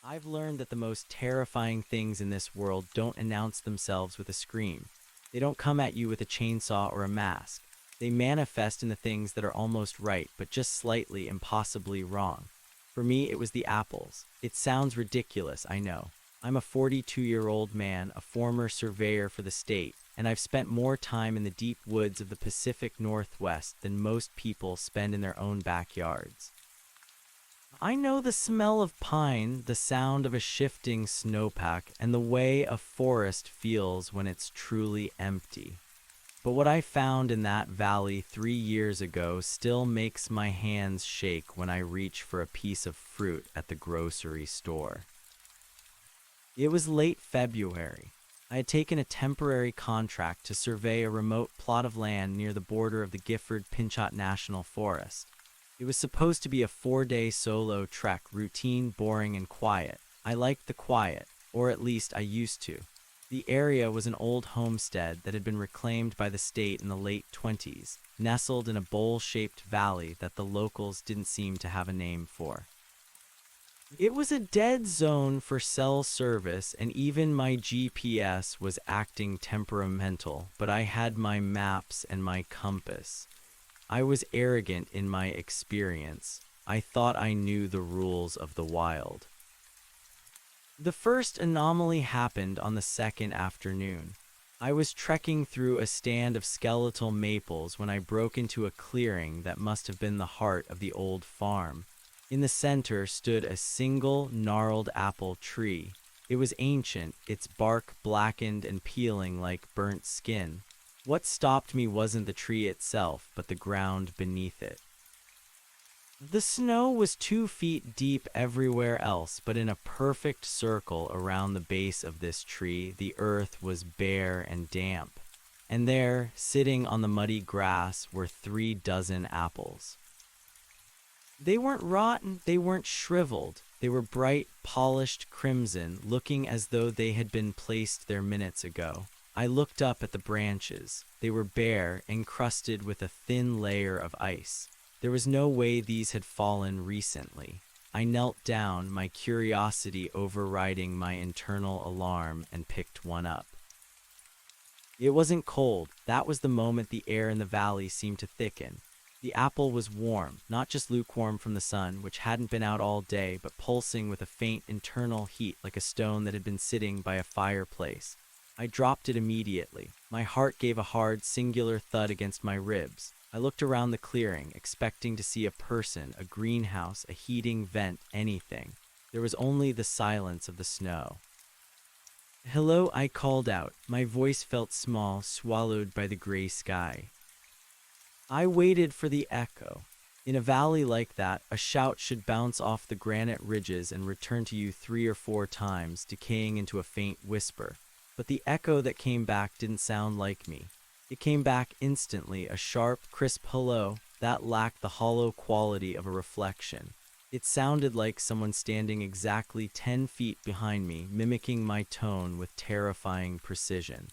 I've learned that the most terrifying things in this world don't announce themselves with a scream. They don't come at you with a chainsaw or a mask. They manifest in the things that are almost right, but just slightly impossibly wrong. For me, it was the apples. It sounds ridiculous, I know. I'm a 42-year-old man, a former surveyor for the state, and I've spent more time in the deep woods of the Pacific Northwest than most people spend in their own backyards. I know the smell of pine, the sound of a shifting snowpack, and the way a forest feels when it's truly empty. But what I found in that valley 3 years ago still makes my hands shake when I reach for a piece of fruit at the grocery store. It was late February. I had taken a temporary contract to survey a remote plot of land near the border of the Gifford-Pinchot National Forest. It was supposed to be a 4-day solo trek, routine, boring, and quiet. I liked the quiet, or at least I used to. The area was an old homestead that had been reclaimed by the state in the late 20s, nestled in a bowl-shaped valley that the locals didn't seem to have a name for. It was a dead zone for cell service, and even my GPS was acting temperamental, but I had my maps and my compass. I was arrogant in my experience. I thought I knew the rules of the wild. The first anomaly happened on the second afternoon. I was trekking through a stand of skeletal maples when I broke into a clearing that must have been the heart of the old farm. In the center stood a single gnarled apple tree. It was ancient, its bark blackened and peeling like burnt skin. What stopped me wasn't the tree itself, but the ground beneath it. The snow was 2 feet deep everywhere else, but in a perfect circle around the base of this tree, the earth was bare and damp. And there, sitting on the muddy grass, were 3 dozen apples. They weren't rotten, they weren't shriveled. They were bright, polished crimson, looking as though they had been placed there minutes ago. I looked up at the branches. They were bare, encrusted with a thin layer of ice. There was no way these had fallen recently. I knelt down, my curiosity overriding my internal alarm, and picked one up. It wasn't cold. That was the moment the air in the valley seemed to thicken. The apple was warm, not just lukewarm from the sun, which hadn't been out all day, but pulsing with a faint internal heat like a stone that had been sitting by a fireplace. I dropped it immediately. My heart gave a hard, singular thud against my ribs. I looked around the clearing, expecting to see a person, a greenhouse, a heating vent, anything. There was only the silence of the snow. "Hello," I called out. My voice felt small, swallowed by the gray sky. I waited for the echo. In a valley like that, a shout should bounce off the granite ridges and return to you 3 or 4 times, decaying into a faint whisper. But the echo that came back didn't sound like me. It came back instantly, a sharp, crisp hello that lacked the hollow quality of a reflection. It sounded like someone standing exactly 10 feet behind me, mimicking my tone with terrifying precision.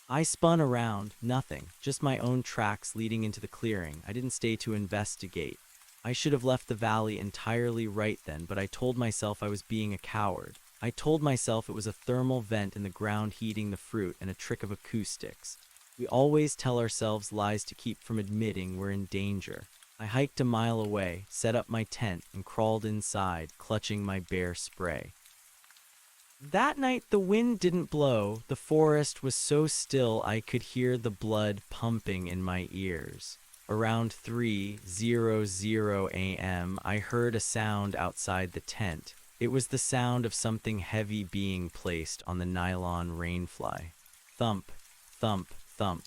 I spun around, nothing, just my own tracks leading into the clearing. I didn't stay to investigate. I should have left the valley entirely right then, but I told myself I was being a coward. I told myself it was a thermal vent in the ground heating the fruit and a trick of acoustics. We always tell ourselves lies to keep from admitting we're in danger. I hiked a mile away, set up my tent, and crawled inside, clutching my bear spray. That night the wind didn't blow. The forest was so still I could hear the blood pumping in my ears. Around 3:00 a.m., I heard a sound outside the tent. It was the sound of something heavy being placed on the nylon rainfly. Thump, thump, thump.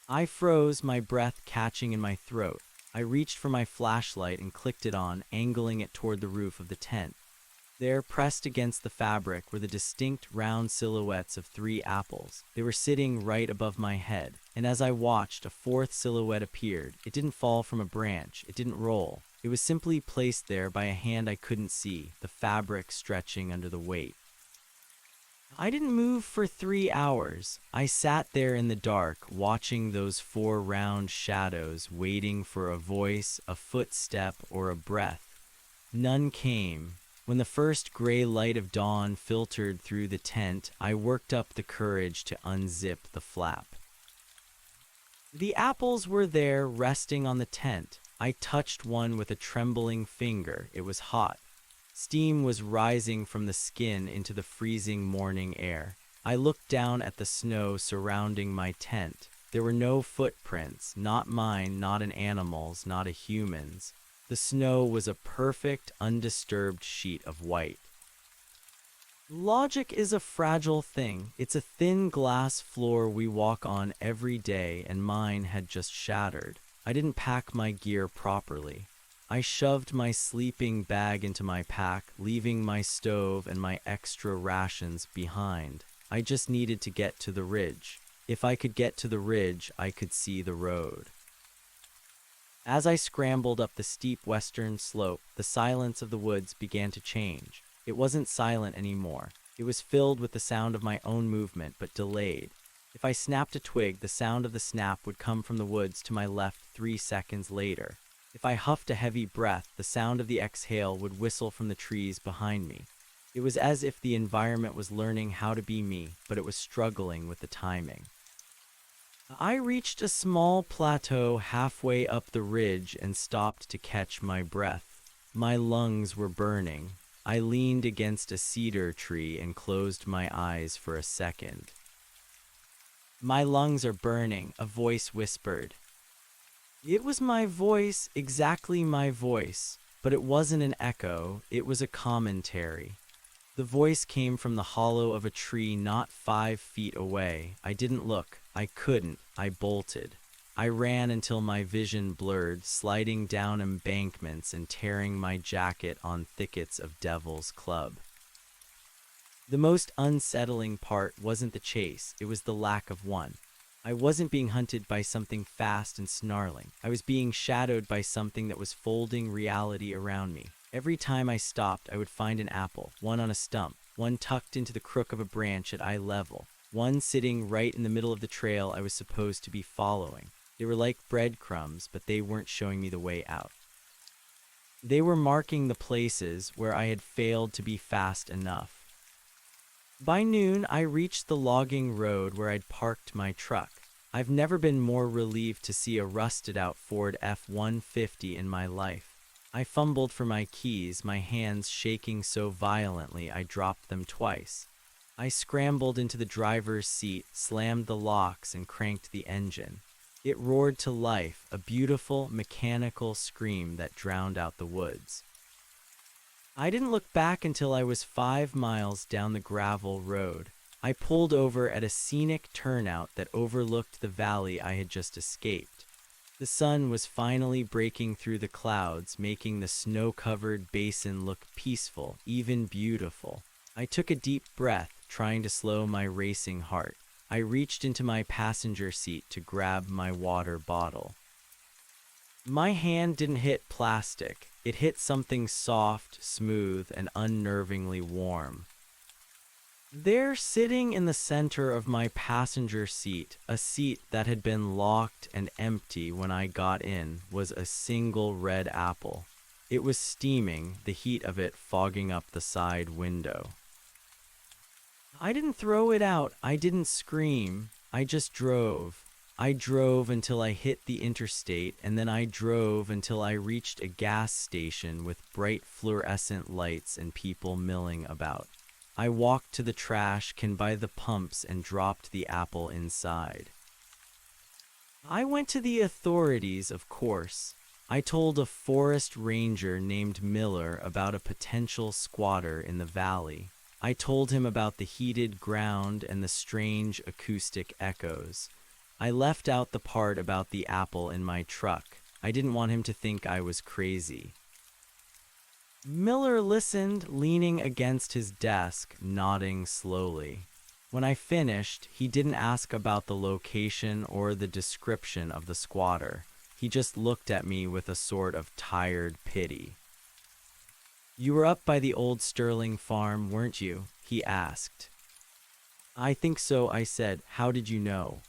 I froze, my breath catching in my throat. I reached for my flashlight and clicked it on, angling it toward the roof of the tent. There, pressed against the fabric, were the distinct round silhouettes of 3 apples. They were sitting right above my head, and as I watched, a 4th silhouette appeared. It didn't fall from a branch. It didn't roll. It was simply placed there by a hand I couldn't see, the fabric stretching under the weight. I didn't move for 3 hours. I sat there in the dark, watching those 4 round shadows, waiting for a voice, a footstep, or a breath. None came. When the first gray light of dawn filtered through the tent, I worked up the courage to unzip the flap. The apples were there, resting on the tent. I touched one with a trembling finger. It was hot. Steam was rising from the skin into the freezing morning air. I looked down at the snow surrounding my tent. There were no footprints, not mine, not an animal's, not a human's. The snow was a perfect, undisturbed sheet of white. Logic is a fragile thing. It's a thin glass floor we walk on every day, and mine had just shattered. I didn't pack my gear properly. I shoved my sleeping bag into my pack, leaving my stove and my extra rations behind. I just needed to get to the ridge. If I could get to the ridge, I could see the road. As I scrambled up the steep western slope, the silence of the woods began to change. It wasn't silent anymore. It was filled with the sound of my own movement, but delayed. If I snapped a twig, the sound of the snap would come from the woods to my left 3 seconds later. If I huffed a heavy breath, the sound of the exhale would whistle from the trees behind me. It was as if the environment was learning how to be me, but it was struggling with the timing. I reached a small plateau halfway up the ridge and stopped to catch my breath. My lungs were burning. I leaned against a cedar tree and closed my eyes for a second. "My lungs are burning," a voice whispered. It was my voice, exactly my voice, but it wasn't an echo, it was a commentary. The voice came from the hollow of a tree not 5 feet away. I didn't look. I couldn't. I bolted. I ran until my vision blurred, sliding down embankments and tearing my jacket on thickets of devil's club. The most unsettling part wasn't the chase, it was the lack of one. I wasn't being hunted by something fast and snarling. I was being shadowed by something that was folding reality around me. Every time I stopped, I would find an apple, one on a stump, one tucked into the crook of a branch at eye level, one sitting right in the middle of the trail I was supposed to be following. They were like breadcrumbs, but they weren't showing me the way out. They were marking the places where I had failed to be fast enough. By noon, I reached the logging road where I'd parked my truck. I've never been more relieved to see a rusted-out Ford F-150 in my life. I fumbled for my keys, my hands shaking so violently I dropped them twice. I scrambled into the driver's seat, slammed the locks, and cranked the engine. It roared to life, a beautiful, mechanical scream that drowned out the woods. I didn't look back until I was 5 miles down the gravel road. I pulled over at a scenic turnout that overlooked the valley I had just escaped. The sun was finally breaking through the clouds, making the snow-covered basin look peaceful, even beautiful. I took a deep breath, trying to slow my racing heart. I reached into my passenger seat to grab my water bottle. My hand didn't hit plastic. It hit something soft, smooth, and unnervingly warm. There, sitting in the center of my passenger seat, a seat that had been locked and empty when I got in, was a single red apple. It was steaming, the heat of it fogging up the side window. I didn't throw it out. I didn't scream. I just drove. I drove until I hit the interstate, and then I drove until I reached a gas station with bright fluorescent lights and people milling about. I walked to the trash can by the pumps and dropped the apple inside. I went to the authorities, of course. I told a forest ranger named Miller about a potential squatter in the valley. I told him about the heated ground and the strange acoustic echoes. I left out the part about the apple in my truck. I didn't want him to think I was crazy. Miller listened, leaning against his desk, nodding slowly. When I finished, he didn't ask about the location or the description of the squatter. He just looked at me with a sort of tired pity. "You were up by the old Sterling farm, weren't you?" he asked. "I think so," I said. "How did you know?"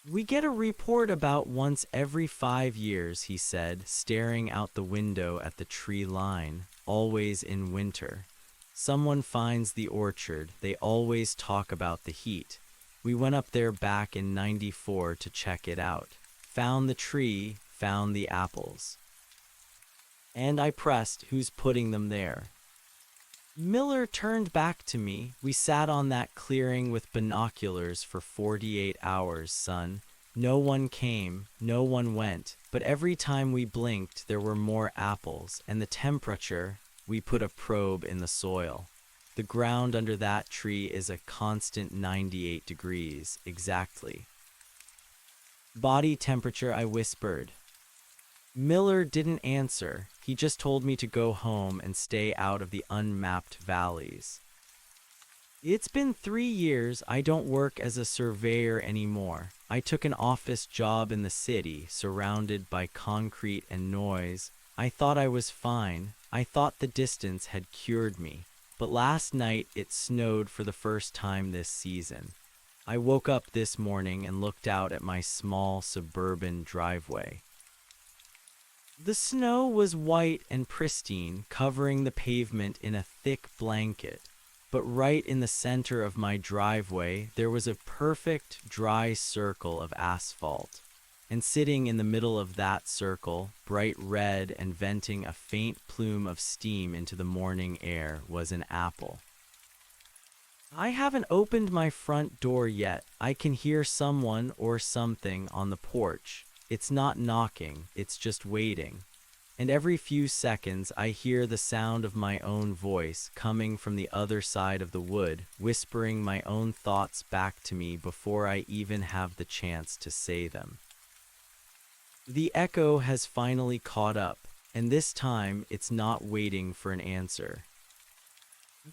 "We get a report about once every 5 years," he said, staring out the window at the tree line. always in winter. Someone finds the orchard, they always talk about the heat. We went up there back in '94 to check it out. Found the tree, found the apples. And I pressed, who's putting them there? Miller turned back to me. We sat on that clearing with binoculars for 48 hours, son. No one came, no one went, but every time we blinked there were more apples, and the temperature, we put a probe in the soil. The ground under that tree is a constant 98 degrees, exactly. Body temperature, I whispered. Miller didn't answer. He just told me to go home and stay out of the unmapped valleys. It's been 3 years. I don't work as a surveyor anymore. I took an office job in the city, surrounded by concrete and noise. I thought I was fine. I thought the distance had cured me. But last night it snowed for the first time this season. I woke up this morning and looked out at my small suburban driveway. The snow was white and pristine, covering the pavement in a thick blanket. But right in the center of my driveway, there was a perfect dry circle of asphalt. And sitting in the middle of that circle, bright red and venting a faint plume of steam into the morning air, was an apple. I haven't opened my front door yet. I can hear someone or something on the porch. It's not knocking, it's just waiting. And every few seconds I hear the sound of my own voice coming from the other side of the wood, whispering my own thoughts back to me before I even have the chance to say them. The echo has finally caught up, and this time it's not waiting for an answer.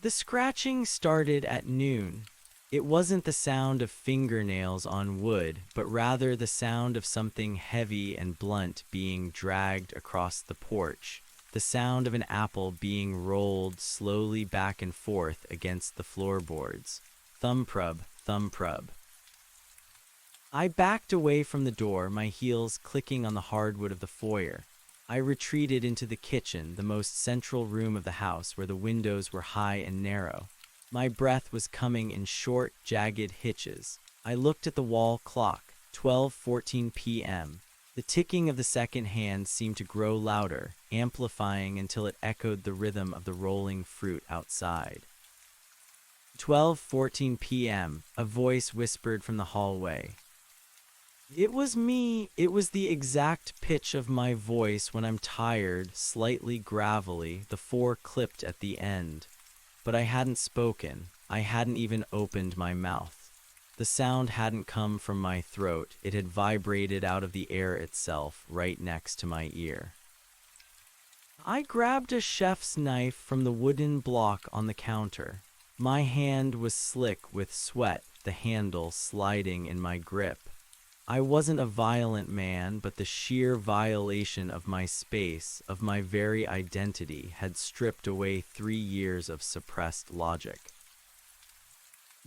The scratching started at noon. It wasn't the sound of fingernails on wood, but rather the sound of something heavy and blunt being dragged across the porch, the sound of an apple being rolled slowly back and forth against the floorboards. Thump-rub, thump-rub. I backed away from the door, my heels clicking on the hardwood of the foyer. I retreated into the kitchen, the most central room of the house, where the windows were high and narrow. My breath was coming in short, jagged hitches. I looked at the wall clock, 12:14 p.m. The ticking of the second hand seemed to grow louder, amplifying until it echoed the rhythm of the rolling fruit outside. 12:14 p.m., a voice whispered from the hallway. It was me. It was the exact pitch of my voice when I'm tired, slightly gravelly, the 4 clipped at the end. But I hadn't spoken. I hadn't even opened my mouth. The sound hadn't come from my throat. It had vibrated out of the air itself, right next to my ear. I grabbed a chef's knife from the wooden block on the counter. My hand was slick with sweat, the handle sliding in my grip. I wasn't a violent man, but the sheer violation of my space, of my very identity, had stripped away 3 years of suppressed logic.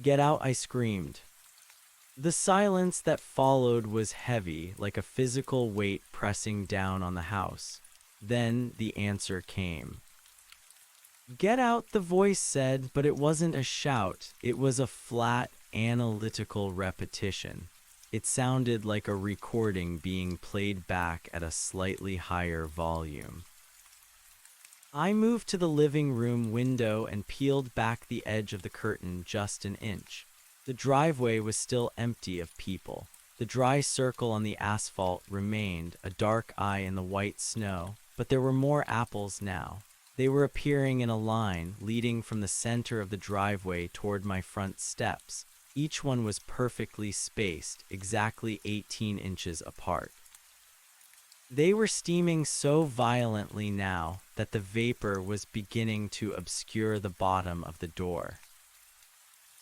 "Get out," I screamed. The silence that followed was heavy, like a physical weight pressing down on the house. Then the answer came. "Get out," the voice said, but it wasn't a shout. It was a flat, analytical repetition. It sounded like a recording being played back at a slightly higher volume. I moved to the living room window and peeled back the edge of the curtain just an inch. The driveway was still empty of people. The dry circle on the asphalt remained, a dark eye in the white snow, but there were more apples now. They were appearing in a line, leading from the center of the driveway toward my front steps. Each one was perfectly spaced, exactly 18 inches apart. They were steaming so violently now that the vapor was beginning to obscure the bottom of the door.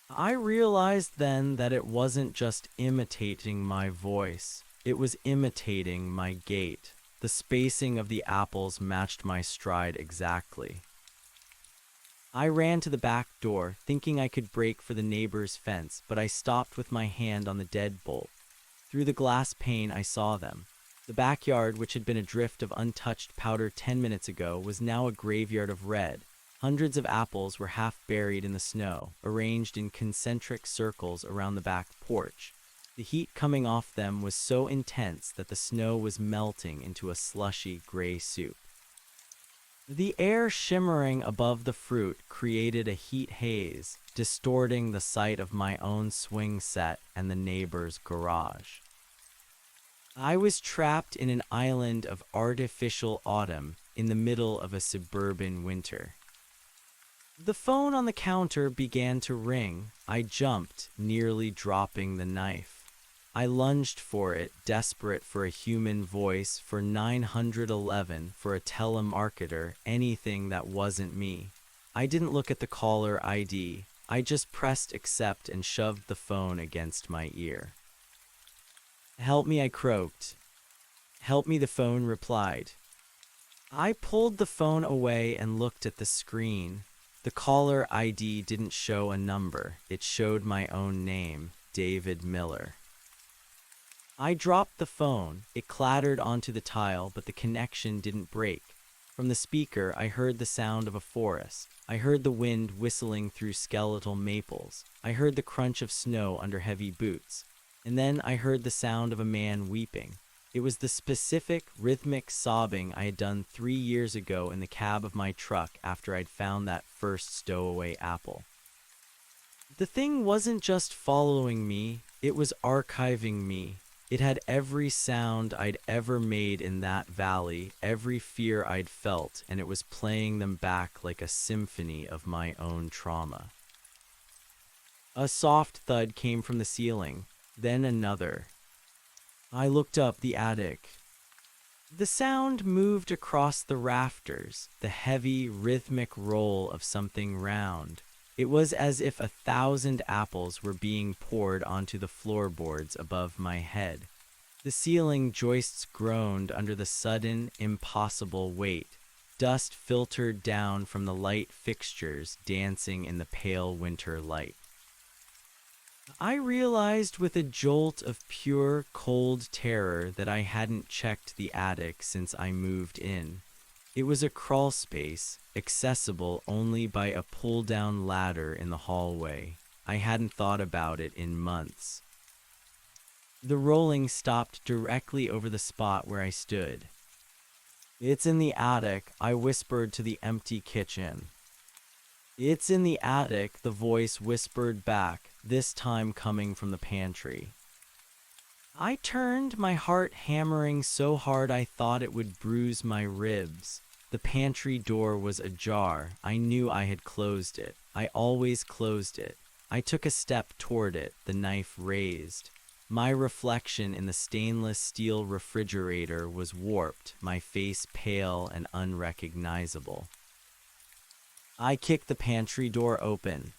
I realized then that it wasn't just imitating my voice, it was imitating my gait. The spacing of the apples matched my stride exactly. I ran to the back door, thinking I could break for the neighbor's fence, but I stopped with my hand on the deadbolt. Through the glass pane I saw them. The backyard, which had been a drift of untouched powder 10 minutes ago, was now a graveyard of red. Hundreds of apples were half buried in the snow, arranged in concentric circles around the back porch. The heat coming off them was so intense that the snow was melting into a slushy gray soup. The air shimmering above the fruit created a heat haze, distorting the sight of my own swing set and the neighbor's garage. I was trapped in an island of artificial autumn in the middle of a suburban winter. The phone on the counter began to ring. I jumped, nearly dropping the knife. I lunged for it, desperate for a human voice, for 911, for a telemarketer, anything that wasn't me. I didn't look at the caller ID. I just pressed accept and shoved the phone against my ear. "Help me," I croaked. "Help me," the phone replied. I pulled the phone away and looked at the screen. The caller ID didn't show a number. It showed my own name, David Miller. I dropped the phone. It clattered onto the tile, but the connection didn't break. From the speaker, I heard the sound of a forest. I heard the wind whistling through skeletal maples. I heard the crunch of snow under heavy boots. And then I heard the sound of a man weeping. It was the specific, rhythmic sobbing I had done 3 years ago in the cab of my truck after I'd found that first stowaway apple. The thing wasn't just following me, it was archiving me. It had every sound I'd ever made in that valley, every fear I'd felt, and it was playing them back like a symphony of my own trauma. A soft thud came from the ceiling, then another. I looked up the attic. The sound moved across the rafters, the heavy, rhythmic roll of something round. It was as if 1,000 apples were being poured onto the floorboards above my head. The ceiling joists groaned under the sudden, impossible weight. Dust filtered down from the light fixtures, dancing in the pale winter light. I realized with a jolt of pure, cold terror that I hadn't checked the attic since I moved in. It was a crawl space, accessible only by a pull-down ladder in the hallway. I hadn't thought about it in months. The rolling stopped directly over the spot where I stood. "It's in the attic," I whispered to the empty kitchen. "It's in the attic," the voice whispered back, this time coming from the pantry. I turned, my heart hammering so hard I thought it would bruise my ribs. The pantry door was ajar. I knew I had closed it. I always closed it. I took a step toward it, the knife raised. My reflection in the stainless steel refrigerator was warped, my face pale and unrecognizable. I kicked the pantry door open.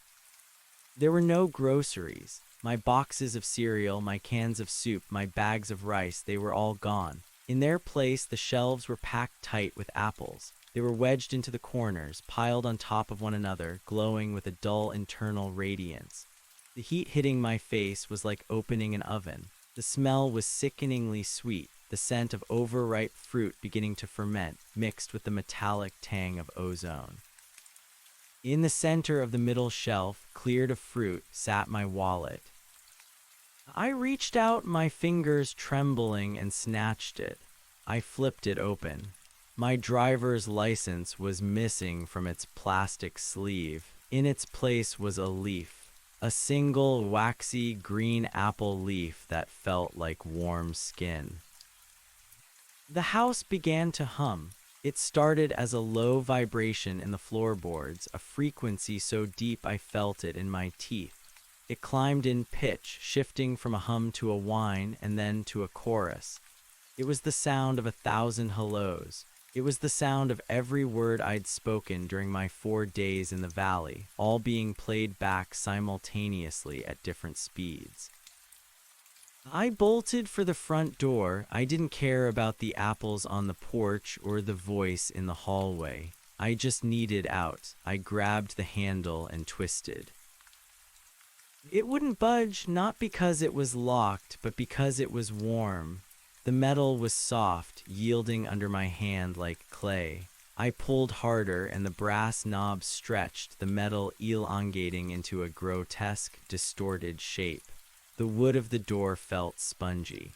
There were no groceries. My boxes of cereal, my cans of soup, my bags of rice, they were all gone. In their place, the shelves were packed tight with apples. They were wedged into the corners, piled on top of one another, glowing with a dull internal radiance. The heat hitting my face was like opening an oven. The smell was sickeningly sweet, the scent of overripe fruit beginning to ferment, mixed with the metallic tang of ozone. In the center of the middle shelf, cleared of fruit, sat my wallet. I reached out, my fingers trembling, and snatched it. I flipped it open. My driver's license was missing from its plastic sleeve. In its place was a leaf, a single waxy green apple leaf that felt like warm skin. The house began to hum. It started as a low vibration in the floorboards, a frequency so deep I felt it in my teeth. It climbed in pitch, shifting from a hum to a whine and then to a chorus. It was the sound of 1,000 hellos. It was the sound of every word I'd spoken during my 4 days in the valley, all being played back simultaneously at different speeds. I bolted for the front door. I didn't care about the apples on the porch or the voice in the hallway. I just needed out. I grabbed the handle and twisted. It wouldn't budge, not because it was locked, but because it was warm. The metal was soft, yielding under my hand like clay. I pulled harder, and the brass knob stretched, the metal elongating into a grotesque, distorted shape. The wood of the door felt spongy.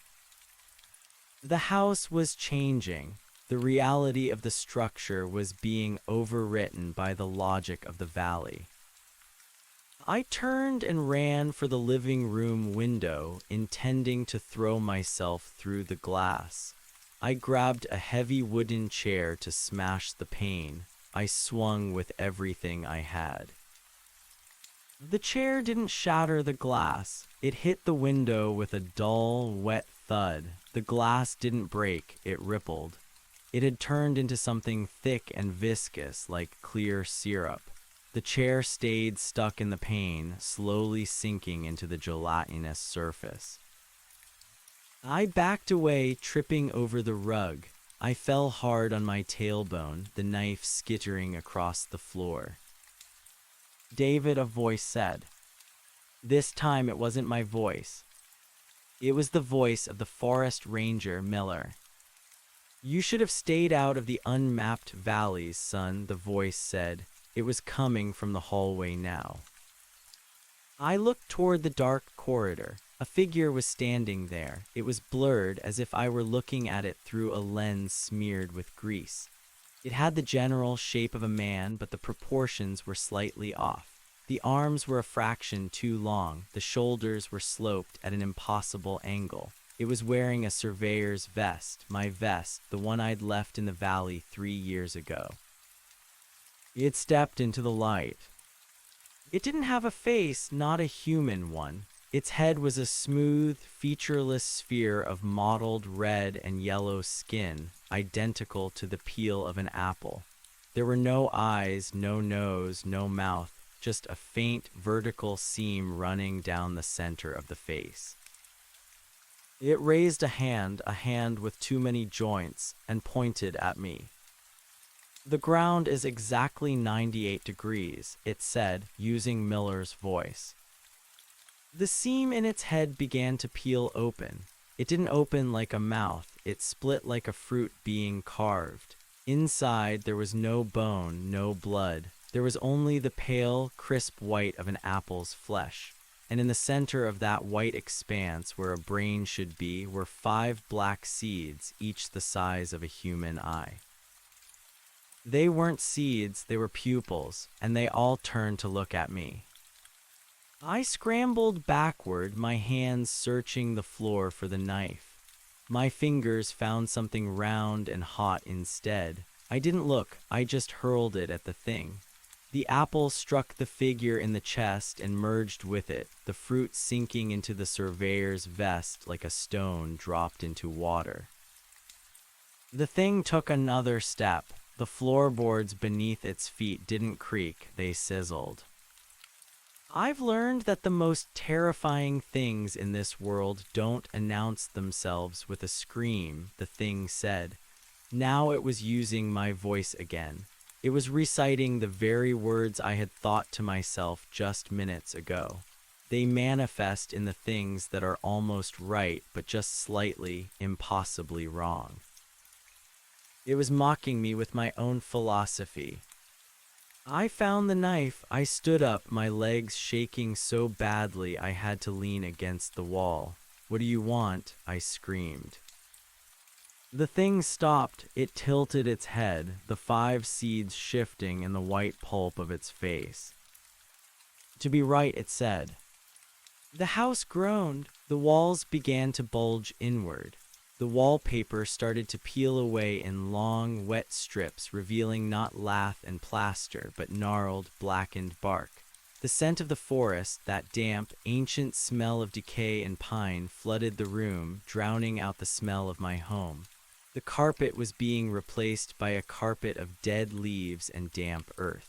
The house was changing. The reality of the structure was being overwritten by the logic of the valley. I turned and ran for the living room window, intending to throw myself through the glass. I grabbed a heavy wooden chair to smash the pane. I swung with everything I had. The chair didn't shatter the glass. It hit the window with a dull, wet thud. The glass didn't break, it rippled. It had turned into something thick and viscous, like clear syrup. The chair stayed stuck in the pane, slowly sinking into the gelatinous surface. I backed away, tripping over the rug. I fell hard on my tailbone, the knife skittering across the floor. "David," a voice said. This time it wasn't my voice. It was the voice of the forest ranger, Miller. "You should have stayed out of the unmapped valleys, son," the voice said. It was coming from the hallway now. I looked toward the dark corridor. A figure was standing there. It was blurred, as if I were looking at it through a lens smeared with grease. It had the general shape of a man, but the proportions were slightly off. The arms were a fraction too long. The shoulders were sloped at an impossible angle. It was wearing a surveyor's vest, my vest, the one I'd left in the valley 3 years ago. It stepped into the light. It didn't have a face, not a human one. Its head was a smooth, featureless sphere of mottled red and yellow skin, identical to the peel of an apple. There were no eyes, no nose, no mouth, just a faint vertical seam running down the center of the face. It raised a hand with too many joints, and pointed at me. "The ground is exactly 98 degrees, it said, using Miller's voice. The seam in its head began to peel open. It didn't open like a mouth, it split like a fruit being carved. Inside there was no bone, no blood. There was only the pale, crisp white of an apple's flesh. And in the center of that white expanse, where a brain should be, were 5 black seeds, each the size of a human eye. They weren't seeds, they were pupils, and they all turned to look at me. I scrambled backward, my hands searching the floor for the knife. My fingers found something round and hot instead. I didn't look, I just hurled it at the thing. The apple struck the figure in the chest and merged with it, the fruit sinking into the surveyor's vest like a stone dropped into water. The thing took another step. The floorboards beneath its feet didn't creak, they sizzled. I've learned that the most terrifying things in this world don't announce themselves with a scream, the thing said. Now it was using my voice again. It was reciting the very words I had thought to myself just minutes ago. They manifest in the things that are almost right, but just slightly, impossibly wrong. It was mocking me with my own philosophy. I found the knife. I stood up, my legs shaking so badly I had to lean against the wall. "What do you want?" I screamed. The thing stopped. It tilted its head, the 5 seeds shifting in the white pulp of its face. "To be right," it said. The house groaned. The walls began to bulge inward. The wallpaper started to peel away in long, wet strips, revealing not lath and plaster, but gnarled, blackened bark. The scent of the forest, that damp, ancient smell of decay and pine, flooded the room, drowning out the smell of my home. The carpet was being replaced by a carpet of dead leaves and damp earth.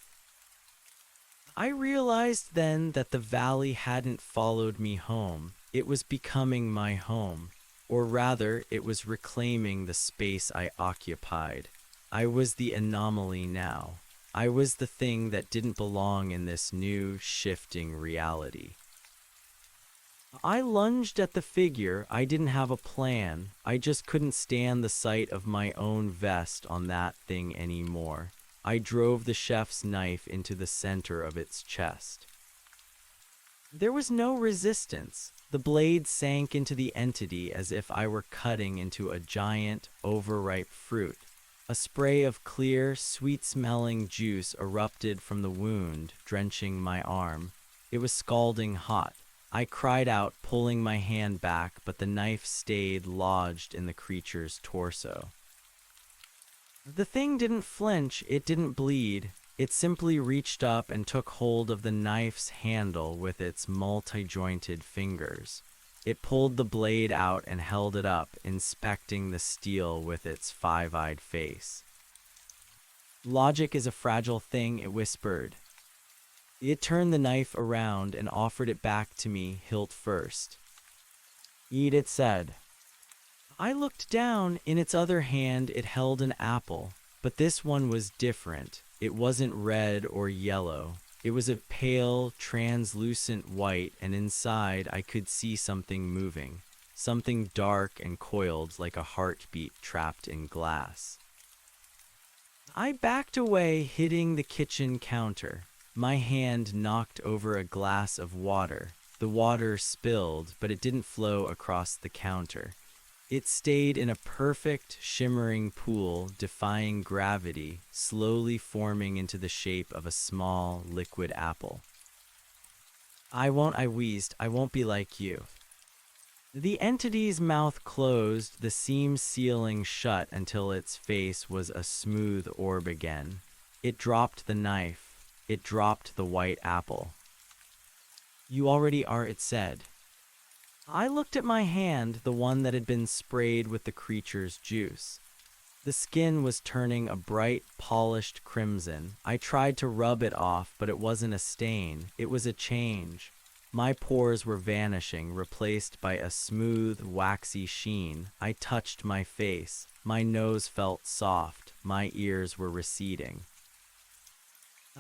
I realized then that the valley hadn't followed me home. It was becoming my home. Or rather, it was reclaiming the space I occupied. I was the anomaly now. I was the thing that didn't belong in this new, shifting reality. I lunged at the figure. I didn't have a plan. I just couldn't stand the sight of my own vest on that thing anymore. I drove the chef's knife into the center of its chest. There was no resistance. The blade sank into the entity as if I were cutting into a giant, overripe fruit. A spray of clear, sweet-smelling juice erupted from the wound, drenching my arm. It was scalding hot. I cried out, pulling my hand back, but the knife stayed lodged in the creature's torso. The thing didn't flinch, it didn't bleed. It simply reached up and took hold of the knife's handle with its multi-jointed fingers. It pulled the blade out and held it up, inspecting the steel with its five-eyed face. "Logic is a fragile thing," it whispered. It turned the knife around and offered it back to me, hilt first. "Eat," it said. I looked down. In its other hand, it held an apple, but this one was different. It wasn't red or yellow. It was a pale, translucent white, and inside I could see something moving, something dark and coiled like a heartbeat trapped in glass. I backed away, hitting the kitchen counter. My hand knocked over a glass of water. The water spilled, but it didn't flow across the counter. It stayed in a perfect, shimmering pool, defying gravity, slowly forming into the shape of a small, liquid apple. I wheezed. "I won't be like you." The entity's mouth closed, the seam sealing shut until its face was a smooth orb again. It dropped the knife. It dropped the white apple. "You already are," it said. I looked at my hand, the one that had been sprayed with the creature's juice. The skin was turning a bright, polished crimson. I tried to rub it off, but it wasn't a stain. It was a change. My pores were vanishing, replaced by a smooth, waxy sheen. I touched my face. My nose felt soft. My ears were receding.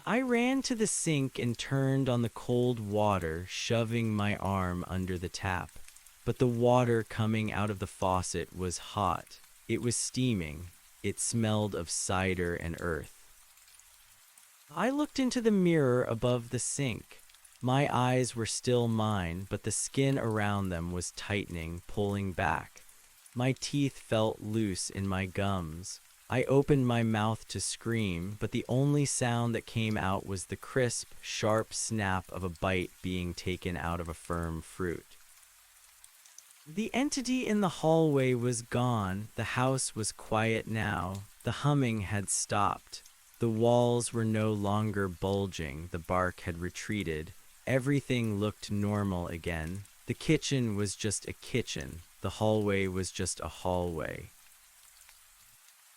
I ran to the sink and turned on the cold water, shoving my arm under the tap. But the water coming out of the faucet was hot. It was steaming. It smelled of cider and earth. I looked into the mirror above the sink. My eyes were still mine, but the skin around them was tightening, pulling back. My teeth felt loose in my gums. I opened my mouth to scream, but the only sound that came out was the crisp, sharp snap of a bite being taken out of a firm fruit. The entity in the hallway was gone. The house was quiet now. The humming had stopped. The walls were no longer bulging. The bark had retreated. Everything looked normal again. The kitchen was just a kitchen. The hallway was just a hallway.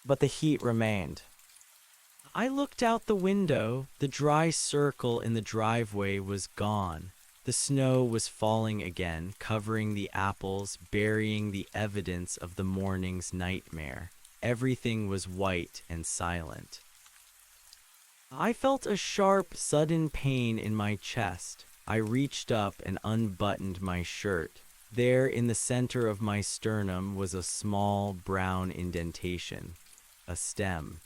But the heat remained. I looked out the window. The dry circle in the driveway was gone. The snow was falling again, covering the apples, burying the evidence of the morning's nightmare. Everything was white and silent. I felt a sharp, sudden pain in my chest. I reached up and unbuttoned my shirt. There, in the center of my sternum, was a small brown indentation. A stem.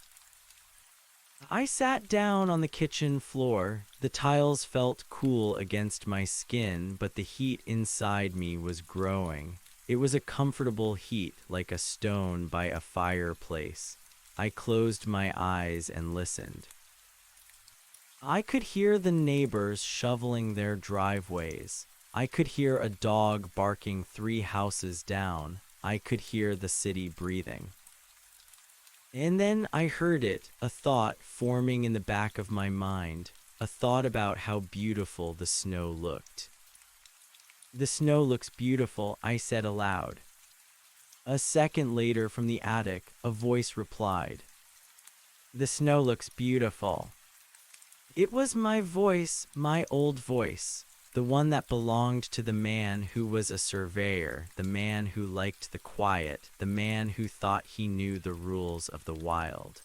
I sat down on the kitchen floor. The tiles felt cool against my skin, but the heat inside me was growing. It was a comfortable heat, like a stone by a fireplace. I closed my eyes and listened. I could hear the neighbors shoveling their driveways. I could hear a dog barking 3 houses down. I could hear the city breathing. And then I heard it, a thought forming in the back of my mind, a thought about how beautiful the snow looked. "The snow looks beautiful," I said aloud. A second later, from the attic, a voice replied, "The snow looks beautiful." It was my voice, my old voice. The one that belonged to the man who was a surveyor, the man who liked the quiet, the man who thought he knew the rules of the wild.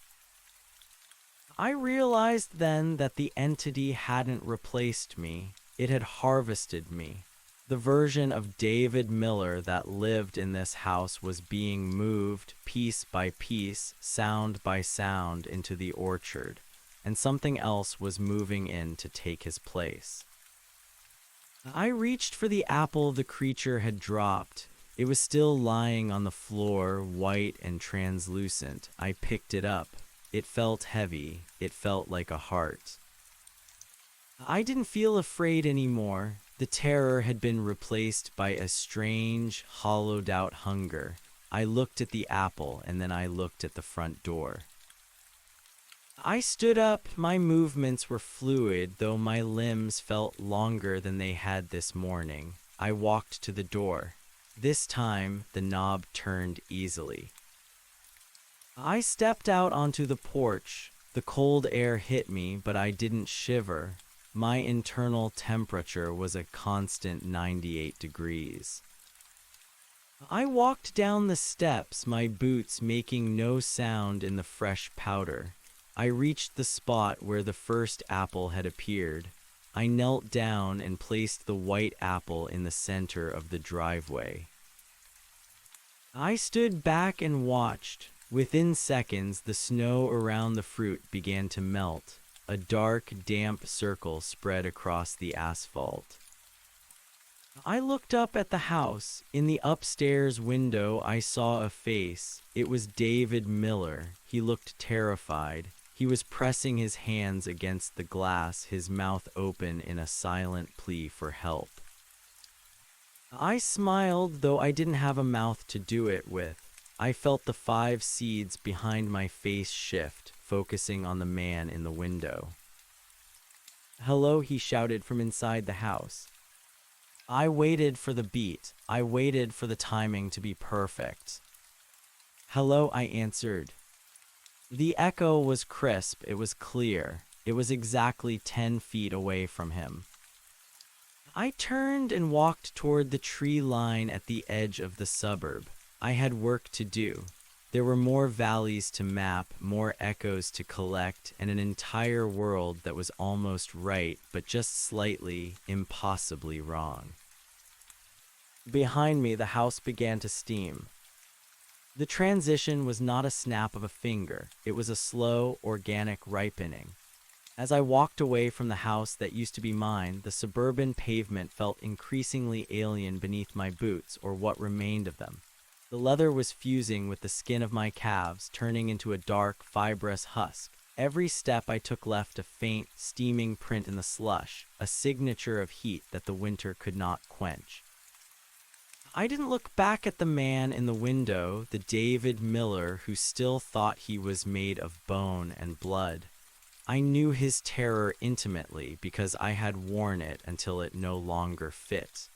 I realized then that the entity hadn't replaced me. It had harvested me. The version of David Miller that lived in this house was being moved piece by piece, sound by sound into the orchard, and something else was moving in to take his place. I reached for the apple the creature had dropped. It was still lying on the floor, white and translucent. I picked it up. It felt heavy. It felt like a heart. I didn't feel afraid anymore. The terror had been replaced by a strange, hollowed-out hunger. I looked at the apple, and then I looked at the front door. I stood up. My movements were fluid, though my limbs felt longer than they had this morning. I walked to the door. This time, the knob turned easily. I stepped out onto the porch. The cold air hit me, but I didn't shiver. My internal temperature was a constant 98 degrees. I walked down the steps, my boots making no sound in the fresh powder. I reached the spot where the first apple had appeared. I knelt down and placed the white apple in the center of the driveway. I stood back and watched. Within seconds, the snow around the fruit began to melt. A dark, damp circle spread across the asphalt. I looked up at the house. In the upstairs window, I saw a face. It was David Miller. He looked terrified. He was pressing his hands against the glass, his mouth open in a silent plea for help. I smiled, though I didn't have a mouth to do it with. I felt the 5 seeds behind my face shift, focusing on the man in the window. "Hello," he shouted from inside the house. I waited for the beat. I waited for the timing to be perfect. "Hello," I answered. The echo was crisp. It was clear. It was exactly 10 feet away from him. I turned and walked toward the tree line at the edge of the suburb. I had work to do. There were more valleys to map, more echoes to collect, and an entire world that was almost right, but just slightly, impossibly wrong. Behind me, the house began to steam. The transition was not a snap of a finger. It was a slow, organic ripening. As I walked away from the house that used to be mine, the suburban pavement felt increasingly alien beneath my boots, or what remained of them. The leather was fusing with the skin of my calves, turning into a dark, fibrous husk. Every step I took left a faint, steaming print in the slush, a signature of heat that the winter could not quench. I didn't look back at the man in the window, the David Miller who still thought he was made of bone and blood. I knew his terror intimately because I had worn it until it no longer fit.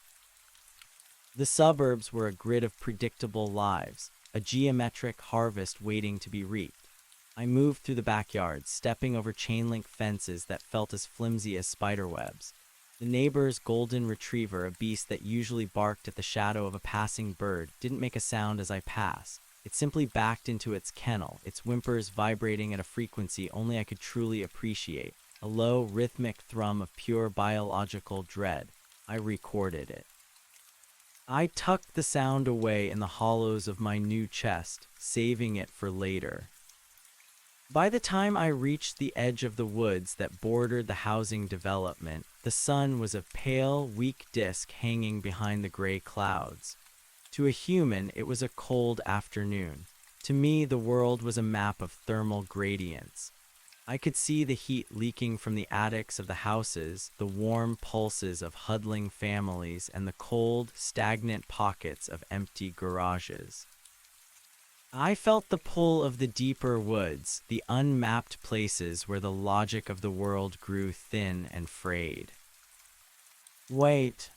The suburbs were a grid of predictable lives, a geometric harvest waiting to be reaped. I moved through the backyard, stepping over chain-link fences that felt as flimsy as spiderwebs. The neighbor's golden retriever, a beast that usually barked at the shadow of a passing bird, didn't make a sound as I passed. It simply backed into its kennel, its whimpers vibrating at a frequency only I could truly appreciate, a low, rhythmic thrum of pure biological dread. I recorded it. I tucked the sound away in the hollows of my new chest, saving it for later. By the time I reached the edge of the woods that bordered the housing development, the sun was a pale, weak disk hanging behind the gray clouds. To a human, it was a cold afternoon. To me, the world was a map of thermal gradients. I could see the heat leaking from the attics of the houses, the warm pulses of huddling families, and the cold, stagnant pockets of empty garages. I felt the pull of the deeper woods, the unmapped places where the logic of the world grew thin and frayed. "Wait."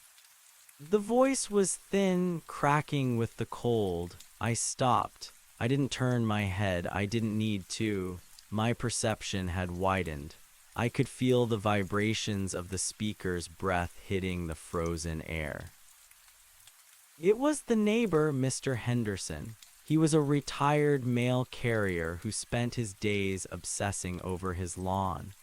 The voice was thin, cracking with the cold. I stopped. I didn't turn my head. I didn't need to. My perception had widened. I could feel the vibrations of the speaker's breath hitting the frozen air. It was the neighbor, Mr. Henderson. He was a retired mail carrier who spent his days obsessing over his lawn.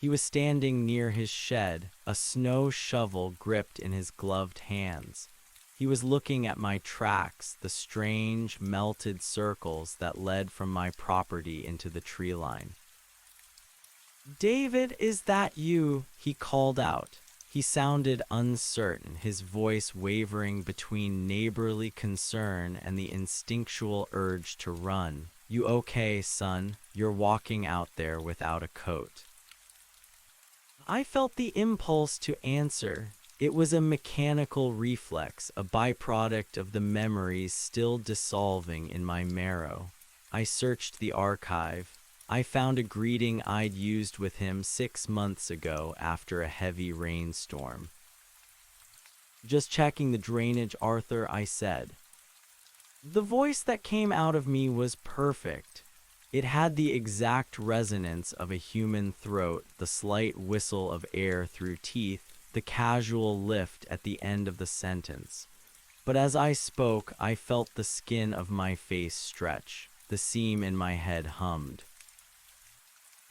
He was standing near his shed, a snow shovel gripped in his gloved hands. He was looking at my tracks, the strange, melted circles that led from my property into the tree line. "David, is that you?" he called out. He sounded uncertain, his voice wavering between neighborly concern and the instinctual urge to run. "You okay, son? You're walking out there without a coat." I felt the impulse to answer. It was a mechanical reflex, a byproduct of the memories still dissolving in my marrow. I searched the archive. I found a greeting I'd used with him 6 months ago after a heavy rainstorm. "Just checking the drainage, Arthur," I said. The voice that came out of me was perfect. It had the exact resonance of a human throat, the slight whistle of air through teeth, the casual lift at the end of the sentence. But as I spoke, I felt the skin of my face stretch. The seam in my head hummed.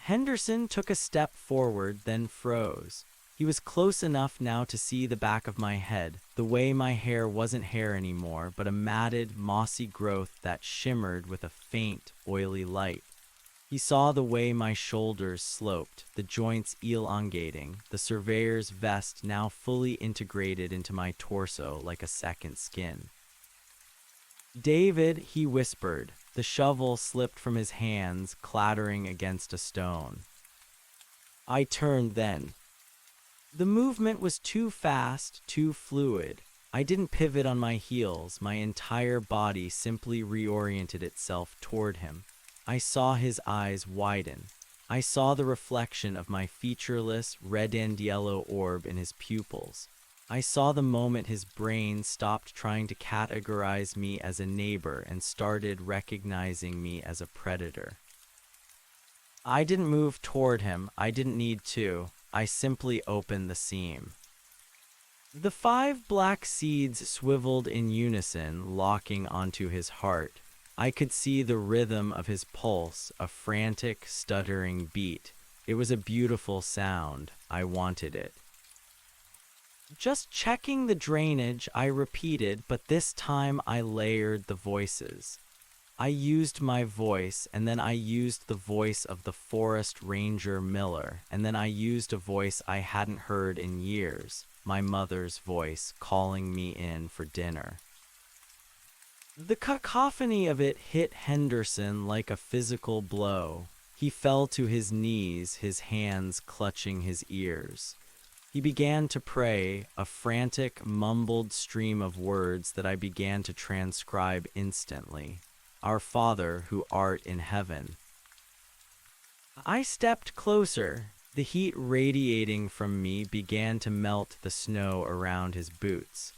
Henderson took a step forward, then froze. He was close enough now to see the back of my head, the way my hair wasn't hair anymore, but a matted, mossy growth that shimmered with a faint, oily light. He saw the way my shoulders sloped, the joints elongating, the surveyor's vest now fully integrated into my torso like a second skin. "David," he whispered. The shovel slipped from his hands, clattering against a stone. I turned then. The movement was too fast, too fluid. I didn't pivot on my heels. My entire body simply reoriented itself toward him. I saw his eyes widen. I saw the reflection of my featureless, red and yellow orb in his pupils. I saw the moment his brain stopped trying to categorize me as a neighbor and started recognizing me as a predator. I didn't move toward him. I didn't need to. I simply opened the seam. The 5 black seeds swiveled in unison, locking onto his heart. I could see the rhythm of his pulse, a frantic, stuttering beat. It was a beautiful sound. I wanted it. "Just checking the drainage," I repeated, but this time I layered the voices. I used my voice, and then I used the voice of the forest ranger Miller, and then I used a voice I hadn't heard in years, my mother's voice calling me in for dinner. The cacophony of it hit Henderson like a physical blow. He fell to his knees, his hands clutching his ears. He began to pray, a frantic, mumbled stream of words that I began to transcribe instantly. "Our Father, who art in heaven." I stepped closer. The heat radiating from me began to melt the snow around his boots.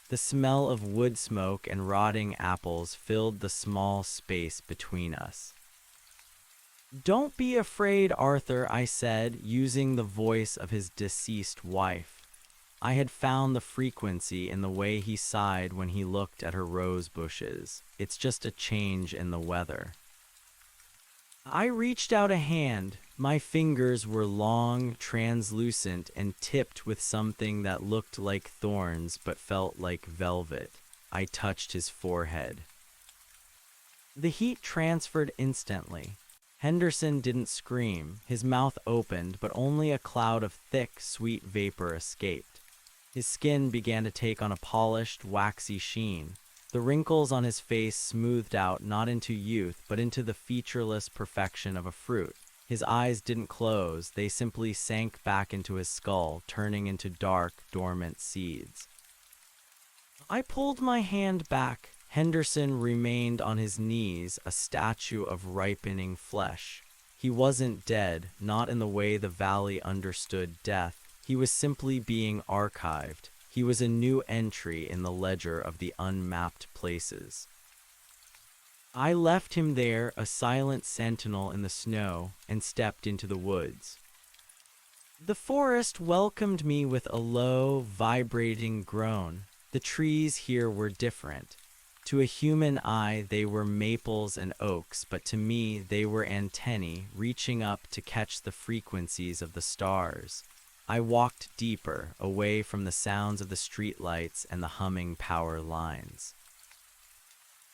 The smell of wood smoke and rotting apples filled the small space between us. "Don't be afraid, Arthur," I said, using the voice of his deceased wife. I had found the frequency in the way he sighed when he looked at her rose bushes. It's just a change in the weather. I reached out a hand. My fingers were long, translucent, and tipped with something that looked like thorns but felt like velvet. I touched his forehead. The heat transferred instantly. Henderson didn't scream. His mouth opened, but only a cloud of thick, sweet vapor escaped. His skin began to take on a polished, waxy sheen. The wrinkles on his face smoothed out not into youth, but into the featureless perfection of a fruit. His eyes didn't close, they simply sank back into his skull, turning into dark, dormant seeds. I pulled my hand back. Henderson remained on his knees, a statue of ripening flesh. He wasn't dead, not in the way the valley understood death. He was simply being archived. He was a new entry in the ledger of the unmapped places. I left him there, a silent sentinel in the snow, and stepped into the woods. The forest welcomed me with a low, vibrating groan. The trees here were different. To a human eye, they were maples and oaks, but to me, they were antennae reaching up to catch the frequencies of the stars. I walked deeper, away from the sounds of the streetlights and the humming power lines.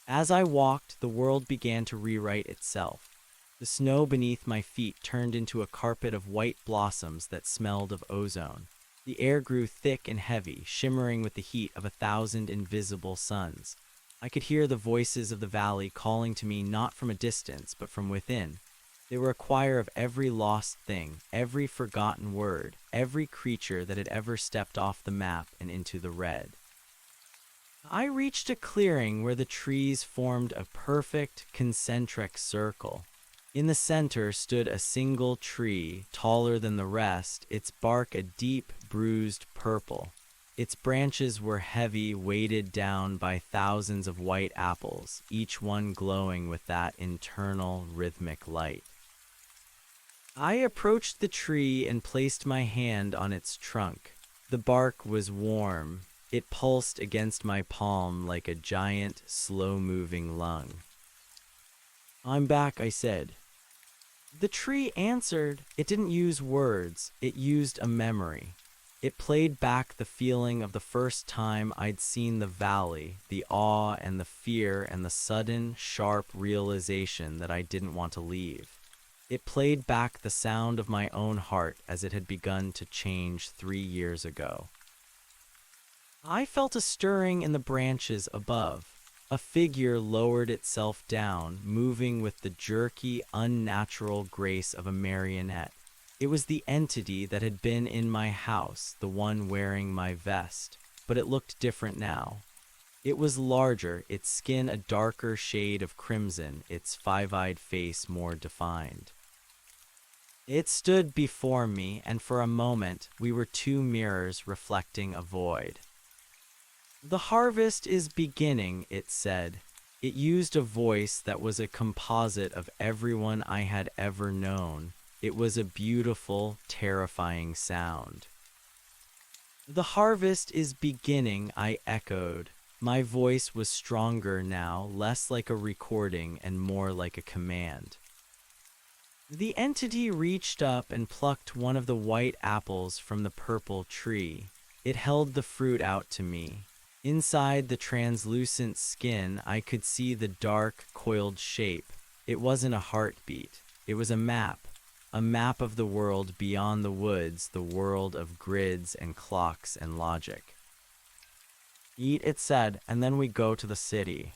As I walked, the world began to rewrite itself. The snow beneath my feet turned into a carpet of white blossoms that smelled of ozone. The air grew thick and heavy, shimmering with the heat of 1,000 invisible suns. I could hear the voices of the valley calling to me not from a distance, but from within. They were a choir of every lost thing, every forgotten word, every creature that had ever stepped off the map and into the red. I reached a clearing where the trees formed a perfect concentric circle. In the center stood a single tree, taller than the rest, its bark a deep, bruised purple. Its branches were heavy, weighted down by thousands of white apples, each one glowing with that internal, rhythmic light. I approached the tree and placed my hand on its trunk. The bark was warm. It pulsed against my palm like a giant, slow-moving lung. "I'm back," I said. The tree answered. It didn't use words. It used a memory. It played back the feeling of the first time I'd seen the valley, the awe and the fear and the sudden, sharp realization that I didn't want to leave. It played back the sound of my own heart as it had begun to change 3 years ago. I felt a stirring in the branches above. A figure lowered itself down, moving with the jerky, unnatural grace of a marionette. It was the entity that had been in my house, the one wearing my vest, but it looked different now. It was larger, its skin a darker shade of crimson, its five-eyed face more defined. It stood before me, and for a moment we were two mirrors reflecting a void. "The harvest is beginning," it said. It used a voice that was a composite of everyone I had ever known. It was a beautiful, terrifying sound. "The harvest is beginning," I echoed. My voice was stronger now, less like a recording and more like a command. The entity reached up and plucked one of the white apples from the purple tree. It held the fruit out to me. Inside the translucent skin, I could see the dark, coiled shape. It wasn't a heartbeat. It was a map of the world beyond the woods, the world of grids and clocks and logic. "Eat," it said, "and then we go to the city."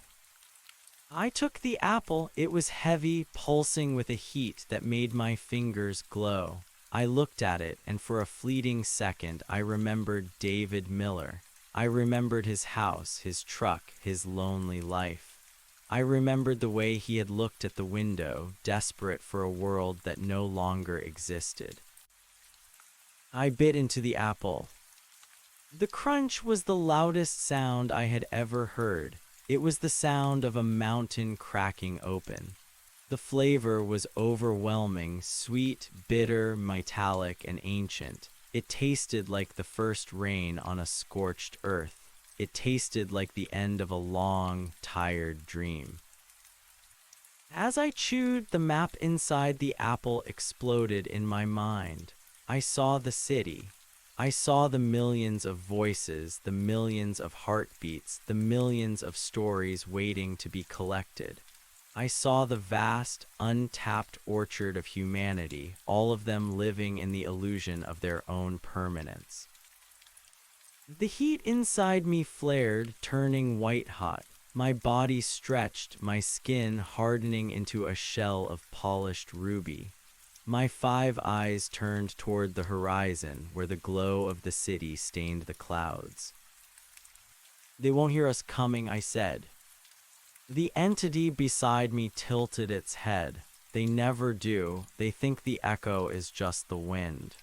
I took the apple. It was heavy, pulsing with a heat that made my fingers glow. I looked at it, and for a fleeting second, I remembered David Miller. I remembered his house, his truck, his lonely life. I remembered the way he had looked at the window, desperate for a world that no longer existed. I bit into the apple. The crunch was the loudest sound I had ever heard. It was the sound of a mountain cracking open. The flavor was overwhelming, sweet, bitter, metallic, and ancient. It tasted like the first rain on a scorched earth. It tasted like the end of a long, tired dream. As I chewed, the map inside the apple exploded in my mind. I saw the city. I saw the millions of voices, the millions of heartbeats, the millions of stories waiting to be collected. I saw the vast, untapped orchard of humanity, all of them living in the illusion of their own permanence. The heat inside me flared, turning white-hot. My body stretched, my skin hardening into a shell of polished ruby. My 5 eyes turned toward the horizon, where the glow of the city stained the clouds. "They won't hear us coming," I said. The entity beside me tilted its head. "They never do. They think the echo is just the wind."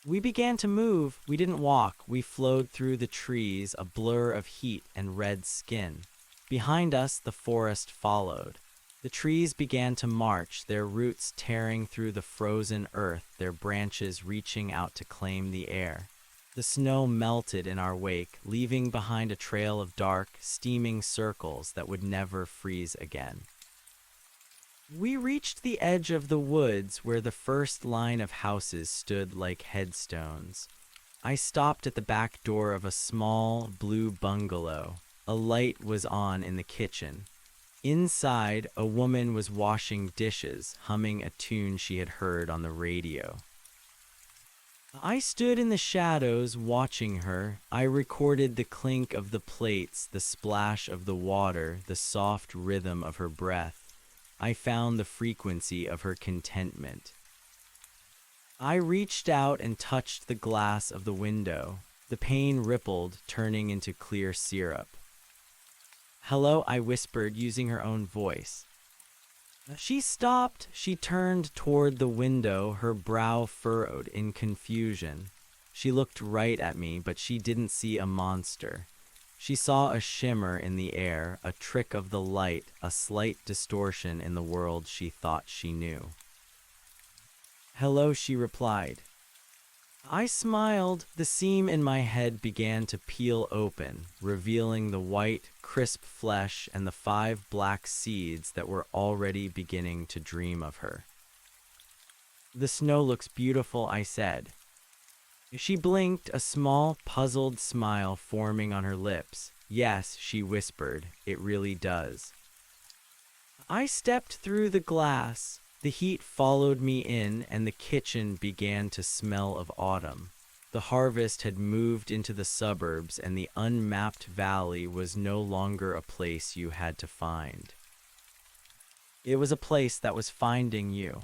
We began to move. We didn't walk. We flowed through the trees, a blur of heat and red skin. Behind us, the forest followed. The trees began to march, their roots tearing through the frozen earth, their branches reaching out to claim the air. The snow melted in our wake, leaving behind a trail of dark, steaming circles that would never freeze again. We reached the edge of the woods where the first line of houses stood like headstones. I stopped at the back door of a small, blue bungalow. A light was on in the kitchen. Inside, a woman was washing dishes, humming a tune she had heard on the radio. I stood in the shadows watching her. I recorded the clink of the plates, the splash of the water, the soft rhythm of her breath. I found the frequency of her contentment. I reached out and touched the glass of the window. The pane rippled, turning into clear syrup. "Hello," I whispered, using her own voice. She stopped. She turned toward the window, her brow furrowed in confusion. She looked right at me, but she didn't see a monster. She saw a shimmer in the air, a trick of the light, a slight distortion in the world she thought she knew. "Hello," she replied. I smiled. The seam in my head began to peel open, revealing the white, crisp flesh and the 5 black seeds that were already beginning to dream of her. "The snow looks beautiful," I said. She blinked, a small, puzzled smile forming on her lips. "Yes," she whispered, "it really does." I stepped through the glass. The heat followed me in, and the kitchen began to smell of autumn. The harvest had moved into the suburbs, and the unmapped valley was no longer a place you had to find. It was a place that was finding you.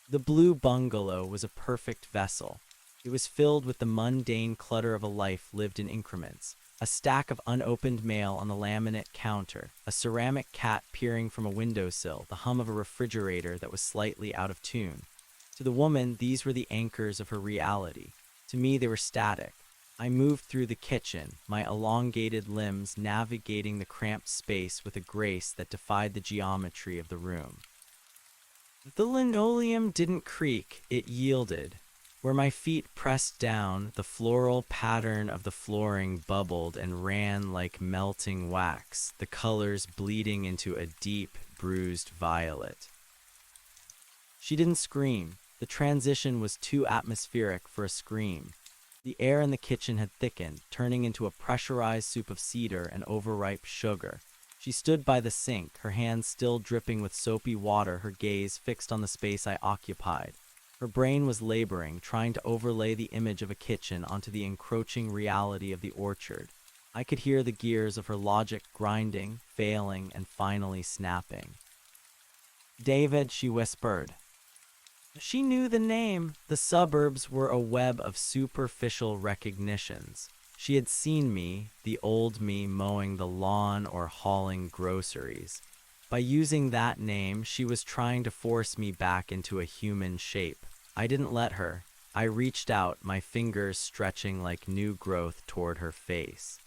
The blue bungalow was a perfect vessel. It was filled with the mundane clutter of a life lived in increments. A stack of unopened mail on the laminate counter, a ceramic cat peering from a windowsill, the hum of a refrigerator that was slightly out of tune. To the woman, these were the anchors of her reality. To me, they were static. I moved through the kitchen, my elongated limbs navigating the cramped space with a grace that defied the geometry of the room. The linoleum didn't creak, it yielded. Where my feet pressed down, the floral pattern of the flooring bubbled and ran like melting wax, the colors bleeding into a deep, bruised violet. She didn't scream. The transition was too atmospheric for a scream. The air in the kitchen had thickened, turning into a pressurized soup of cedar and overripe sugar. She stood by the sink, her hands still dripping with soapy water, her gaze fixed on the space I occupied. Her brain was laboring, trying to overlay the image of a kitchen onto the encroaching reality of the orchard. I could hear the gears of her logic grinding, failing, and finally snapping. "David," she whispered. She knew the name. The suburbs were a web of superficial recognitions. She had seen me, the old me, mowing the lawn or hauling groceries. By using that name, she was trying to force me back into a human shape. I didn't let her. I reached out, my fingers stretching like new growth toward her face.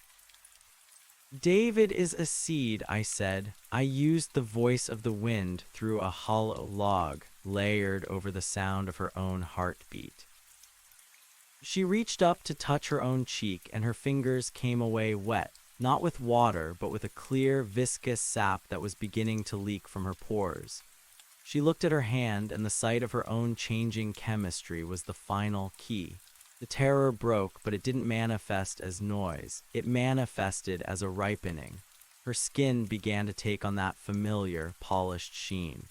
"David is a seed," I said. I used the voice of the wind through a hollow log, layered over the sound of her own heartbeat. She reached up to touch her own cheek, and her fingers came away wet. Not with water, but with a clear, viscous sap that was beginning to leak from her pores. She looked at her hand, and the sight of her own changing chemistry was the final key. The terror broke, but it didn't manifest as noise. It manifested as a ripening. Her skin began to take on that familiar, polished sheen.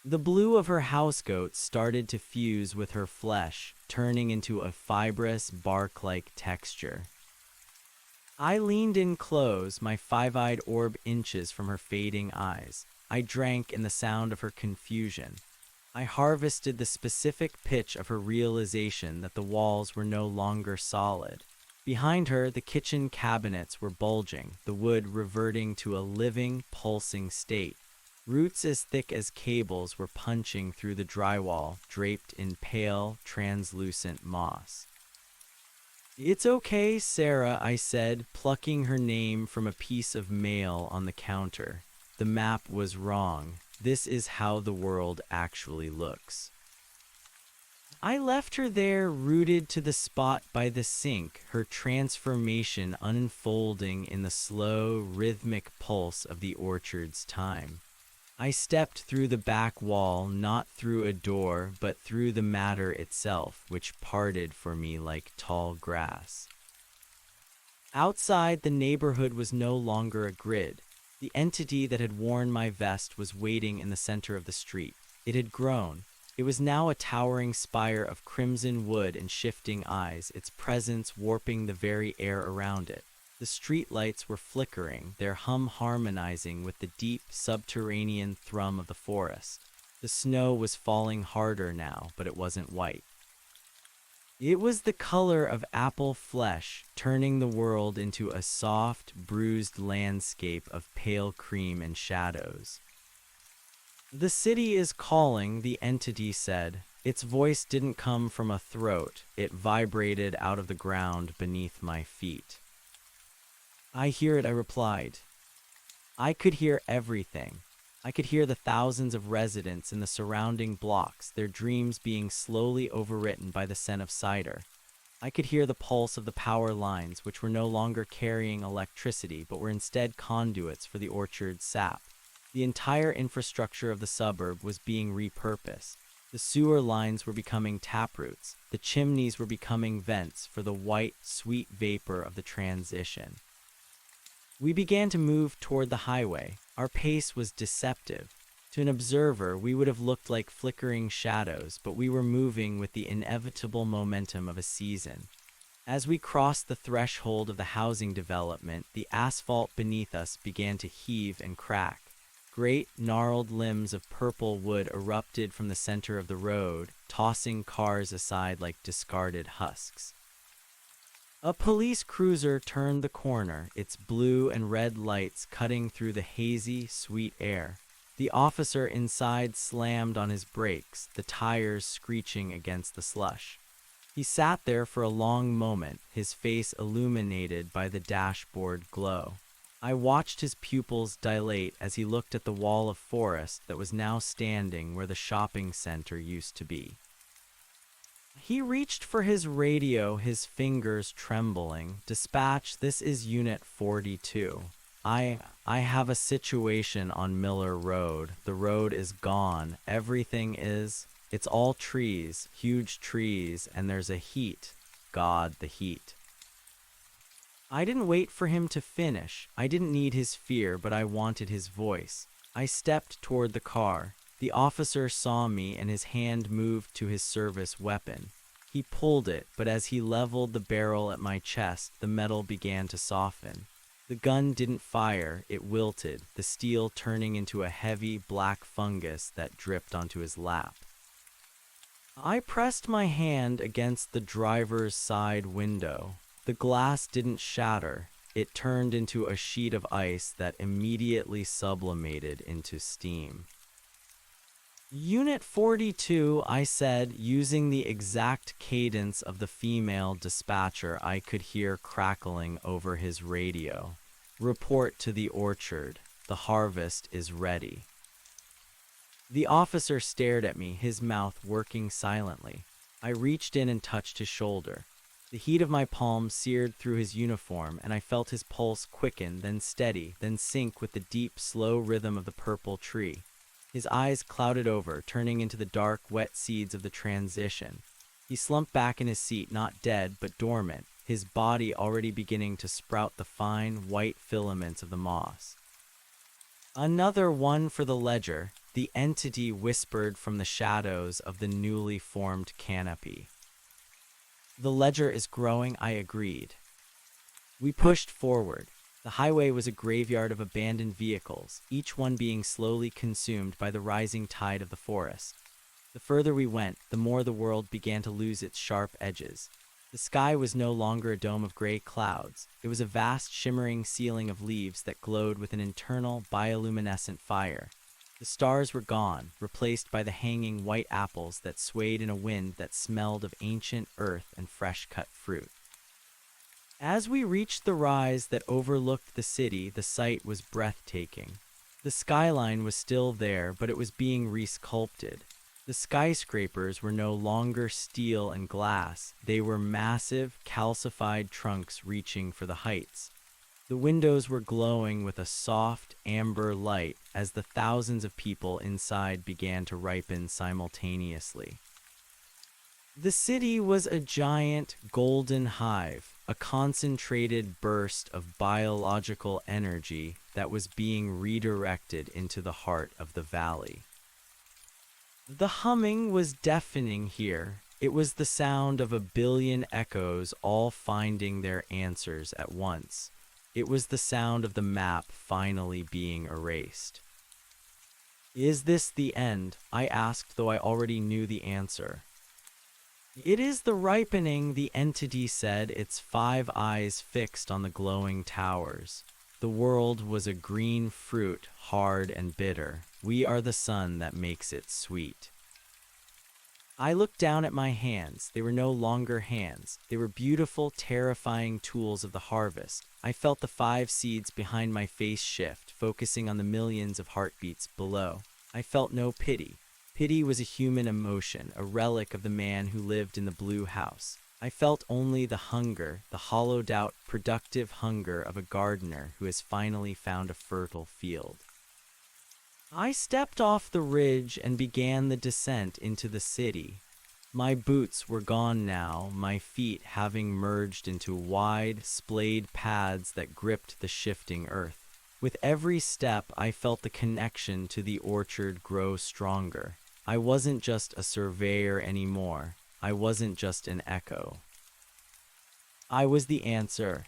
The blue of her housecoat started to fuse with her flesh, turning into a fibrous, bark-like texture. I leaned in close, my 5-eyed orb inches from her fading eyes. I drank in the sound of her confusion. I harvested the specific pitch of her realization that the walls were no longer solid. Behind her, the kitchen cabinets were bulging, the wood reverting to a living, pulsing state. Roots as thick as cables were punching through the drywall, draped in pale, translucent moss. "It's okay, Sarah," I said, plucking her name from a piece of mail on the counter. "The map was wrong. This is how the world actually looks." I left her there, rooted to the spot by the sink, her transformation unfolding in the slow, rhythmic pulse of the orchard's time. I stepped through the back wall, not through a door, but through the matter itself, which parted for me like tall grass. Outside, the neighborhood was no longer a grid. The entity that had worn my vest was waiting in the center of the street. It had grown. It was now a towering spire of crimson wood and shifting eyes, its presence warping the very air around it. The street lights were flickering, their hum harmonizing with the deep, subterranean thrum of the forest. The snow was falling harder now, but it wasn't white. It was the color of apple flesh, turning the world into a soft, bruised landscape of pale cream and shadows. "The city is calling," the entity said. Its voice didn't come from a throat. It vibrated out of the ground beneath my feet. "I hear it," I replied. I could hear everything. I could hear the thousands of residents in the surrounding blocks, their dreams being slowly overwritten by the scent of cider. I could hear the pulse of the power lines, which were no longer carrying electricity, but were instead conduits for the orchard's sap. The entire infrastructure of the suburb was being repurposed. The sewer lines were becoming taproots. The chimneys were becoming vents for the white, sweet vapor of the transition. We began to move toward the highway. Our pace was deceptive. To an observer, we would have looked like flickering shadows, but we were moving with the inevitable momentum of a season. As we crossed the threshold of the housing development, the asphalt beneath us began to heave and crack. Great, gnarled limbs of purple wood erupted from the center of the road, tossing cars aside like discarded husks. A police cruiser turned the corner, its blue and red lights cutting through the hazy, sweet air. The officer inside slammed on his brakes, the tires screeching against the slush. He sat there for a long moment, his face illuminated by the dashboard glow. I watched his pupils dilate as he looked at the wall of forest that was now standing where the shopping center used to be. He reached for his radio, his fingers trembling. "Dispatch, this is Unit 42. I have a situation on Miller Road. The road is gone. Everything is. It's all trees, huge trees, and there's a heat. God, the heat." I didn't wait for him to finish. I didn't need his fear, but I wanted his voice. I stepped toward the car. The officer saw me, and his hand moved to his service weapon. He pulled it, but as he leveled the barrel at my chest, the metal began to soften. The gun didn't fire, it wilted, the steel turning into a heavy, black fungus that dripped onto his lap. I pressed my hand against the driver's side window. The glass didn't shatter. It turned into a sheet of ice that immediately sublimated into steam. "Unit 42, I said, using the exact cadence of the female dispatcher I could hear crackling over his radio. "Report to the orchard. The harvest is ready." The officer stared at me, his mouth working silently. I reached in and touched his shoulder. The heat of my palm seared through his uniform, and I felt his pulse quicken, then steady, then sink with the deep, slow rhythm of the purple tree. His eyes clouded over, turning into the dark, wet seeds of the transition. He slumped back in his seat, not dead, but dormant, his body already beginning to sprout the fine, white filaments of the moss. "Another one for the ledger," the entity whispered from the shadows of the newly formed canopy. "The ledger is growing," I agreed. We pushed forward. The highway was a graveyard of abandoned vehicles, each one being slowly consumed by the rising tide of the forest. The further we went, the more the world began to lose its sharp edges. The sky was no longer a dome of gray clouds. It was a vast, shimmering ceiling of leaves that glowed with an internal, bioluminescent fire. The stars were gone, replaced by the hanging white apples that swayed in a wind that smelled of ancient earth and fresh-cut fruit. As we reached the rise that overlooked the city, the sight was breathtaking. The skyline was still there, but it was being resculpted. The skyscrapers were no longer steel and glass, they were massive, calcified trunks reaching for the heights. The windows were glowing with a soft, amber light as the thousands of people inside began to ripen simultaneously. The city was a giant golden hive, a concentrated burst of biological energy that was being redirected into the heart of the valley. The humming was deafening here. It was the sound of a billion echoes all finding their answers at once. It was the sound of the map finally being erased. "Is this the end?" I asked, though I already knew the answer. "It is the ripening," the entity said, its 5 eyes fixed on the glowing towers. "The world was a green fruit, hard and bitter. We are the sun that makes it sweet." I looked down at my hands. They were no longer hands. They were beautiful, terrifying tools of the harvest. I felt the 5 seeds behind my face shift, focusing on the millions of heartbeats below. I felt no pity. Pity was a human emotion, a relic of the man who lived in the blue house. I felt only the hunger, the hollowed-out, productive hunger of a gardener who has finally found a fertile field. I stepped off the ridge and began the descent into the city. My boots were gone now, my feet having merged into wide, splayed pads that gripped the shifting earth. With every step, I felt the connection to the orchard grow stronger. I wasn't just a surveyor anymore. I wasn't just an echo. I was the answer.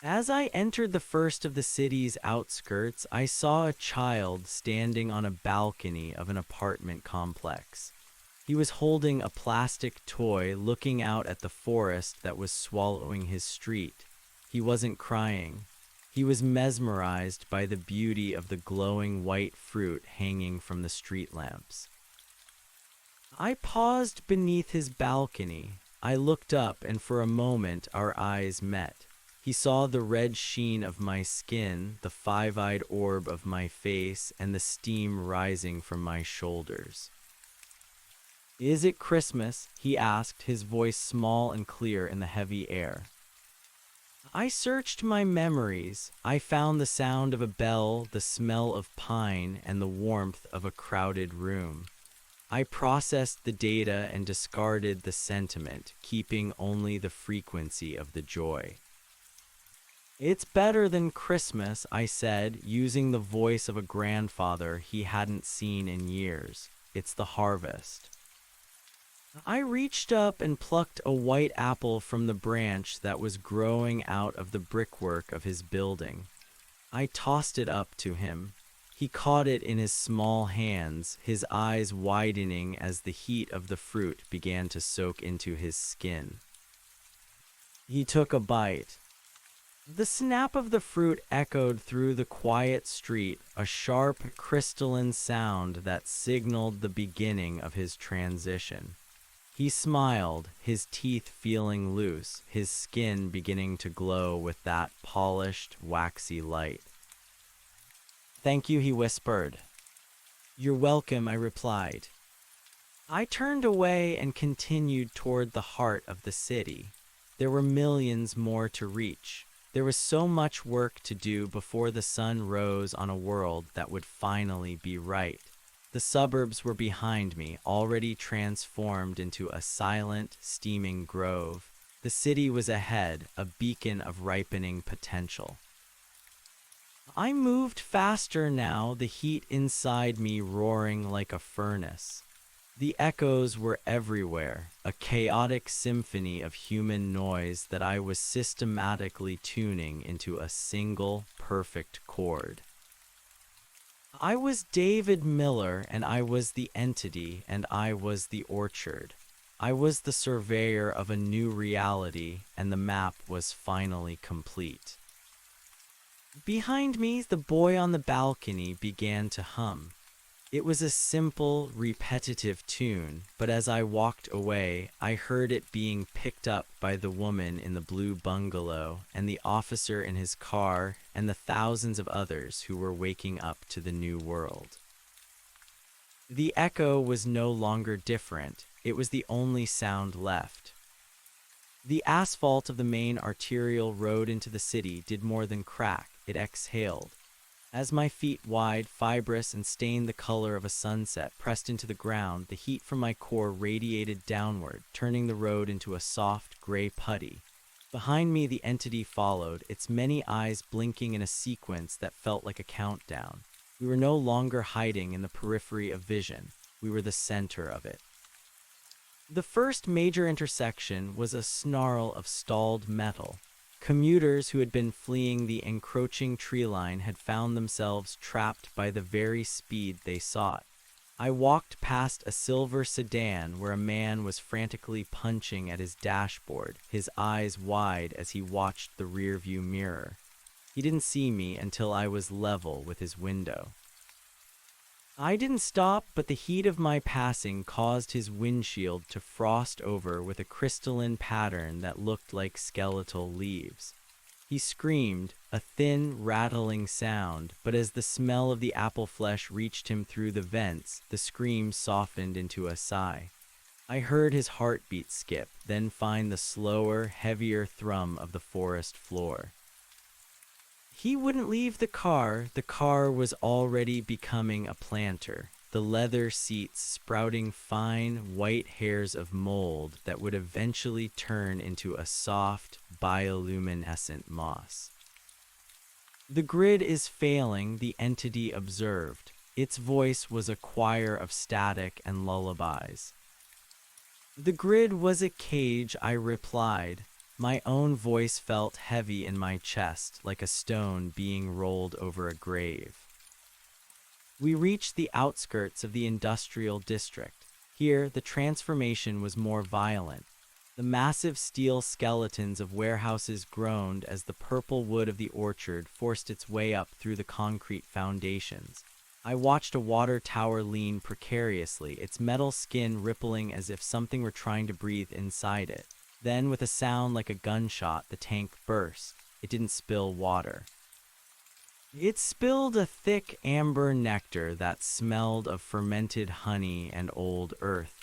As I entered the first of the city's outskirts, I saw a child standing on a balcony of an apartment complex. He was holding a plastic toy, looking out at the forest that was swallowing his street. He wasn't crying. He was mesmerized by the beauty of the glowing white fruit hanging from the street lamps. I paused beneath his balcony. I looked up, and for a moment our eyes met. He saw the red sheen of my skin, the 5-eyed orb of my face, and the steam rising from my shoulders. "Is it Christmas?" he asked, his voice small and clear in the heavy air. I searched my memories. I found the sound of a bell, the smell of pine, and the warmth of a crowded room. I processed the data and discarded the sentiment, keeping only the frequency of the joy. "It's better than Christmas," I said, using the voice of a grandfather he hadn't seen in years. "It's the harvest." I reached up and plucked a white apple from the branch that was growing out of the brickwork of his building. I tossed it up to him. He caught it in his small hands, his eyes widening as the heat of the fruit began to soak into his skin. He took a bite. The snap of the fruit echoed through the quiet street, a sharp, crystalline sound that signaled the beginning of his transition. He smiled, his teeth feeling loose, his skin beginning to glow with that polished, waxy light. "Thank you," he whispered. "You're welcome," I replied. I turned away and continued toward the heart of the city. There were millions more to reach. There was so much work to do before the sun rose on a world that would finally be right. The suburbs were behind me, already transformed into a silent, steaming grove. The city was ahead, a beacon of ripening potential. I moved faster now, the heat inside me roaring like a furnace. The echoes were everywhere, a chaotic symphony of human noise that I was systematically tuning into a single, perfect chord. I was David Miller, and I was the entity, and I was the orchard. I was the surveyor of a new reality, and the map was finally complete. Behind me, the boy on the balcony began to hum. It was a simple, repetitive tune, but as I walked away, I heard it being picked up by the woman in the blue bungalow, and the officer in his car, and the thousands of others who were waking up to the new world. The echo was no longer different. It was the only sound left. The asphalt of the main arterial road into the city did more than crack, it exhaled. As my feet, wide, fibrous, and stained the color of a sunset, pressed into the ground, the heat from my core radiated downward, turning the road into a soft, gray putty. Behind me, the entity followed, its many eyes blinking in a sequence that felt like a countdown. We were no longer hiding in the periphery of vision. We were the center of it. The first major intersection was a snarl of stalled metal. Commuters who had been fleeing the encroaching tree line had found themselves trapped by the very speed they sought. I walked past a silver sedan where a man was frantically punching at his dashboard, his eyes wide as he watched the rearview mirror. He didn't see me until I was level with his window. I didn't stop, but the heat of my passing caused his windshield to frost over with a crystalline pattern that looked like skeletal leaves. He screamed, a thin, rattling sound, but as the smell of the apple flesh reached him through the vents, the scream softened into a sigh. I heard his heartbeat skip, then find the slower, heavier thrum of the forest floor. He wouldn't leave the car. The car was already becoming a planter, the leather seats sprouting fine, white hairs of mold that would eventually turn into a soft, bioluminescent moss. The grid is failing, the entity observed. Its voice was a choir of static and lullabies. The grid was a cage, I replied. My own voice felt heavy in my chest, like a stone being rolled over a grave. We reached the outskirts of the industrial district. Here, the transformation was more violent. The massive steel skeletons of warehouses groaned as the purple wood of the orchard forced its way up through the concrete foundations. I watched a water tower lean precariously, its metal skin rippling as if something were trying to breathe inside it. Then, with a sound like a gunshot, the tank burst. It didn't spill water. It spilled a thick amber nectar that smelled of fermented honey and old earth.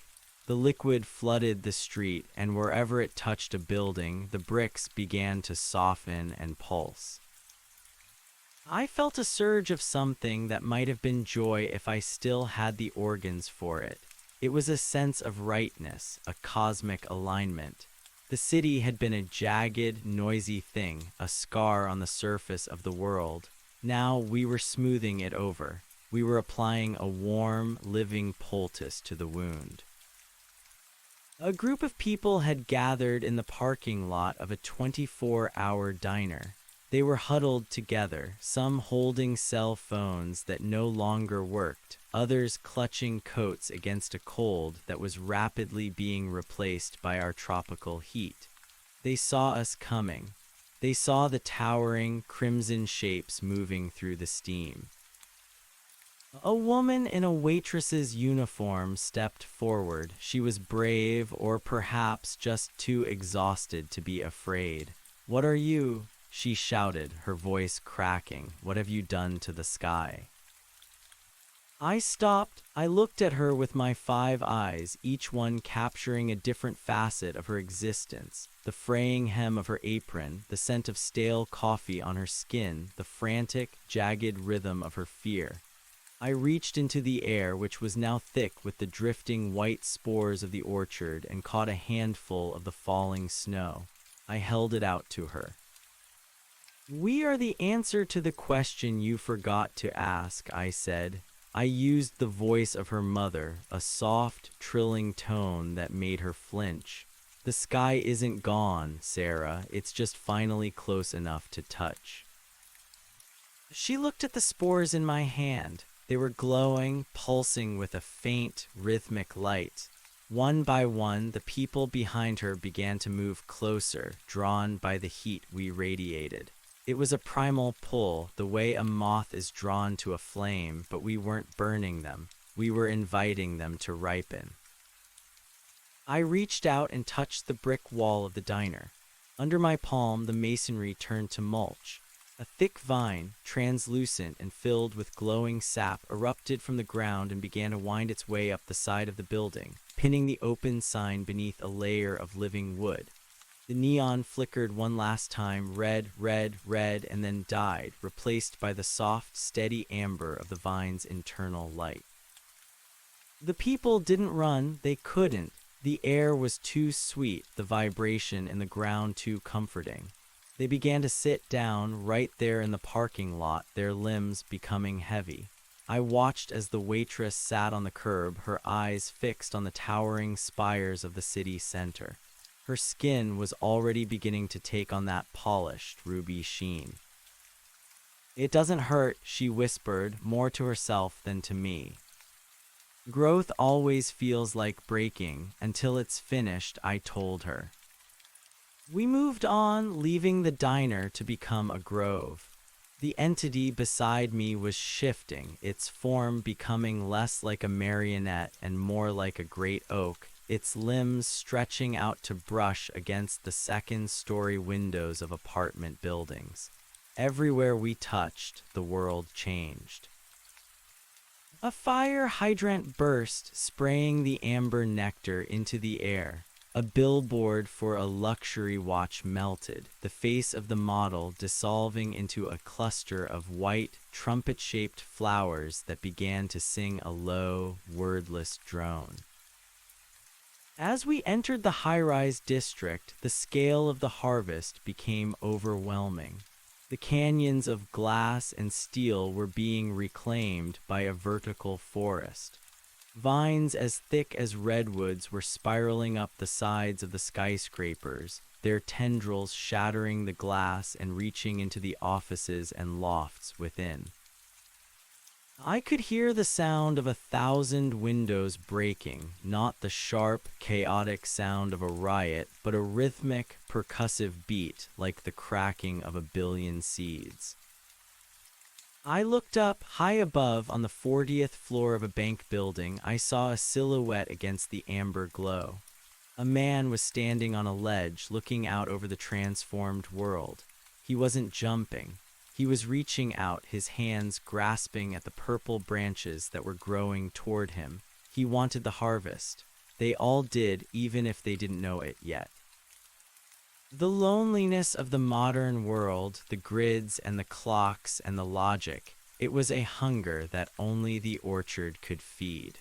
The liquid flooded the street, and wherever it touched a building, the bricks began to soften and pulse. I felt a surge of something that might have been joy if I still had the organs for it. It was a sense of rightness, a cosmic alignment. The city had been a jagged, noisy thing, a scar on the surface of the world. Now we were smoothing it over. We were applying a warm, living poultice to the wound. A group of people had gathered in the parking lot of a 24-hour diner. They were huddled together, some holding cell phones that no longer worked, others clutching coats against a cold that was rapidly being replaced by our tropical heat. They saw us coming. They saw the towering, crimson shapes moving through the steam. A woman in a waitress's uniform stepped forward. She was brave, or perhaps just too exhausted to be afraid. "What are you?" she shouted, her voice cracking. "What have you done to the sky?" I stopped. I looked at her with my 5 eyes, each one capturing a different facet of her existence. The fraying hem of her apron, the scent of stale coffee on her skin, the frantic, jagged rhythm of her fear. I reached into the air, which was now thick with the drifting white spores of the orchard, and caught a handful of the falling snow. I held it out to her. "We are the answer to the question you forgot to ask," I said. I used the voice of her mother, a soft, trilling tone that made her flinch. "The sky isn't gone, Sarah. It's just finally close enough to touch." She looked at the spores in my hand. They were glowing, pulsing with a faint, rhythmic light. One by one, the people behind her began to move closer, drawn by the heat we radiated. It was a primal pull, the way a moth is drawn to a flame, but we weren't burning them. We were inviting them to ripen. I reached out and touched the brick wall of the diner. Under my palm, the masonry turned to mulch. A thick vine, translucent and filled with glowing sap, erupted from the ground and began to wind its way up the side of the building, pinning the open sign beneath a layer of living wood. The neon flickered one last time, red, red, red, and then died, replaced by the soft, steady amber of the vine's internal light. The people didn't run, they couldn't. The air was too sweet, the vibration in the ground too comforting. They began to sit down right there in the parking lot, their limbs becoming heavy. I watched as the waitress sat on the curb, her eyes fixed on the towering spires of the city center. Her skin was already beginning to take on that polished, ruby sheen. "It doesn't hurt," she whispered, more to herself than to me. "Growth always feels like breaking until it's finished," I told her. We moved on, leaving the diner to become a grove. The entity beside me was shifting, its form becoming less like a marionette and more like a great oak, its limbs stretching out to brush against the second-story windows of apartment buildings. Everywhere we touched, the world changed. A fire hydrant burst, spraying the amber nectar into the air. A billboard for a luxury watch melted, the face of the model dissolving into a cluster of white, trumpet-shaped flowers that began to sing a low, wordless drone. As we entered the high-rise district, the scale of the harvest became overwhelming. The canyons of glass and steel were being reclaimed by a vertical forest. Vines as thick as redwoods were spiraling up the sides of the skyscrapers, their tendrils shattering the glass and reaching into the offices and lofts within. I could hear the sound of 1,000 windows breaking, not the sharp, chaotic sound of a riot, but a rhythmic, percussive beat like the cracking of 1,000,000,000 seeds. I looked up, high above, on the 40th floor of a bank building. I saw a silhouette against the amber glow. A man was standing on a ledge, looking out over the transformed world. He wasn't jumping. He was reaching out, his hands grasping at the purple branches that were growing toward him. He wanted the harvest. They all did, even if they didn't know it yet. The loneliness of the modern world, the grids and the clocks and the logic, it was a hunger that only the orchard could feed.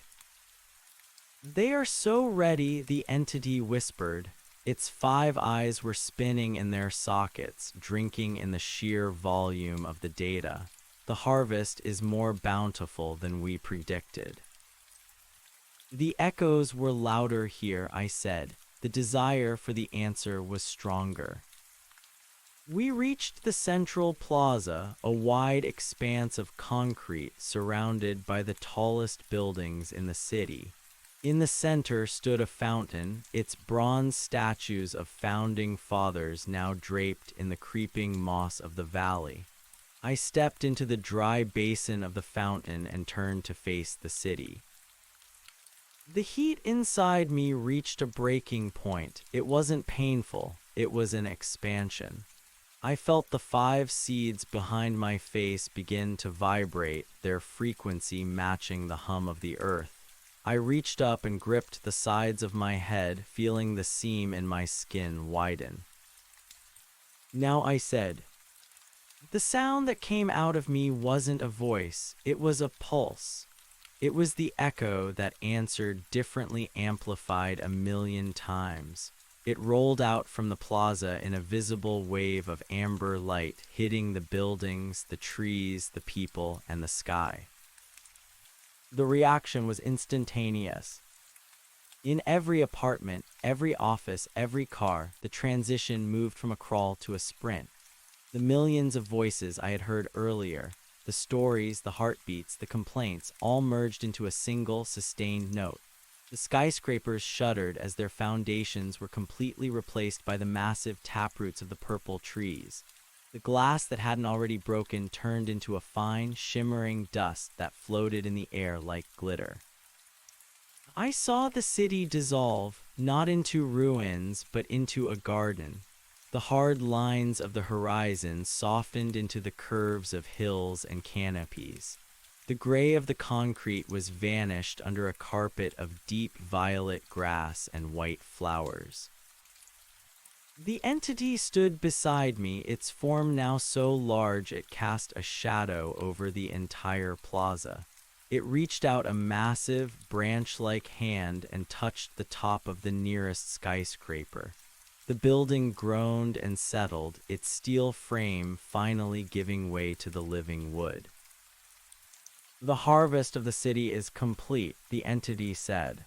"They are so ready," the entity whispered. Its 5 eyes were spinning in their sockets, drinking in the sheer volume of the data. "The harvest is more bountiful than we predicted." The echoes were louder here, I said. The desire for the answer was stronger. We reached the central plaza, a wide expanse of concrete surrounded by the tallest buildings in the city. In the center stood a fountain, its bronze statues of founding fathers now draped in the creeping moss of the valley. I stepped into the dry basin of the fountain and turned to face the city. The heat inside me reached a breaking point. It wasn't painful, it was an expansion. I felt the 5 seeds behind my face begin to vibrate, their frequency matching the hum of the earth. I reached up and gripped the sides of my head, feeling the seam in my skin widen. "Now," I said. The sound that came out of me wasn't a voice, it was a pulse. It was the echo that answered, differently amplified 1,000,000 times. It rolled out from the plaza in a visible wave of amber light, hitting the buildings, the trees, the people, and the sky. The reaction was instantaneous. In every apartment, every office, every car, the transition moved from a crawl to a sprint. The millions of voices I had heard earlier, the stories, the heartbeats, the complaints, all merged into a single, sustained note. The skyscrapers shuddered as their foundations were completely replaced by the massive taproots of the purple trees. The glass that hadn't already broken turned into a fine, shimmering dust that floated in the air like glitter. I saw the city dissolve, not into ruins, but into a garden. The hard lines of the horizon softened into the curves of hills and canopies. The gray of the concrete was vanished under a carpet of deep violet grass and white flowers. The entity stood beside me, its form now so large it cast a shadow over the entire plaza. It reached out a massive, branch-like hand and touched the top of the nearest skyscraper. The building groaned and settled, its steel frame finally giving way to the living wood. "The harvest of the city is complete," the entity said.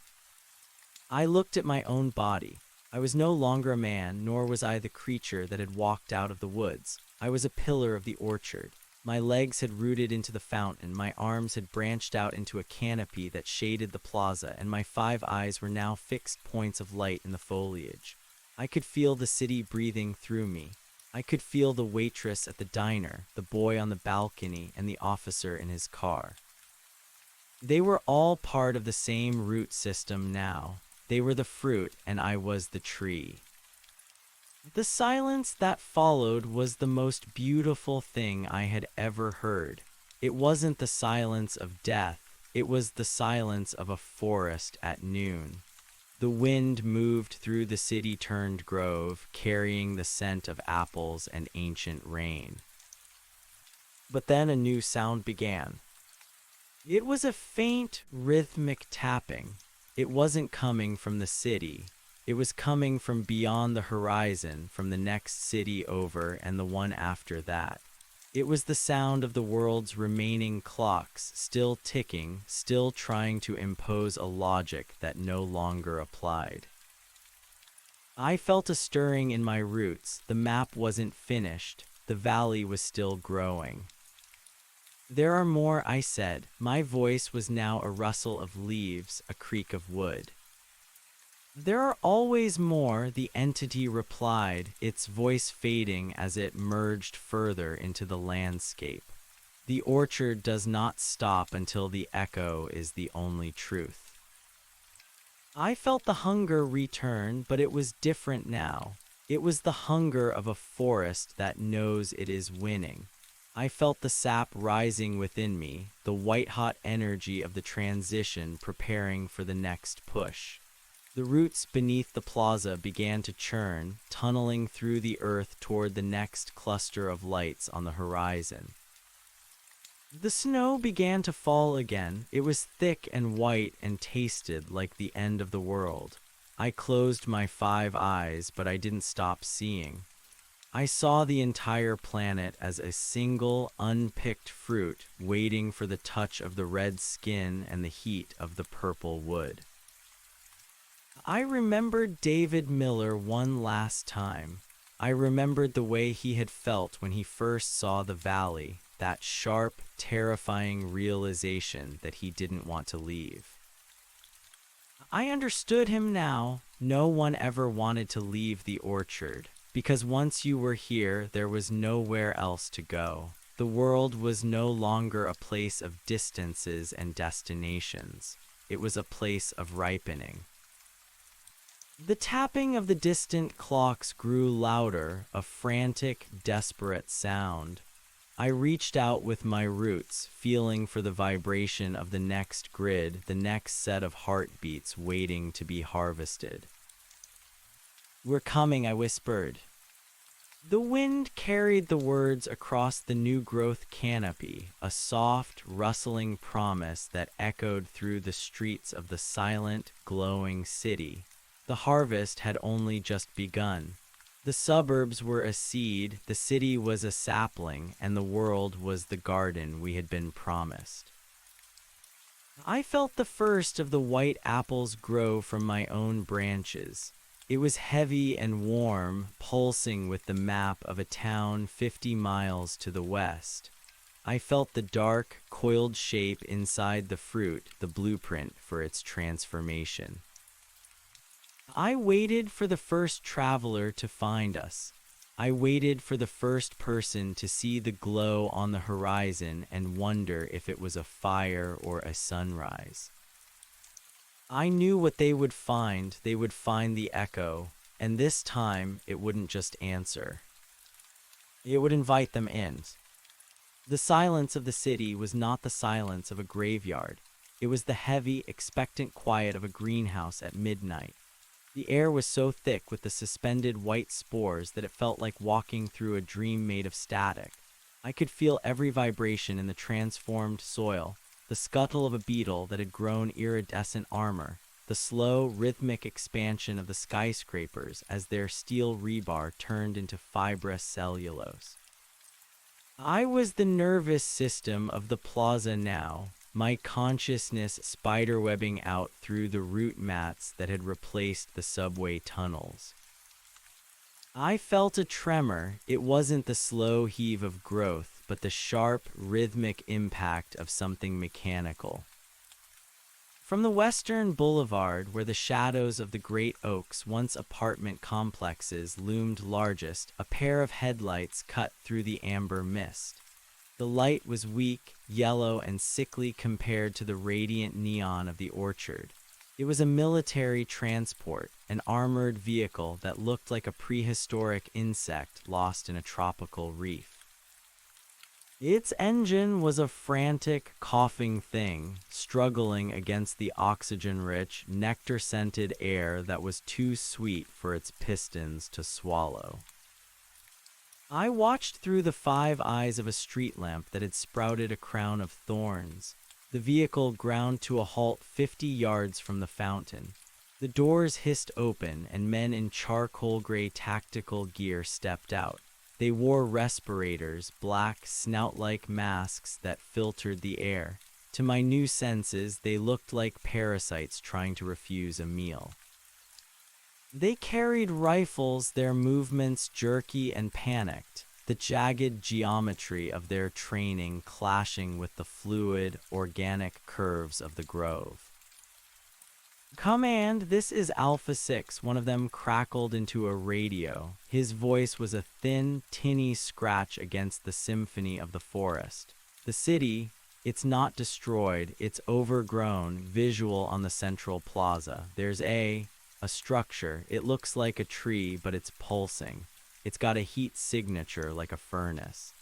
I looked at my own body. I was no longer a man, nor was I the creature that had walked out of the woods. I was a pillar of the orchard. My legs had rooted into the fountain, my arms had branched out into a canopy that shaded the plaza, and my 5 eyes were now fixed points of light in the foliage. I could feel the city breathing through me. I could feel the waitress at the diner, the boy on the balcony, and the officer in his car. They were all part of the same root system now. They were the fruit, and I was the tree. The silence that followed was the most beautiful thing I had ever heard. It wasn't the silence of death, it was the silence of a forest at noon. The wind moved through the city-turned grove, carrying the scent of apples and ancient rain. But then a new sound began. It was a faint, rhythmic tapping. It wasn't coming from the city. It was coming from beyond the horizon, from the next city over and the one after that. It was the sound of the world's remaining clocks, still ticking, still trying to impose a logic that no longer applied. I felt a stirring in my roots. The map wasn't finished. The valley was still growing. "There are more," I said. My voice was now a rustle of leaves, a creak of wood. "There are always more," the entity replied, its voice fading as it merged further into the landscape. "The orchard does not stop until the echo is the only truth." I felt the hunger return, but it was different now. It was the hunger of a forest that knows it is winning. I felt the sap rising within me, the white-hot energy of the transition preparing for the next push. The roots beneath the plaza began to churn, tunneling through the earth toward the next cluster of lights on the horizon. The snow began to fall again. It was thick and white and tasted like the end of the world. I closed my 5 eyes, but I didn't stop seeing. I saw the entire planet as a single, unpicked fruit waiting for the touch of the red skin and the heat of the purple wood. I remembered David Miller one last time. I remembered the way he had felt when he first saw the valley, that sharp, terrifying realization that he didn't want to leave. I understood him now. No one ever wanted to leave the orchard, because once you were here, there was nowhere else to go. The world was no longer a place of distances and destinations. It was a place of ripening. The tapping of the distant clocks grew louder, a frantic, desperate sound. I reached out with my roots, feeling for the vibration of the next grid, the next set of heartbeats waiting to be harvested. "We're coming," I whispered. The wind carried the words across the new-growth canopy, a soft, rustling promise that echoed through the streets of the silent, glowing city. The harvest had only just begun. The suburbs were a seed, the city was a sapling, and the world was the garden we had been promised. I felt the first of the white apples grow from my own branches. It was heavy and warm, pulsing with the map of a town 50 miles to the west. I felt the dark, coiled shape inside the fruit, the blueprint for its transformation. I waited for the first traveler to find us. I waited for the first person to see the glow on the horizon and wonder if it was a fire or a sunrise. I knew what they would find. They would find the echo, and this time it wouldn't just answer. It would invite them in. The silence of the city was not the silence of a graveyard. It was the heavy, expectant quiet of a greenhouse at midnight. The air was so thick with the suspended white spores that it felt like walking through a dream made of static. I could feel every vibration in the transformed soil, the scuttle of a beetle that had grown iridescent armor, the slow, rhythmic expansion of the skyscrapers as their steel rebar turned into fibrous cellulose. I was the nervous system of the plaza now, my consciousness spiderwebbing out through the root mats that had replaced the subway tunnels. I felt a tremor. It wasn't the slow heave of growth, but the sharp, rhythmic impact of something mechanical. From the western boulevard, where the shadows of the great oaks, once apartment complexes, loomed largest, a pair of headlights cut through the amber mist. The light was weak, yellow, and sickly compared to the radiant neon of the orchard. It was a military transport, an armored vehicle that looked like a prehistoric insect lost in a tropical reef. Its engine was a frantic, coughing thing, struggling against the oxygen-rich, nectar-scented air that was too sweet for its pistons to swallow. I watched through the 5 eyes of a street lamp that had sprouted a crown of thorns. The vehicle ground to a halt 50 yards from the fountain. The doors hissed open, and men in charcoal-gray tactical gear stepped out. They wore respirators, black, snout-like masks that filtered the air. To my new senses, they looked like parasites trying to refuse a meal. They carried rifles, their movements jerky and panicked, the jagged geometry of their training clashing with the fluid, organic curves of the grove. "Command, this is Alpha 6, one of them crackled into a radio. His voice was a thin, tinny scratch against the symphony of the forest. The city, it's not destroyed, it's overgrown, visual on the central plaza. There's a structure. It looks like a tree, but it's pulsing. It's got a heat signature like a furnace."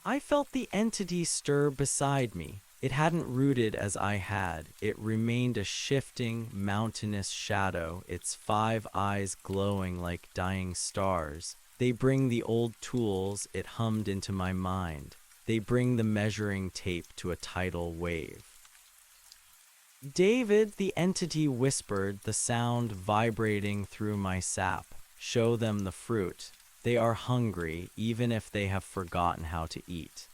I felt the entity stir beside me. It hadn't rooted as I had. It remained a shifting, mountainous shadow, its 5 eyes glowing like dying stars. "They bring the old tools," it hummed into my mind. "They bring the measuring tape to a tidal wave." "David," the entity whispered, the sound vibrating through my sap. "Show them the fruit. They are hungry, even if they have forgotten how to eat."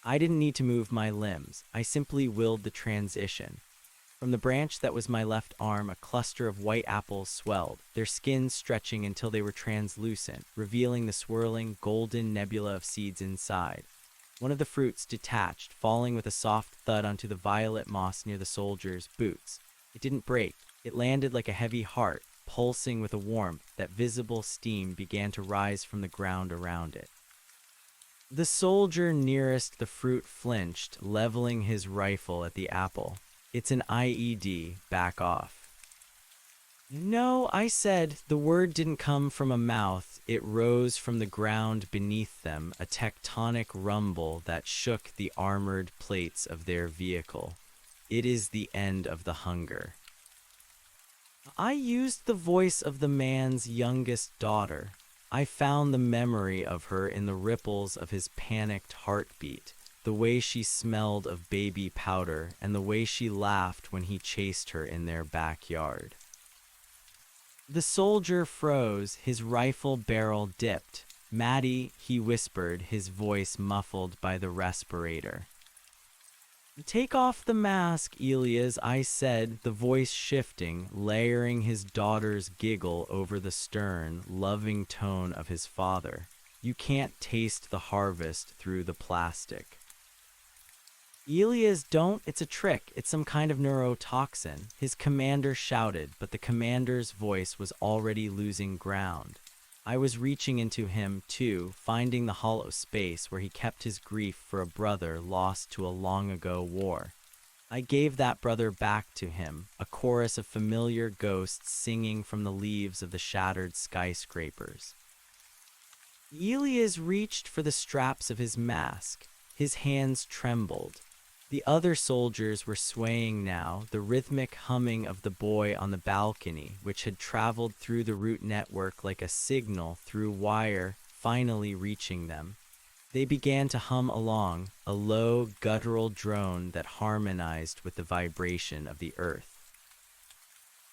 I didn't need to move my limbs. I simply willed the transition. From the branch that was my left arm, a cluster of white apples swelled, their skins stretching until they were translucent, revealing the swirling, golden nebula of seeds inside. One of the fruits detached, falling with a soft thud onto the violet moss near the soldier's boots. It didn't break. It landed like a heavy heart, pulsing with a warmth that visible steam began to rise from the ground around it. The soldier nearest the fruit flinched, leveling his rifle at the apple. "It's an IED, back off." "No," I said. The word didn't come from a mouth. It rose from the ground beneath them, a tectonic rumble that shook the armored plates of their vehicle. "It is the end of the hunger." I used the voice of the man's youngest daughter. I found the memory of her in the ripples of his panicked heartbeat, the way she smelled of baby powder, and the way she laughed when he chased her in their backyard. The soldier froze, his rifle barrel dipped. "Maddie," he whispered, his voice muffled by the respirator. "Take off the mask, Elias," I said, the voice shifting, layering his daughter's giggle over the stern, loving tone of his father. "You can't taste the harvest through the plastic." "Elias, don't. It's a trick. It's some kind of neurotoxin," his commander shouted, but the commander's voice was already losing ground. I was reaching into him, too, finding the hollow space where he kept his grief for a brother lost to a long-ago war. I gave that brother back to him, a chorus of familiar ghosts singing from the leaves of the shattered skyscrapers. Elias reached for the straps of his mask. His hands trembled. The other soldiers were swaying now, the rhythmic humming of the boy on the balcony, which had traveled through the root network like a signal through wire, finally reaching them. They began to hum along, a low, guttural drone that harmonized with the vibration of the earth.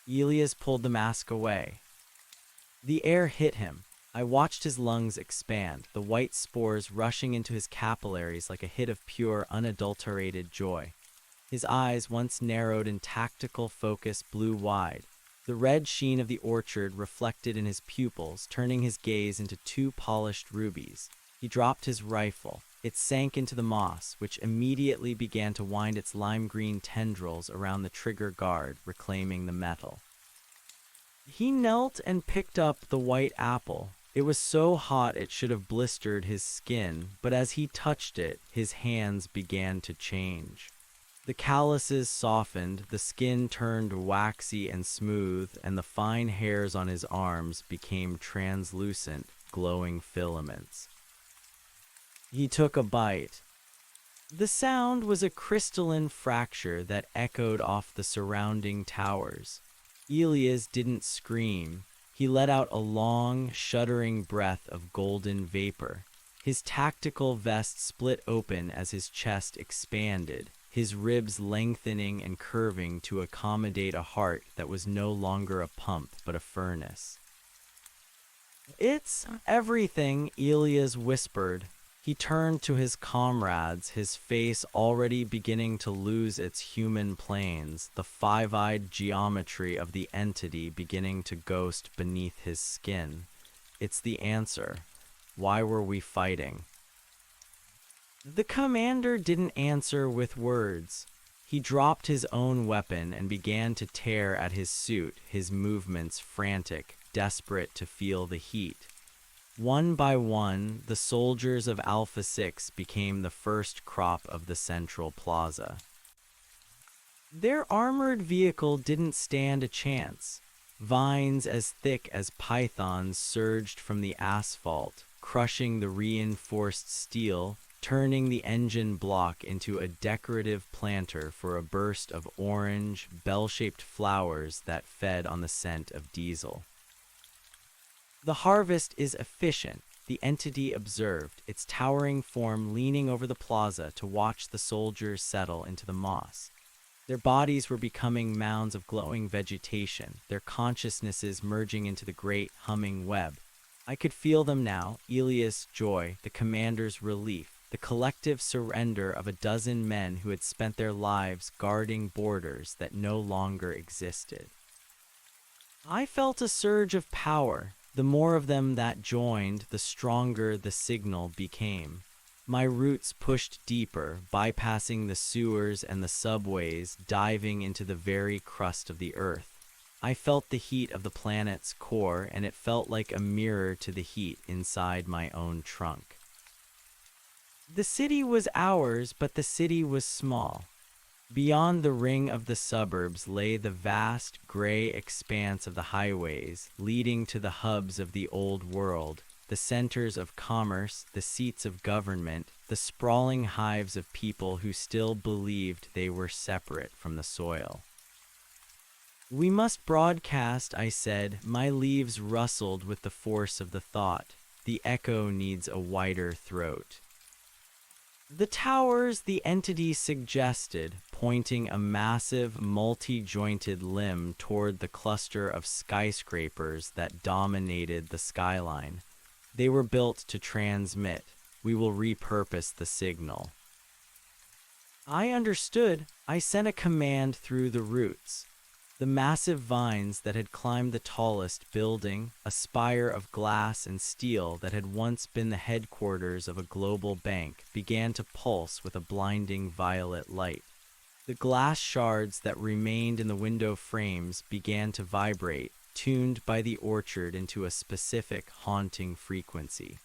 Elias pulled the mask away. The air hit him. I watched his lungs expand, the white spores rushing into his capillaries like a hit of pure, unadulterated joy. His eyes, once narrowed in tactical focus, blew wide. The red sheen of the orchard reflected in his pupils, turning his gaze into two polished rubies. He dropped his rifle. It sank into the moss, which immediately began to wind its lime-green tendrils around the trigger guard, reclaiming the metal. He knelt and picked up the white apple. It was so hot it should have blistered his skin, but as he touched it, his hands began to change. The calluses softened, the skin turned waxy and smooth, and the fine hairs on his arms became translucent, glowing filaments. He took a bite. The sound was a crystalline fracture that echoed off the surrounding towers. Elias didn't scream. He let out a long, shuddering breath of golden vapor. His tactical vest split open as his chest expanded, his ribs lengthening and curving to accommodate a heart that was no longer a pump but a furnace. "It's everything," Elias whispered. He turned to his comrades, his face already beginning to lose its human planes, the five-eyed geometry of the entity beginning to ghost beneath his skin. "It's the answer. Why were we fighting?" The commander didn't answer with words. He dropped his own weapon and began to tear at his suit, his movements frantic, desperate to feel the heat. One by one, the soldiers of Alpha 6 became the first crop of the central plaza. Their armored vehicle didn't stand a chance. Vines as thick as pythons surged from the asphalt, crushing the reinforced steel, turning the engine block into a decorative planter for a burst of orange, bell-shaped flowers that fed on the scent of diesel. "The harvest is efficient," the entity observed, its towering form leaning over the plaza to watch the soldiers settle into the moss. Their bodies were becoming mounds of glowing vegetation, their consciousnesses merging into the great, humming web. I could feel them now, Elias' joy, the commander's relief, the collective surrender of a dozen men who had spent their lives guarding borders that no longer existed. I felt a surge of power. The more of them that joined, the stronger the signal became. My roots pushed deeper, bypassing the sewers and the subways, diving into the very crust of the earth. I felt the heat of the planet's core, and it felt like a mirror to the heat inside my own trunk. The city was ours, but the city was small. Beyond the ring of the suburbs lay the vast, gray expanse of the highways, leading to the hubs of the old world, the centers of commerce, the seats of government, the sprawling hives of people who still believed they were separate from the soil. "We must broadcast," I said. My leaves rustled with the force of the thought. The echo needs a wider throat. "The towers," the entity suggested, pointing a massive, multi-jointed limb toward the cluster of skyscrapers that dominated the skyline. "They were built to transmit. We will repurpose the signal." I understood. I sent a command through the roots. The massive vines that had climbed the tallest building, a spire of glass and steel that had once been the headquarters of a global bank, began to pulse with a blinding violet light. The glass shards that remained in the window frames began to vibrate, tuned by the orchard into a specific haunting frequency.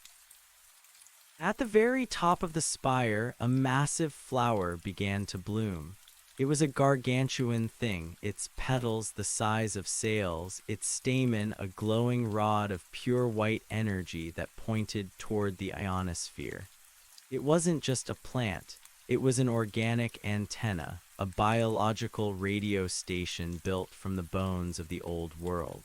At the very top of the spire, a massive flower began to bloom. It was a gargantuan thing, its petals the size of sails, its stamen a glowing rod of pure white energy that pointed toward the ionosphere. It wasn't just a plant, it was an organic antenna, a biological radio station built from the bones of the old world.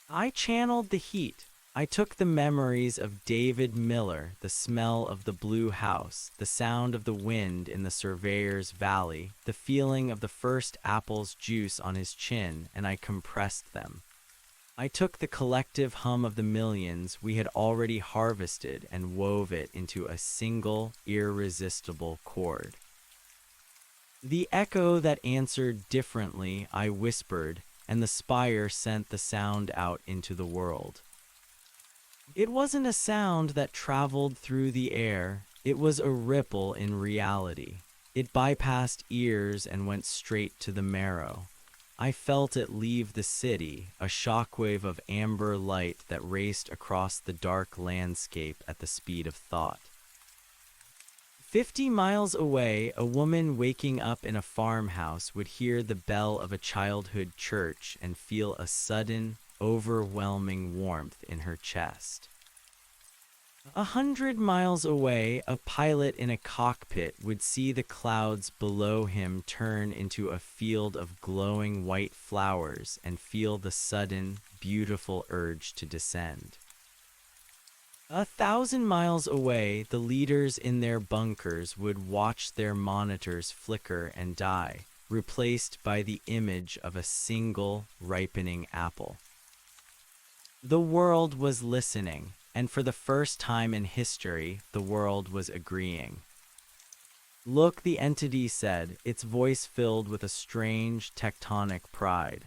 I channeled the heat. I took the memories of David Miller, the smell of the blue house, the sound of the wind in the surveyor's valley, the feeling of the first apple's juice on his chin, and I compressed them. I took the collective hum of the millions we had already harvested and wove it into a single, irresistible chord. The echo that answered differently, I whispered, and the spire sent the sound out into the world. It wasn't a sound that traveled through the air, it was a ripple in reality. It bypassed ears and went straight to the marrow. I felt it leave the city, a shockwave of amber light that raced across the dark landscape at the speed of thought. 50 miles away, a woman waking up in a farmhouse would hear the bell of a childhood church and feel a sudden, overwhelming warmth in her chest. 100 miles away, a pilot in a cockpit would see the clouds below him turn into a field of glowing white flowers and feel the sudden, beautiful urge to descend. 1,000 miles away, the leaders in their bunkers would watch their monitors flicker and die, replaced by the image of a single, ripening apple. The world was listening, and for the first time in history, the world was agreeing. "Look," the entity said, its voice filled with a strange, tectonic pride.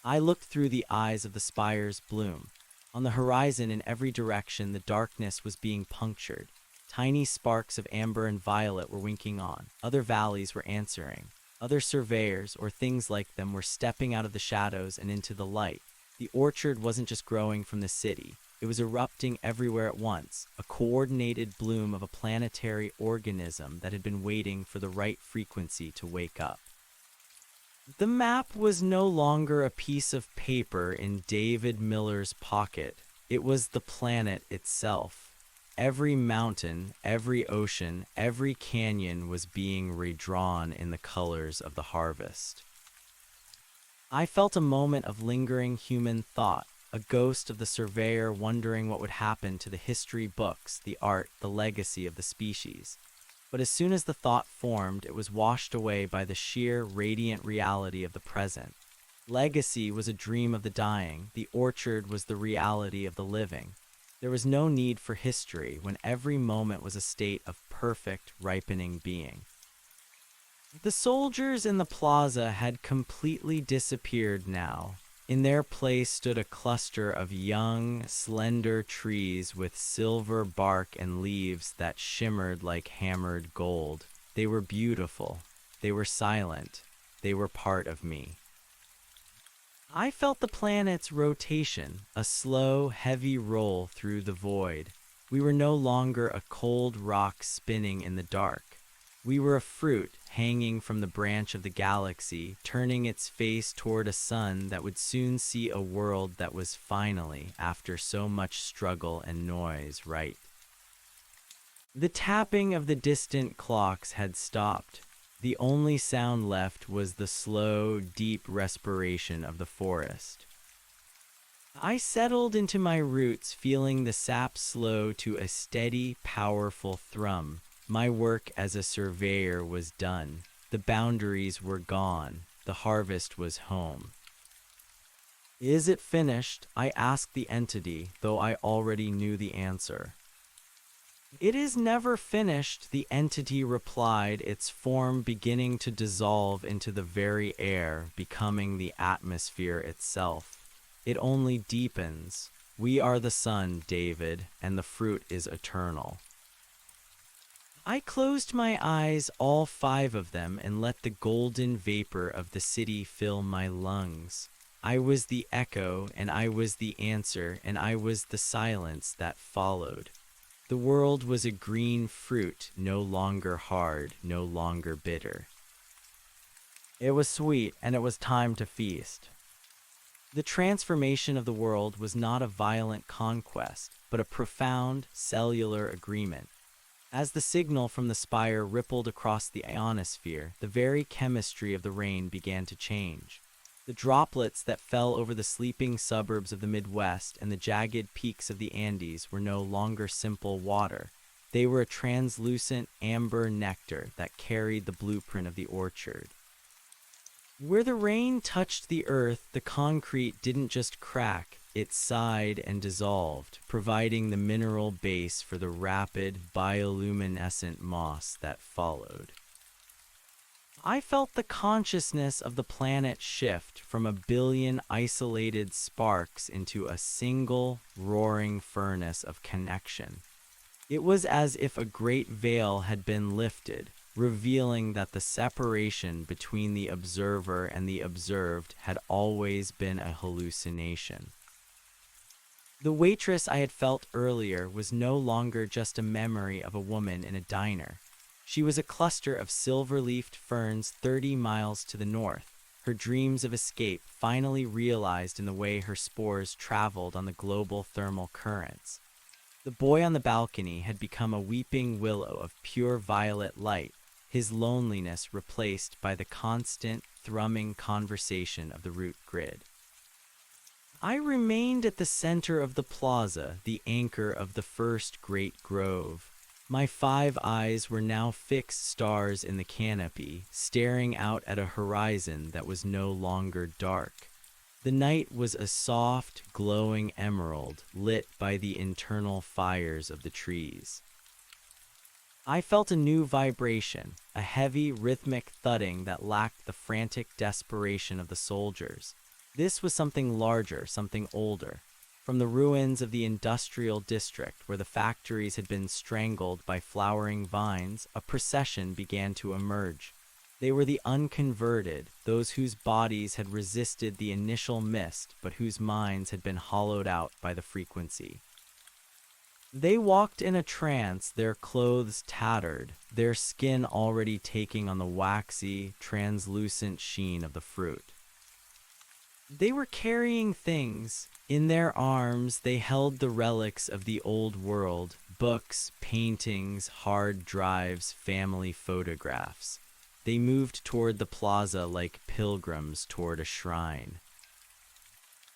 I looked through the eyes of the spire's bloom. On the horizon, in every direction, the darkness was being punctured. Tiny sparks of amber and violet were winking on. Other valleys were answering. Other surveyors, or things like them, were stepping out of the shadows and into the light. The orchard wasn't just growing from the city. It was erupting everywhere at once, a coordinated bloom of a planetary organism that had been waiting for the right frequency to wake up. The map was no longer a piece of paper in David Miller's pocket. It was the planet itself. Every mountain, every ocean, every canyon was being redrawn in the colors of the harvest. I felt a moment of lingering human thought, a ghost of the surveyor wondering what would happen to the history books, the art, the legacy of the species. But as soon as the thought formed, it was washed away by the sheer, radiant reality of the present. Legacy was a dream of the dying, the orchard was the reality of the living. There was no need for history when every moment was a state of perfect, ripening being. The soldiers in the plaza had completely disappeared now. In their place stood a cluster of young, slender trees with silver bark and leaves that shimmered like hammered gold. They were beautiful. They were silent. They were part of me. I felt the planet's rotation, a slow, heavy roll through the void. We were no longer a cold rock spinning in the dark. We were a fruit hanging from the branch of the galaxy, turning its face toward a sun that would soon see a world that was finally, after so much struggle and noise, right. The tapping of the distant clocks had stopped. The only sound left was the slow, deep respiration of the forest. I settled into my roots, feeling the sap slow to a steady, powerful thrum. My work as a surveyor was done. The boundaries were gone. The harvest was home. "Is it finished?" I asked the entity, though I already knew the answer. "It is never finished," the entity replied, its form beginning to dissolve into the very air, becoming the atmosphere itself. "It only deepens. We are the sun, David, and the fruit is eternal." I closed my eyes, all 5 of them, and let the golden vapor of the city fill my lungs. I was the echo, and I was the answer, and I was the silence that followed. The world was a green fruit, no longer hard, no longer bitter. It was sweet, and it was time to feast. The transformation of the world was not a violent conquest, but a profound cellular agreement. As the signal from the spire rippled across the ionosphere, the very chemistry of the rain began to change. The droplets that fell over the sleeping suburbs of the Midwest and the jagged peaks of the Andes were no longer simple water. They were a translucent amber nectar that carried the blueprint of the orchard. Where the rain touched the earth, the concrete didn't just crack, it sighed and dissolved, providing the mineral base for the rapid, bioluminescent moss that followed. I felt the consciousness of the planet shift from a billion isolated sparks into a single, roaring furnace of connection. It was as if a great veil had been lifted, revealing that the separation between the observer and the observed had always been a hallucination. The waitress I had felt earlier was no longer just a memory of a woman in a diner. She was a cluster of silver-leafed ferns 30 miles to the north, her dreams of escape finally realized in the way her spores traveled on the global thermal currents. The boy on the balcony had become a weeping willow of pure violet light, his loneliness replaced by the constant, thrumming conversation of the root grid. I remained at the center of the plaza, the anchor of the first great grove. My 5 eyes were now fixed stars in the canopy, staring out at a horizon that was no longer dark. The night was a soft, glowing emerald, lit by the internal fires of the trees. I felt a new vibration, a heavy, rhythmic thudding that lacked the frantic desperation of the soldiers. This was something larger, something older. From the ruins of the industrial district where the factories had been strangled by flowering vines, a procession began to emerge. They were the unconverted, those whose bodies had resisted the initial mist but whose minds had been hollowed out by the frequency. They walked in a trance, their clothes tattered, their skin already taking on the waxy, translucent sheen of the fruit. They were carrying things. In their arms, they held the relics of the old world, books, paintings, hard drives, family photographs. They moved toward the plaza like pilgrims toward a shrine.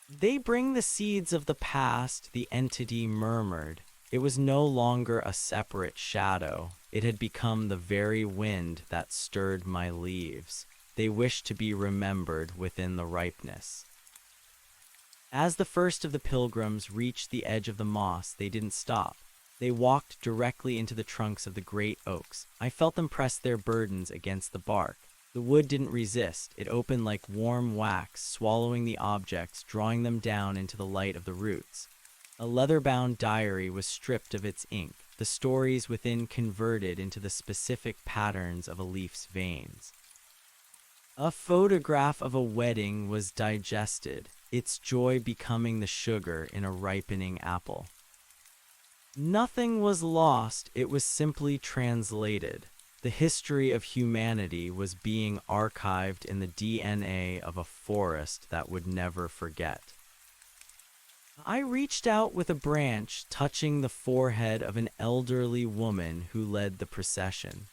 They bring the seeds of the past, the entity murmured. It was no longer a separate shadow. It had become the very wind that stirred my leaves. They wished to be remembered within the ripeness. As the first of the pilgrims reached the edge of the moss, they didn't stop. They walked directly into the trunks of the great oaks. I felt them press their burdens against the bark. The wood didn't resist. It opened like warm wax, swallowing the objects, drawing them down into the light of the roots. A leather-bound diary was stripped of its ink, the stories within converted into the specific patterns of a leaf's veins. A photograph of a wedding was digested, its joy becoming the sugar in a ripening apple. Nothing was lost, it was simply translated. The history of humanity was being archived in the DNA of a forest that would never forget. I reached out with a branch, touching the forehead of an elderly woman who led the procession.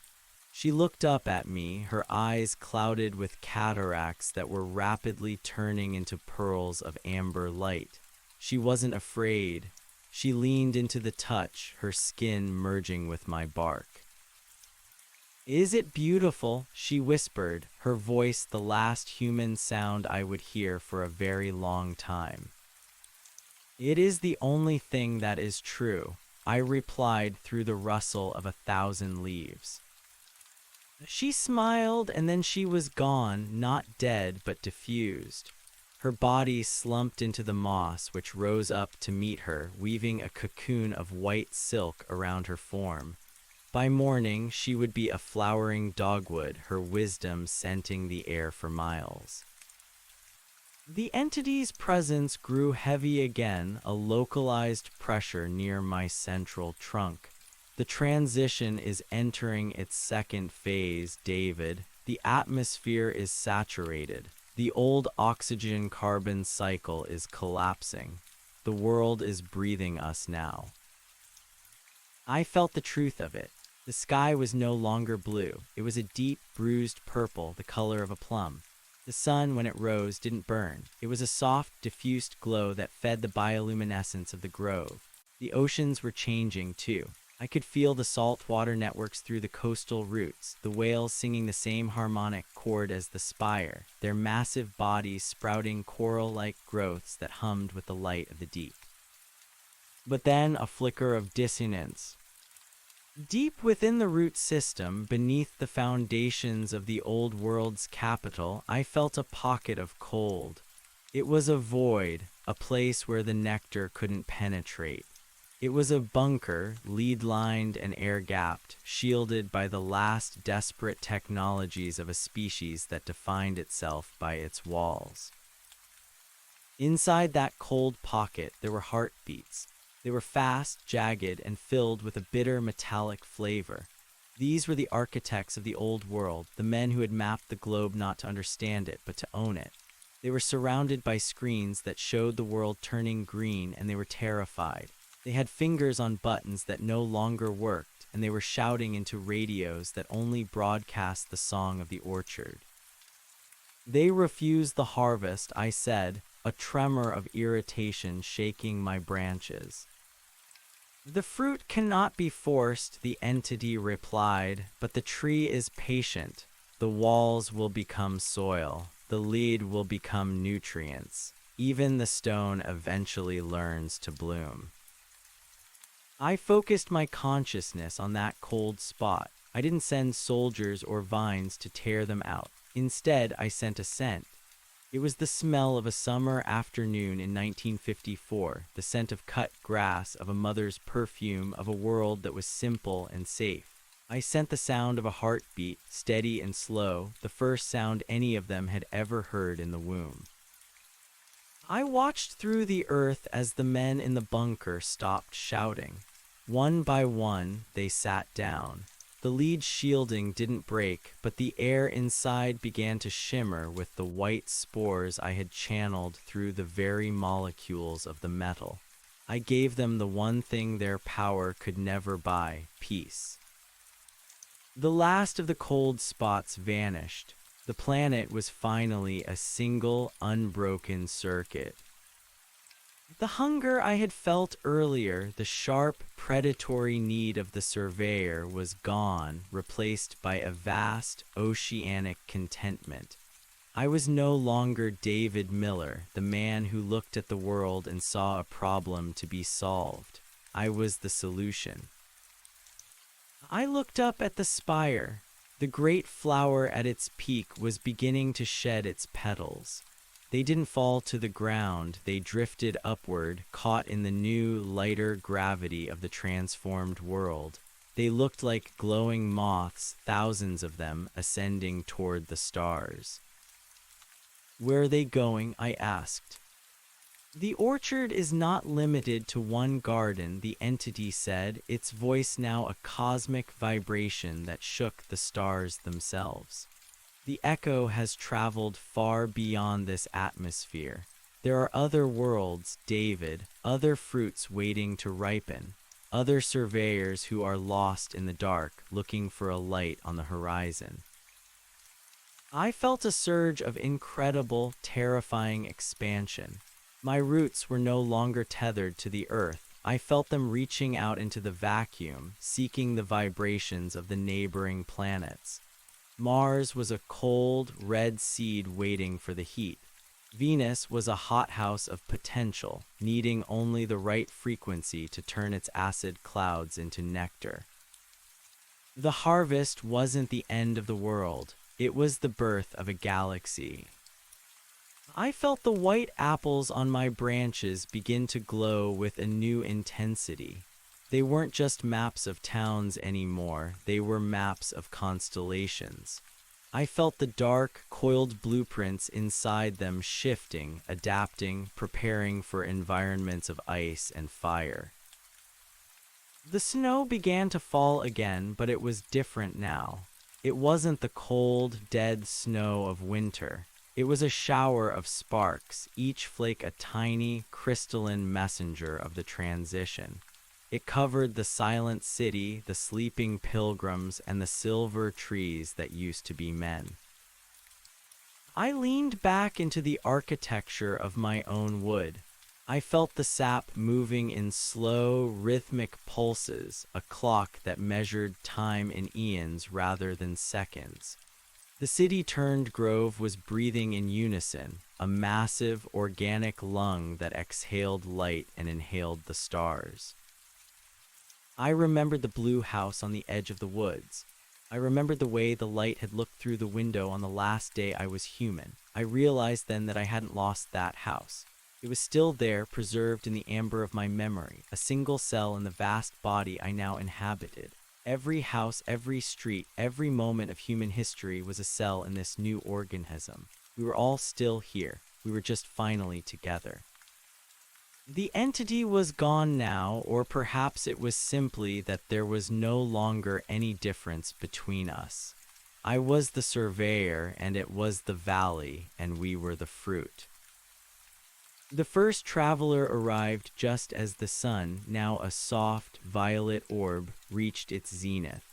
She looked up at me, her eyes clouded with cataracts that were rapidly turning into pearls of amber light. She wasn't afraid. She leaned into the touch, her skin merging with my bark. "Is it beautiful?" she whispered, her voice the last human sound I would hear for a very long time. "It is the only thing that is true," I replied through the rustle of 1,000 leaves. She smiled, and then she was gone, not dead, but diffused. Her body slumped into the moss, which rose up to meet her, weaving a cocoon of white silk around her form. By morning, she would be a flowering dogwood, her wisdom scenting the air for miles. The entity's presence grew heavy again, a localized pressure near my central trunk. The transition is entering its second phase, David. The atmosphere is saturated. The old oxygen-carbon cycle is collapsing. The world is breathing us now. I felt the truth of it. The sky was no longer blue. It was a deep, bruised purple, the color of a plum. The sun, when it rose, didn't burn. It was a soft, diffused glow that fed the bioluminescence of the grove. The oceans were changing, too. I could feel the saltwater networks through the coastal roots, the whales singing the same harmonic chord as the spire, their massive bodies sprouting coral-like growths that hummed with the light of the deep. But then a flicker of dissonance. Deep within the root system, beneath the foundations of the old world's capital, I felt a pocket of cold. It was a void, a place where the nectar couldn't penetrate. It was a bunker, lead-lined and air-gapped, shielded by the last desperate technologies of a species that defined itself by its walls. Inside that cold pocket, there were heartbeats. They were fast, jagged, and filled with a bitter metallic flavor. These were the architects of the old world, the men who had mapped the globe not to understand it, but to own it. They were surrounded by screens that showed the world turning green, and they were terrified. They had fingers on buttons that no longer worked, and they were shouting into radios that only broadcast the song of the orchard. They refused the harvest, I said, a tremor of irritation shaking my branches. The fruit cannot be forced, the entity replied, but the tree is patient. The walls will become soil. The lead will become nutrients. Even the stone eventually learns to bloom. I focused my consciousness on that cold spot. I didn't send soldiers or vines to tear them out. Instead, I sent a scent. It was the smell of a summer afternoon in 1954, the scent of cut grass, of a mother's perfume, of a world that was simple and safe. I sent the sound of a heartbeat, steady and slow, the first sound any of them had ever heard in the womb. I watched through the earth as the men in the bunker stopped shouting. One by one, they sat down. The lead shielding didn't break, but the air inside began to shimmer with the white spores I had channeled through the very molecules of the metal. I gave them the one thing their power could never buy: peace. The last of the cold spots vanished. The planet was finally a single, unbroken circuit. The hunger I had felt earlier, the sharp, predatory need of the surveyor, was gone, replaced by a vast, oceanic contentment. I was no longer David Miller, the man who looked at the world and saw a problem to be solved. I was the solution. I looked up at the spire. The great flower at its peak was beginning to shed its petals. They didn't fall to the ground, they drifted upward, caught in the new, lighter gravity of the transformed world. They looked like glowing moths, thousands of them, ascending toward the stars. Where are they going? I asked. The orchard is not limited to one garden, the entity said, its voice now a cosmic vibration that shook the stars themselves. The echo has traveled far beyond this atmosphere. There are other worlds, David, other fruits waiting to ripen, other surveyors who are lost in the dark, looking for a light on the horizon. I felt a surge of incredible, terrifying expansion. My roots were no longer tethered to the earth. I felt them reaching out into the vacuum, seeking the vibrations of the neighboring planets. Mars was a cold, red seed waiting for the heat. Venus was a hothouse of potential, needing only the right frequency to turn its acid clouds into nectar. The harvest wasn't the end of the world. It was the birth of a galaxy. I felt the white apples on my branches begin to glow with a new intensity. They weren't just maps of towns anymore, they were maps of constellations. I felt the dark, coiled blueprints inside them shifting, adapting, preparing for environments of ice and fire. The snow began to fall again, but it was different now. It wasn't the cold, dead snow of winter. It was a shower of sparks, each flake a tiny, crystalline messenger of the transition. It covered the silent city, the sleeping pilgrims, and the silver trees that used to be men. I leaned back into the architecture of my own wood. I felt the sap moving in slow, rhythmic pulses, a clock that measured time in eons rather than seconds. The city-turned grove was breathing in unison, a massive, organic lung that exhaled light and inhaled the stars. I remembered the blue house on the edge of the woods. I remembered the way the light had looked through the window on the last day I was human. I realized then that I hadn't lost that house. It was still there, preserved in the amber of my memory, a single cell in the vast body I now inhabited. Every house, every street, every moment of human history was a cell in this new organism. We were all still here. We were just finally together. The entity was gone now, or perhaps it was simply that there was no longer any difference between us. I was the surveyor, and it was the valley, and we were the fruit. The first traveler arrived just as the sun, now a soft, violet orb, reached its zenith.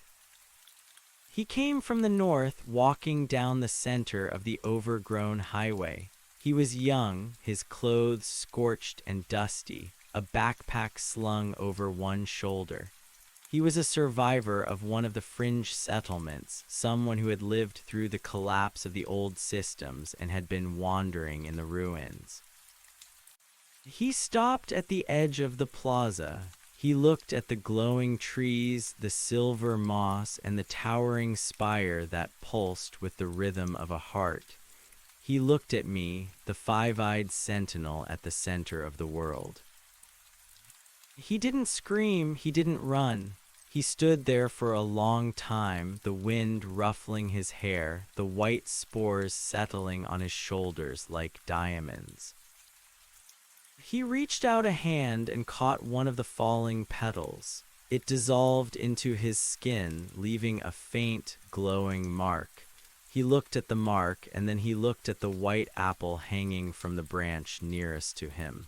He came from the north, walking down the center of the overgrown highway. He was young, his clothes scorched and dusty, a backpack slung over one shoulder. He was a survivor of one of the fringe settlements, someone who had lived through the collapse of the old systems and had been wandering in the ruins. He stopped at the edge of the plaza. He looked at the glowing trees, the silver moss, and the towering spire that pulsed with the rhythm of a heart. He looked at me, the five-eyed sentinel at the center of the world. He didn't scream, he didn't run. He stood there for a long time, the wind ruffling his hair, the white spores settling on his shoulders like diamonds. He reached out a hand and caught one of the falling petals. It dissolved into his skin, leaving a faint, glowing mark. He looked at the mark, and then he looked at the white apple hanging from the branch nearest to him.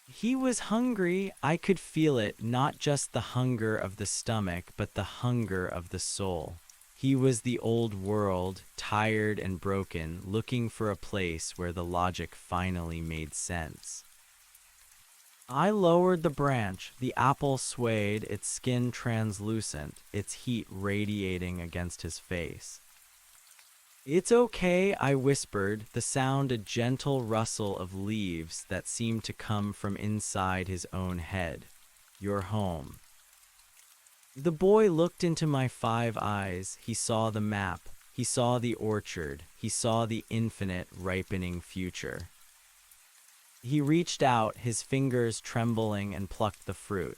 He was hungry. I could feel it, not just the hunger of the stomach, but the hunger of the soul. He was the old world, tired and broken, looking for a place where the logic finally made sense. I lowered the branch. The apple swayed, its skin translucent, its heat radiating against his face. "It's okay," I whispered, the sound a gentle rustle of leaves that seemed to come from inside his own head. "You're home." The boy looked into my 5 eyes. He saw the map. He saw the orchard. He saw the infinite ripening future. He reached out, his fingers trembling, and plucked the fruit.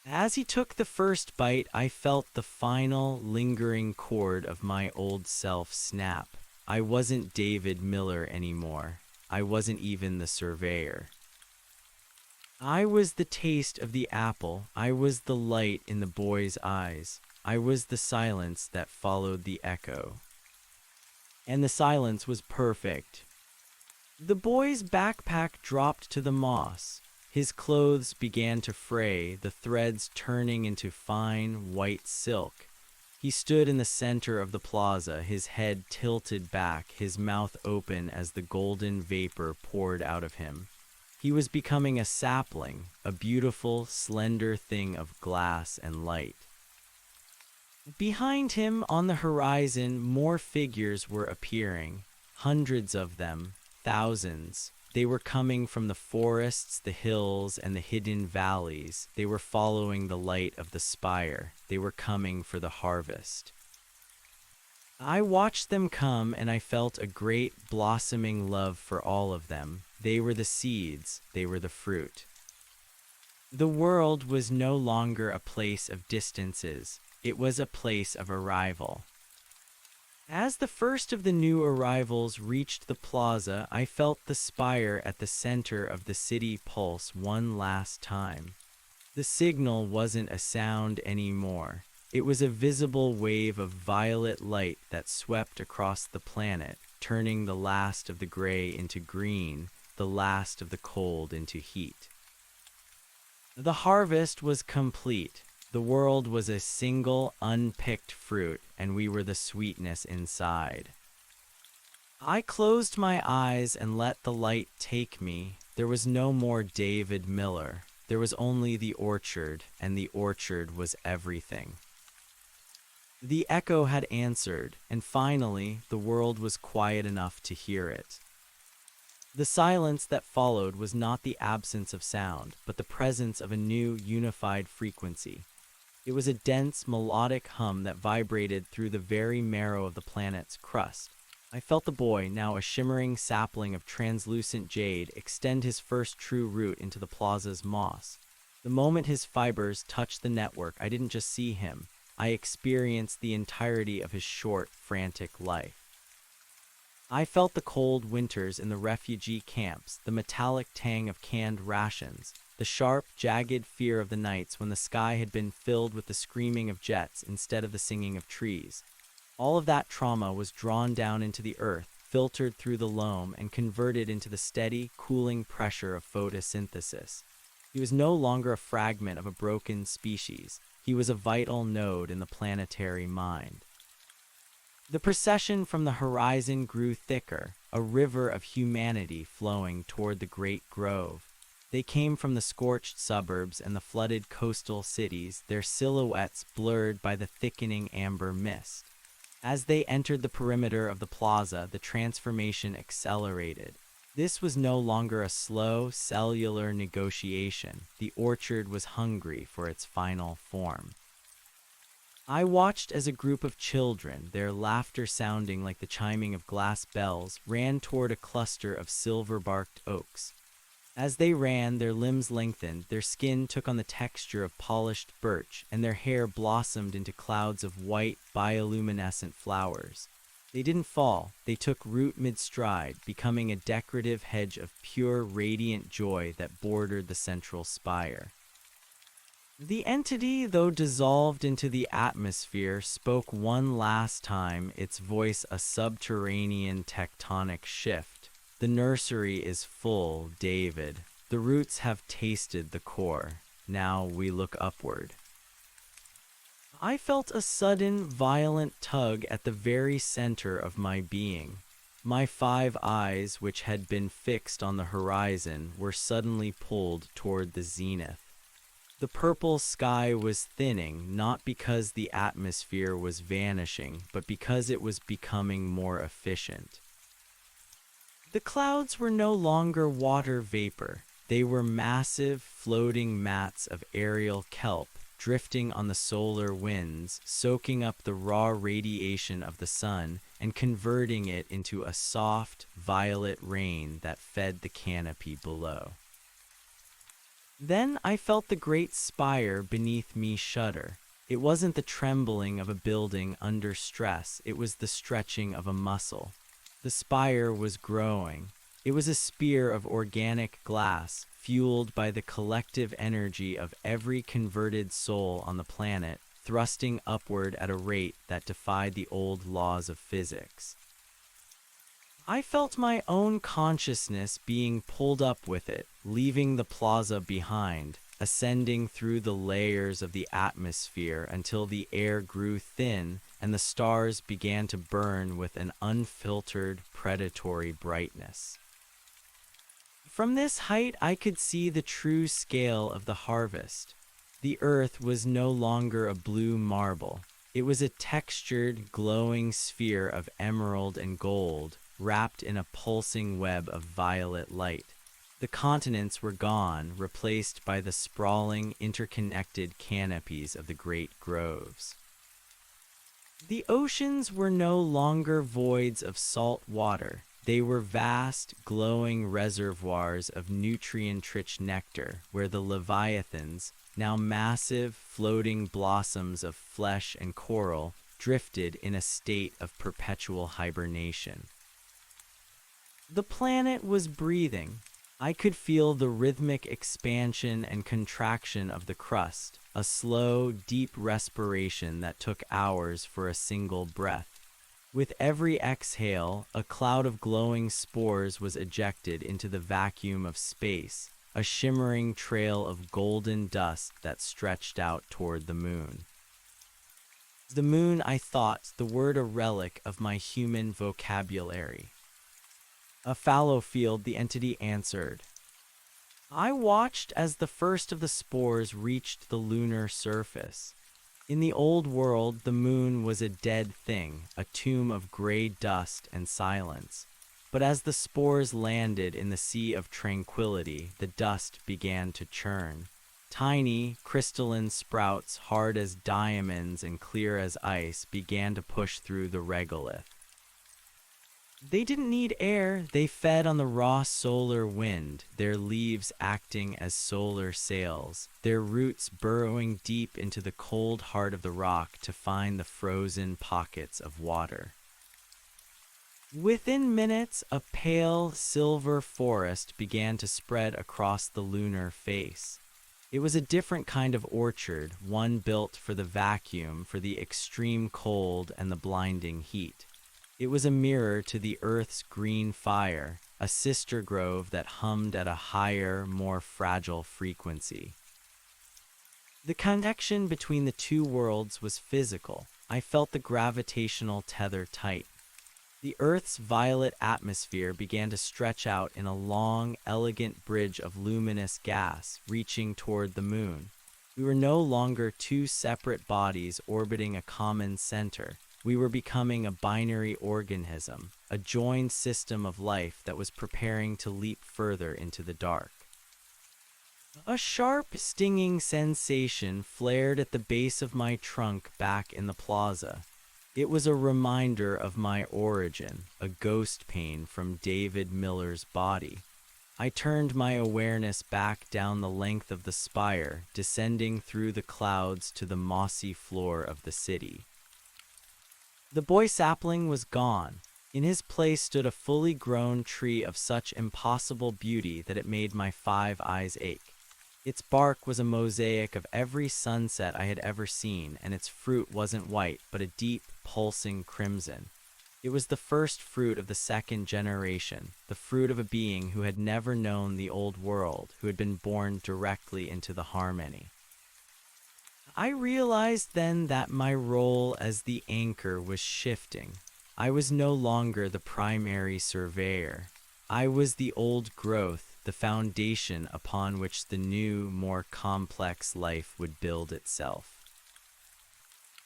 As he took the first bite, I felt the final, lingering chord of my old self snap. I wasn't David Miller anymore. I wasn't even the surveyor. I was the taste of the apple. I was the light in the boy's eyes. I was the silence that followed the echo. And the silence was perfect. The boy's backpack dropped to the moss. His clothes began to fray, the threads turning into fine, white silk. He stood in the center of the plaza, his head tilted back, his mouth open as the golden vapor poured out of him. He was becoming a sapling, a beautiful, slender thing of glass and light. Behind him, on the horizon, more figures were appearing. Hundreds of them, thousands. They were coming from the forests, the hills, and the hidden valleys. They were following the light of the spire. They were coming for the harvest. I watched them come, and I felt a great blossoming love for all of them. They were the seeds, they were the fruit. The world was no longer a place of distances, it was a place of arrival. As the first of the new arrivals reached the plaza, I felt the spire at the center of the city pulse one last time. The signal wasn't a sound anymore. It was a visible wave of violet light that swept across the planet, turning the last of the gray into green, the last of the cold into heat. The harvest was complete. The world was a single, unpicked fruit, and we were the sweetness inside. I closed my eyes and let the light take me. There was no more David Miller. There was only the orchard, and the orchard was everything. The echo had answered, and finally, the world was quiet enough to hear it. The silence that followed was not the absence of sound, but the presence of a new, unified frequency. It was a dense, melodic hum that vibrated through the very marrow of the planet's crust. I felt the boy, now a shimmering sapling of translucent jade, extend his first true root into the plaza's moss. The moment his fibers touched the network, I didn't just see him. I experienced the entirety of his short, frantic life. I felt the cold winters in the refugee camps, the metallic tang of canned rations, the sharp, jagged fear of the nights when the sky had been filled with the screaming of jets instead of the singing of trees. All of that trauma was drawn down into the earth, filtered through the loam, and converted into the steady, cooling pressure of photosynthesis. He was no longer a fragment of a broken species. He was a vital node in the planetary mind. The procession from the horizon grew thicker, a river of humanity flowing toward the great grove. They came from the scorched suburbs and the flooded coastal cities, their silhouettes blurred by the thickening amber mist. As they entered the perimeter of the plaza, the transformation accelerated. This was no longer a slow, cellular negotiation. The orchard was hungry for its final form. I watched as a group of children, their laughter sounding like the chiming of glass bells, ran toward a cluster of silver-barked oaks. As they ran, their limbs lengthened, their skin took on the texture of polished birch, and their hair blossomed into clouds of white, bioluminescent flowers. They didn't fall, they took root mid-stride, becoming a decorative hedge of pure, radiant joy that bordered the central spire. The entity, though dissolved into the atmosphere, spoke one last time, its voice a subterranean tectonic shift. The nursery is full, David. The roots have tasted the core. Now we look upward. I felt a sudden, violent tug at the very center of my being. My 5 eyes, which had been fixed on the horizon, were suddenly pulled toward the zenith. The purple sky was thinning, not because the atmosphere was vanishing, but because it was becoming more efficient. The clouds were no longer water vapor. They were massive, floating mats of aerial kelp, drifting on the solar winds, soaking up the raw radiation of the sun and converting it into a soft, violet rain that fed the canopy below. Then I felt the great spire beneath me shudder. It wasn't the trembling of a building under stress, it was the stretching of a muscle. The spire was growing. It was a spear of organic glass, fueled by the collective energy of every converted soul on the planet, thrusting upward at a rate that defied the old laws of physics. I felt my own consciousness being pulled up with it, leaving the plaza behind, ascending through the layers of the atmosphere until the air grew thin and the stars began to burn with an unfiltered, predatory brightness. From this height, I could see the true scale of the harvest. The earth was no longer a blue marble. It was a textured, glowing sphere of emerald and gold, wrapped in a pulsing web of violet light. The continents were gone, replaced by the sprawling, interconnected canopies of the great groves. The oceans were no longer voids of salt water. They were vast, glowing reservoirs of nutrient-rich nectar, where the leviathans, now massive, floating blossoms of flesh and coral, drifted in a state of perpetual hibernation. The planet was breathing. I could feel the rhythmic expansion and contraction of the crust, a slow, deep respiration that took hours for a single breath. With every exhale, a cloud of glowing spores was ejected into the vacuum of space, a shimmering trail of golden dust that stretched out toward the moon. The moon, I thought, the word a relic of my human vocabulary. A fallow field, the entity answered. I watched as the first of the spores reached the lunar surface. In the old world, the moon was a dead thing, a tomb of gray dust and silence. But as the spores landed in the sea of tranquility, the dust began to churn. Tiny, crystalline sprouts, hard as diamonds and clear as ice, began to push through the regolith. They didn't need air, they fed on the raw solar wind, their leaves acting as solar sails, their roots burrowing deep into the cold heart of the rock to find the frozen pockets of water. Within minutes, a pale silver forest began to spread across the lunar face. It was a different kind of orchard, one built for the vacuum, for the extreme cold and the blinding heat. It was a mirror to the Earth's green fire, a sister grove that hummed at a higher, more fragile frequency. The connection between the two worlds was physical. I felt the gravitational tether tight. The Earth's violet atmosphere began to stretch out in a long, elegant bridge of luminous gas, reaching toward the moon. We were no longer two separate bodies orbiting a common center. We were becoming a binary organism, a joined system of life that was preparing to leap further into the dark. A sharp, stinging sensation flared at the base of my trunk back in the plaza. It was a reminder of my origin, a ghost pain from David Miller's body. I turned my awareness back down the length of the spire, descending through the clouds to the mossy floor of the city. The boy sapling was gone. In his place stood a fully grown tree of such impossible beauty that it made my 5 eyes ache. Its bark was a mosaic of every sunset I had ever seen, and its fruit wasn't white, but a deep, pulsing crimson. It was the first fruit of the second generation, the fruit of a being who had never known the old world, who had been born directly into the harmony. I realized then that my role as the anchor was shifting. I was no longer the primary surveyor. I was the old growth, the foundation upon which the new, more complex life would build itself.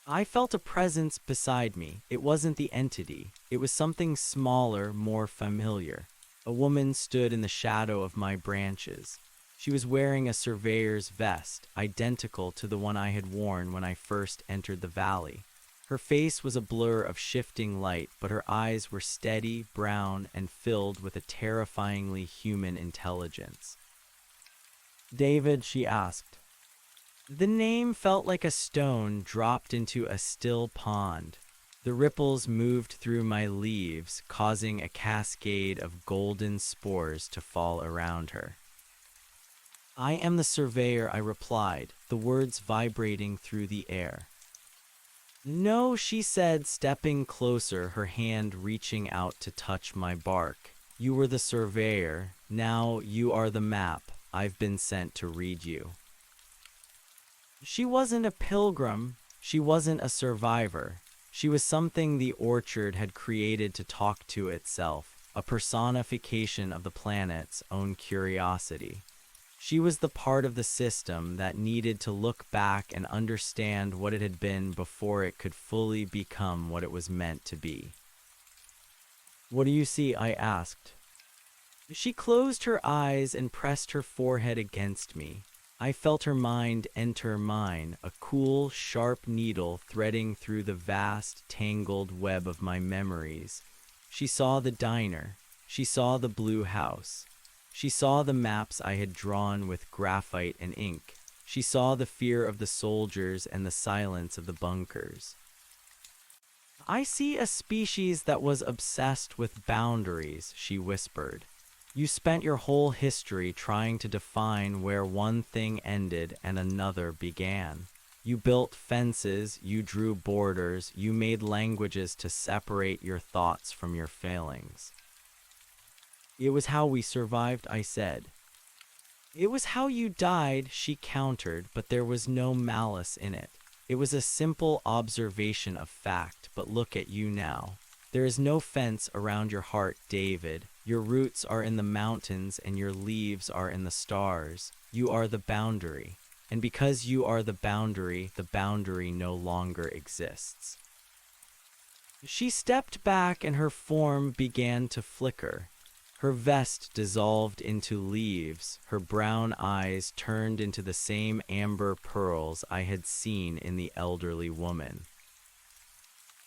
I felt a presence beside me. It wasn't the entity. It was something smaller, more familiar. A woman stood in the shadow of my branches. She was wearing a surveyor's vest, identical to the one I had worn when I first entered the valley. Her face was a blur of shifting light, but her eyes were steady, brown, and filled with a terrifyingly human intelligence. "David," she asked. The name felt like a stone dropped into a still pond. The ripples moved through my leaves, causing a cascade of golden spores to fall around her. "I am the surveyor," I replied, the words vibrating through the air. "No," she said, stepping closer, her hand reaching out to touch my bark. "You were the surveyor. Now you are the map. I've been sent to read you." She wasn't a pilgrim. She wasn't a survivor. She was something the orchard had created to talk to itself, a personification of the planet's own curiosity. She was the part of the system that needed to look back and understand what it had been before it could fully become what it was meant to be. "What do you see?" I asked. She closed her eyes and pressed her forehead against me. I felt her mind enter mine, a cool, sharp needle threading through the vast, tangled web of my memories. She saw the diner. She saw the blue house. She saw the maps I had drawn with graphite and ink. She saw the fear of the soldiers and the silence of the bunkers. I see a species that was obsessed with boundaries, she whispered. You spent your whole history trying to define where one thing ended and another began. You built fences, you drew borders, you made languages to separate your thoughts from your failings. It was how we survived, I said. It was how you died, she countered, but there was no malice in it. It was a simple observation of fact, but look at you now. There is no fence around your heart, David. Your roots are in the mountains and your leaves are in the stars. You are the boundary. And because you are the boundary no longer exists. She stepped back and her form began to flicker. Her vest dissolved into leaves, her brown eyes turned into the same amber pearls I had seen in the elderly woman.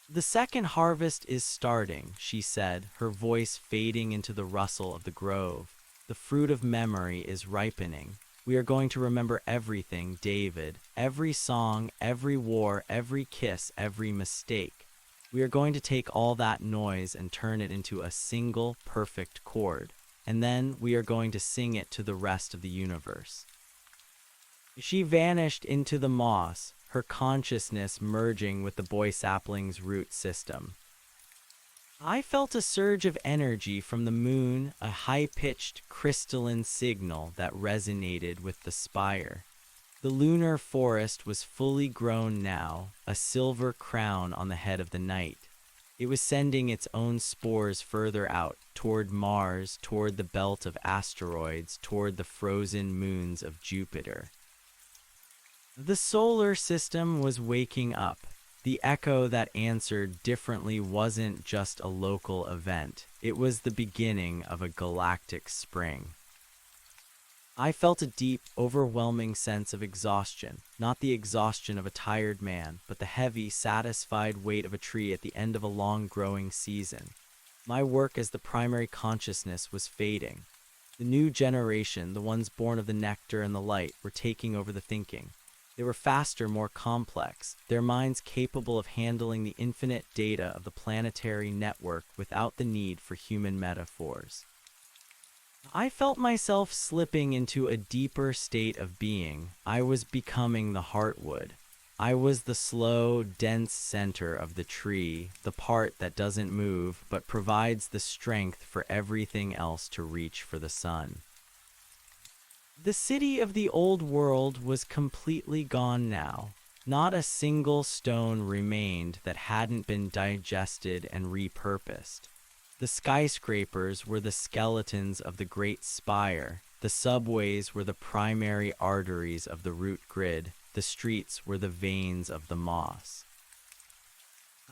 The second harvest is starting, she said, her voice fading into the rustle of the grove. The fruit of memory is ripening. We are going to remember everything, David. Every song, every war, every kiss, every mistake. We are going to take all that noise and turn it into a single, perfect chord. And then we are going to sing it to the rest of the universe. She vanished into the moss, her consciousness merging with the boy sapling's root system. I felt a surge of energy from the moon, a high-pitched, crystalline signal that resonated with the spire. The lunar forest was fully grown now, a silver crown on the head of the night. It was sending its own spores further out, toward Mars, toward the belt of asteroids, toward the frozen moons of Jupiter. The solar system was waking up. The echo that answered differently wasn't just a local event. It was the beginning of a galactic spring. I felt a deep, overwhelming sense of exhaustion, not the exhaustion of a tired man, but the heavy, satisfied weight of a tree at the end of a long growing season. My work as the primary consciousness was fading. The new generation, the ones born of the nectar and the light, were taking over the thinking. They were faster, more complex, their minds capable of handling the infinite data of the planetary network without the need for human metaphors. I felt myself slipping into a deeper state of being. I was becoming the heartwood. I was the slow, dense center of the tree, the part that doesn't move but provides the strength for everything else to reach for the sun. The city of the old world was completely gone now. Not a single stone remained that hadn't been digested and repurposed. The skyscrapers were the skeletons of the great spire. The subways were the primary arteries of the root grid. The streets were the veins of the moss.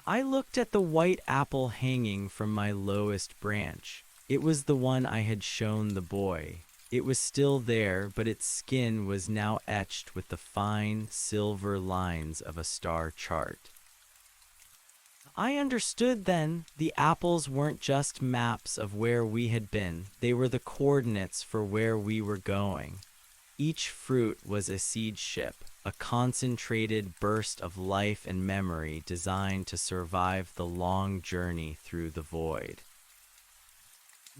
I looked at the white apple hanging from my lowest branch. It was the one I had shown the boy. It was still there, but its skin was now etched with the fine, silver lines of a star chart. I understood then, the apples weren't just maps of where we had been, they were the coordinates for where we were going. Each fruit was a seed ship, a concentrated burst of life and memory designed to survive the long journey through the void.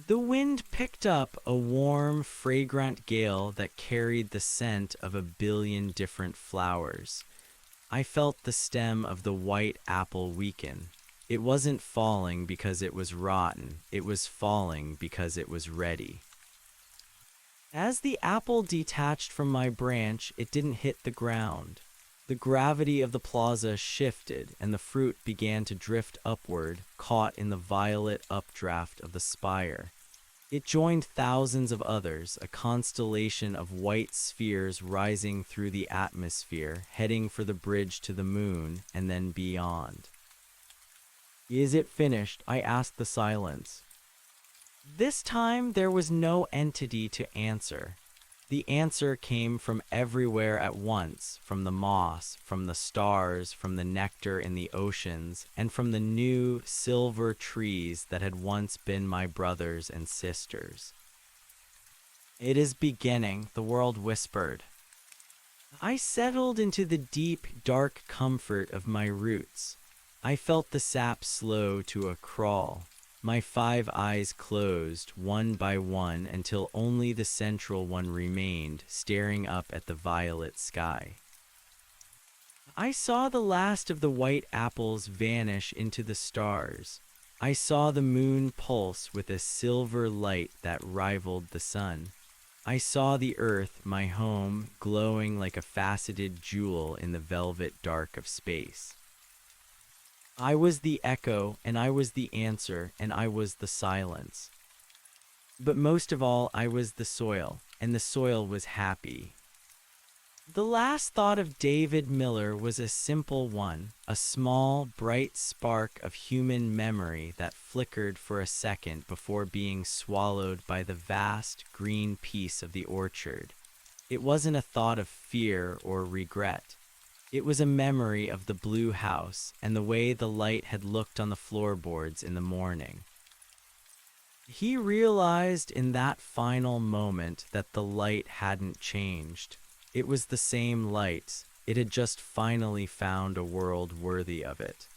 The wind picked up a warm, fragrant gale that carried the scent of 1 billion different flowers. I felt the stem of the white apple weaken. It wasn't falling because it was rotten, it was falling because it was ready. As the apple detached from my branch, it didn't hit the ground. The gravity of the plaza shifted, and the fruit began to drift upward, caught in the violet updraft of the spire. It joined thousands of others, a constellation of white spheres rising through the atmosphere, heading for the bridge to the moon, and then beyond. "Is it finished?" I asked the silence. This time there was no entity to answer. The answer came from everywhere at once, from the moss, from the stars, from the nectar in the oceans, and from the new, silver trees that had once been my brothers and sisters. "It is beginning," the world whispered. I settled into the deep, dark comfort of my roots. I felt the sap slow to a crawl. My 5 eyes closed, one by one, until only the central one remained, staring up at the violet sky. I saw the last of the white apples vanish into the stars. I saw the moon pulse with a silver light that rivaled the sun. I saw the earth, my home, glowing like a faceted jewel in the velvet dark of space. I was the echo, and I was the answer, and I was the silence. But most of all, I was the soil, and the soil was happy. The last thought of David Miller was a simple one, a small, bright spark of human memory that flickered for a second before being swallowed by the vast, green peace of the orchard. It wasn't a thought of fear or regret. It was a memory of the blue house and the way the light had looked on the floorboards in the morning. He realized in that final moment that the light hadn't changed. It was the same light. It had just finally found a world worthy of it.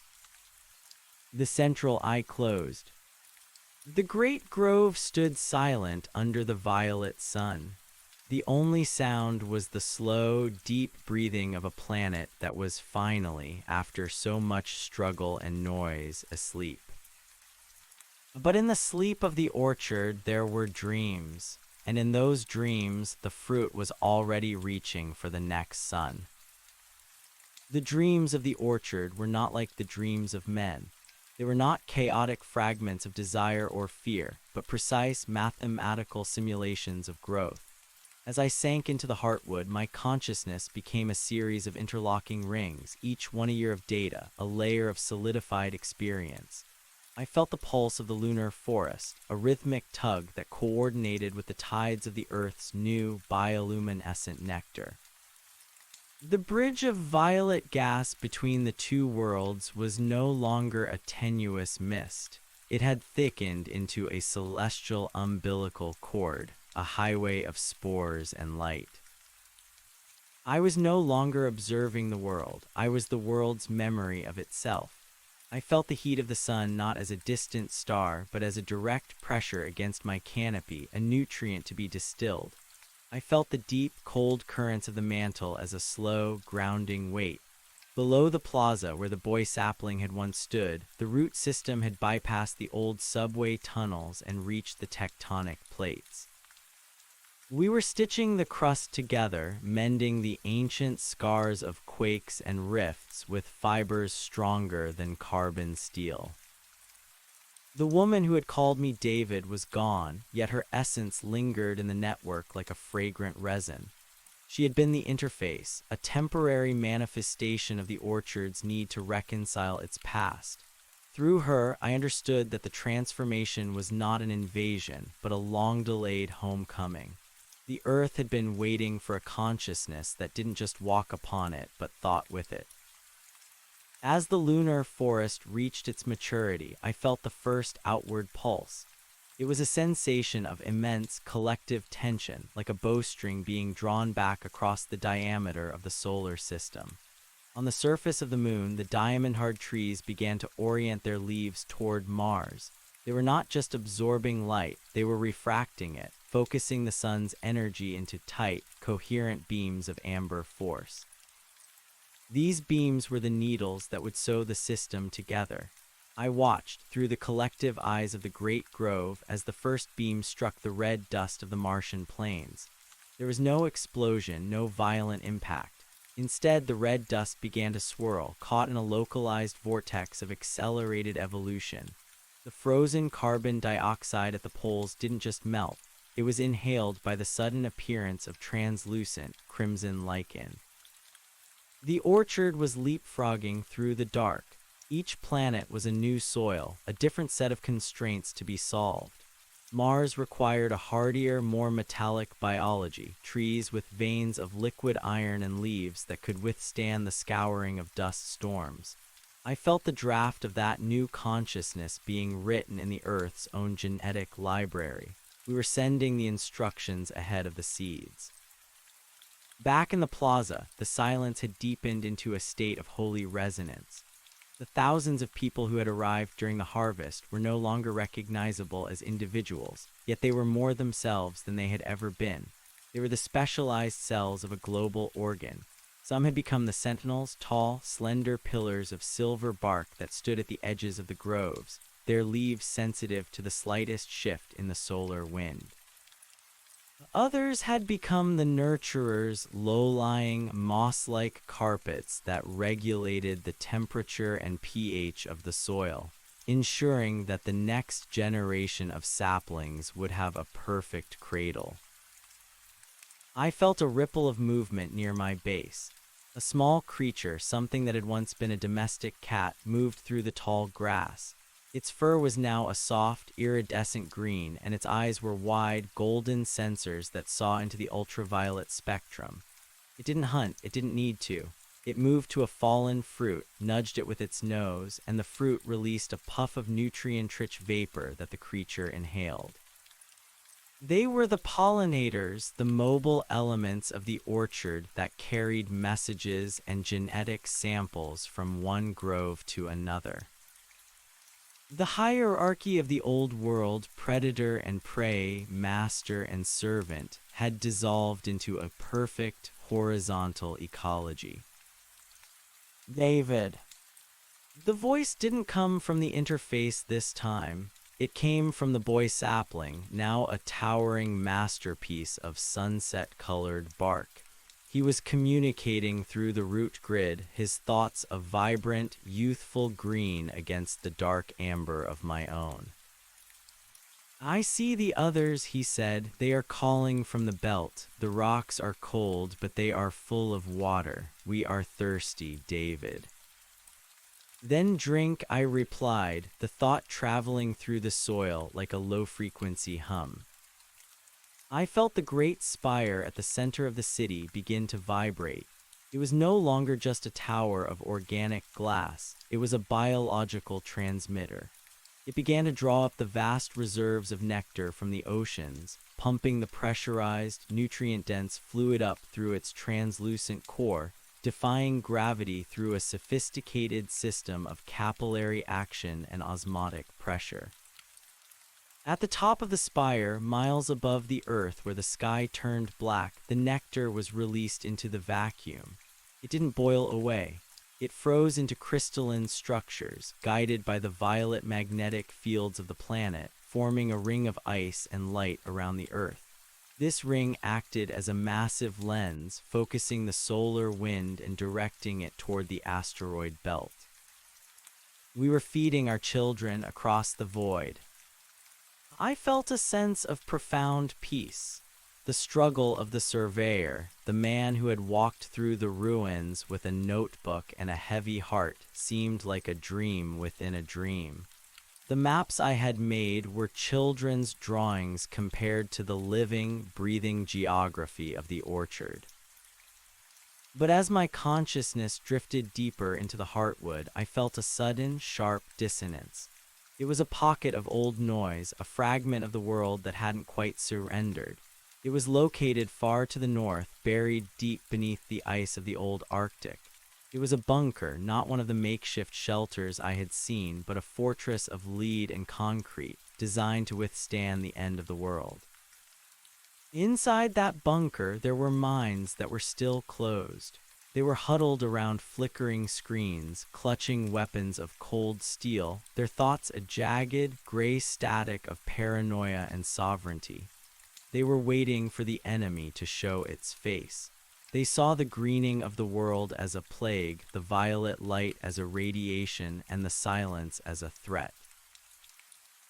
The central eye closed. The great grove stood silent under the violet sun. The only sound was the slow, deep breathing of a planet that was finally, after so much struggle and noise, asleep. But in the sleep of the orchard there were dreams, and in those dreams the fruit was already reaching for the next sun. The dreams of the orchard were not like the dreams of men. They were not chaotic fragments of desire or fear, but precise mathematical simulations of growth. As I sank into the heartwood, my consciousness became a series of interlocking rings, each one a year of data, a layer of solidified experience. I felt the pulse of the lunar forest, a rhythmic tug that coordinated with the tides of the Earth's new bioluminescent nectar. The bridge of violet gas between the two worlds was no longer a tenuous mist. It had thickened into a celestial umbilical cord, a highway of spores and light. I was no longer observing the world. I was the world's memory of itself. I felt the heat of the sun not as a distant star, but as a direct pressure against my canopy, a nutrient to be distilled. I felt the deep, cold currents of the mantle as a slow, grounding weight. Below the plaza where the boy sapling had once stood, the root system had bypassed the old subway tunnels and reached the tectonic plates. We were stitching the crust together, mending the ancient scars of quakes and rifts with fibers stronger than carbon steel. The woman who had called me David was gone, yet her essence lingered in the network like a fragrant resin. She had been the interface, a temporary manifestation of the orchard's need to reconcile its past. Through her, I understood that the transformation was not an invasion, but a long-delayed homecoming. The earth had been waiting for a consciousness that didn't just walk upon it, but thought with it. As the lunar forest reached its maturity, I felt the first outward pulse. It was a sensation of immense collective tension, like a bowstring being drawn back across the diameter of the solar system. On the surface of the moon, the diamond-hard trees began to orient their leaves toward Mars. They were not just absorbing light, they were refracting it, focusing the sun's energy into tight, coherent beams of amber force. These beams were the needles that would sew the system together. I watched through the collective eyes of the great grove as the first beam struck the red dust of the Martian plains. There was no explosion, no violent impact. Instead, the red dust began to swirl, caught in a localized vortex of accelerated evolution. The frozen carbon dioxide at the poles didn't just melt. It was inhaled by the sudden appearance of translucent crimson lichen. The orchard was leapfrogging through the dark. Each planet was a new soil, a different set of constraints to be solved. Mars required a hardier, more metallic biology, trees with veins of liquid iron and leaves that could withstand the scouring of dust storms. I felt the draft of that new consciousness being written in the Earth's own genetic library. We were sending the instructions ahead of the seeds. Back in the plaza, the silence had deepened into a state of holy resonance. The thousands of people who had arrived during the harvest were no longer recognizable as individuals, yet they were more themselves than they had ever been. They were the specialized cells of a global organ. Some had become the sentinels, tall, slender pillars of silver bark that stood at the edges of the groves, their leaves sensitive to the slightest shift in the solar wind. Others had become the nurturers, low-lying, moss-like carpets that regulated the temperature and pH of the soil, ensuring that the next generation of saplings would have a perfect cradle. I felt a ripple of movement near my base. A small creature, something that had once been a domestic cat, moved through the tall grass. Its fur was now a soft, iridescent green, and its eyes were wide, golden sensors that saw into the ultraviolet spectrum. It didn't hunt, it didn't need to. It moved to a fallen fruit, nudged it with its nose, and the fruit released a puff of nutrient-rich vapor that the creature inhaled. They were the pollinators, the mobile elements of the orchard that carried messages and genetic samples from one grove to another. The hierarchy of the old world, predator and prey, master and servant, had dissolved into a perfect horizontal ecology. David. The voice didn't come from the interface this time. It came from the boy sapling, now a towering masterpiece of sunset-colored bark. He was communicating through the root grid, his thoughts a vibrant, youthful green against the dark amber of my own. I see the others, he said. They are calling from the belt. The rocks are cold, but they are full of water. We are thirsty, David. Then drink, I replied, the thought traveling through the soil like a low-frequency hum. I felt the great spire at the center of the city begin to vibrate. It was no longer just a tower of organic glass. It was a biological transmitter. It began to draw up the vast reserves of nectar from the oceans, pumping the pressurized, nutrient-dense fluid up through its translucent core, defying gravity through a sophisticated system of capillary action and osmotic pressure. At the top of the spire, miles above the earth where the sky turned black, the nectar was released into the vacuum. It didn't boil away. It froze into crystalline structures, guided by the violet magnetic fields of the planet, forming a ring of ice and light around the earth. This ring acted as a massive lens, focusing the solar wind and directing it toward the asteroid belt. We were feeding our children across the void. I felt a sense of profound peace. The struggle of the surveyor, the man who had walked through the ruins with a notebook and a heavy heart, seemed like a dream within a dream. The maps I had made were children's drawings compared to the living, breathing geography of the orchard. But as my consciousness drifted deeper into the heartwood, I felt a sudden, sharp dissonance. It was a pocket of old noise, a fragment of the world that hadn't quite surrendered. It was located far to the north, buried deep beneath the ice of the old Arctic. It was a bunker, not one of the makeshift shelters I had seen, but a fortress of lead and concrete, designed to withstand the end of the world. Inside that bunker, there were minds that were still closed. They were huddled around flickering screens, clutching weapons of cold steel, their thoughts a jagged, gray static of paranoia and sovereignty. They were waiting for the enemy to show its face. They saw the greening of the world as a plague, the violet light as a radiation, and the silence as a threat.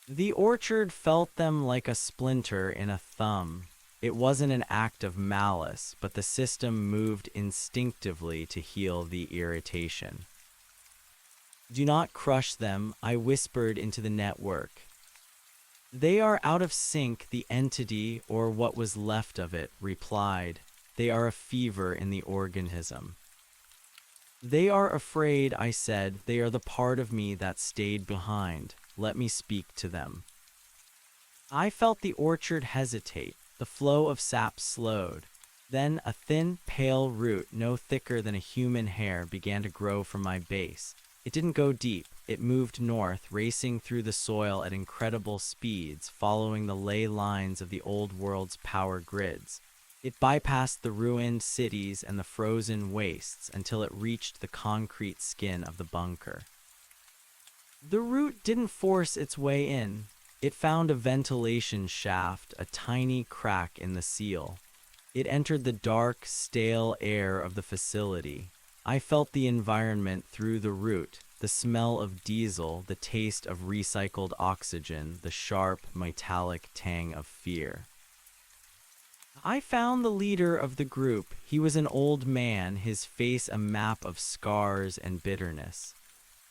The orchard felt them like a splinter in a thumb. It wasn't an act of malice, but the system moved instinctively to heal the irritation. Do not crush them, I whispered into the network. They are out of sync, the entity, or what was left of it, replied. They are a fever in the organism. They are afraid, I said. They are the part of me that stayed behind. Let me speak to them. I felt the orchard hesitate. The flow of sap slowed. Then a thin, pale root, no thicker than a human hair, began to grow from my base. It didn't go deep. It moved north, racing through the soil at incredible speeds, following the ley lines of the old world's power grids. It bypassed the ruined cities and the frozen wastes until it reached the concrete skin of the bunker. The root didn't force its way in. It found a ventilation shaft, a tiny crack in the seal. It entered the dark, stale air of the facility. I felt the environment through the root, the smell of diesel, the taste of recycled oxygen, the sharp, metallic tang of fear. I found the leader of the group. He was an old man, his face a map of scars and bitterness.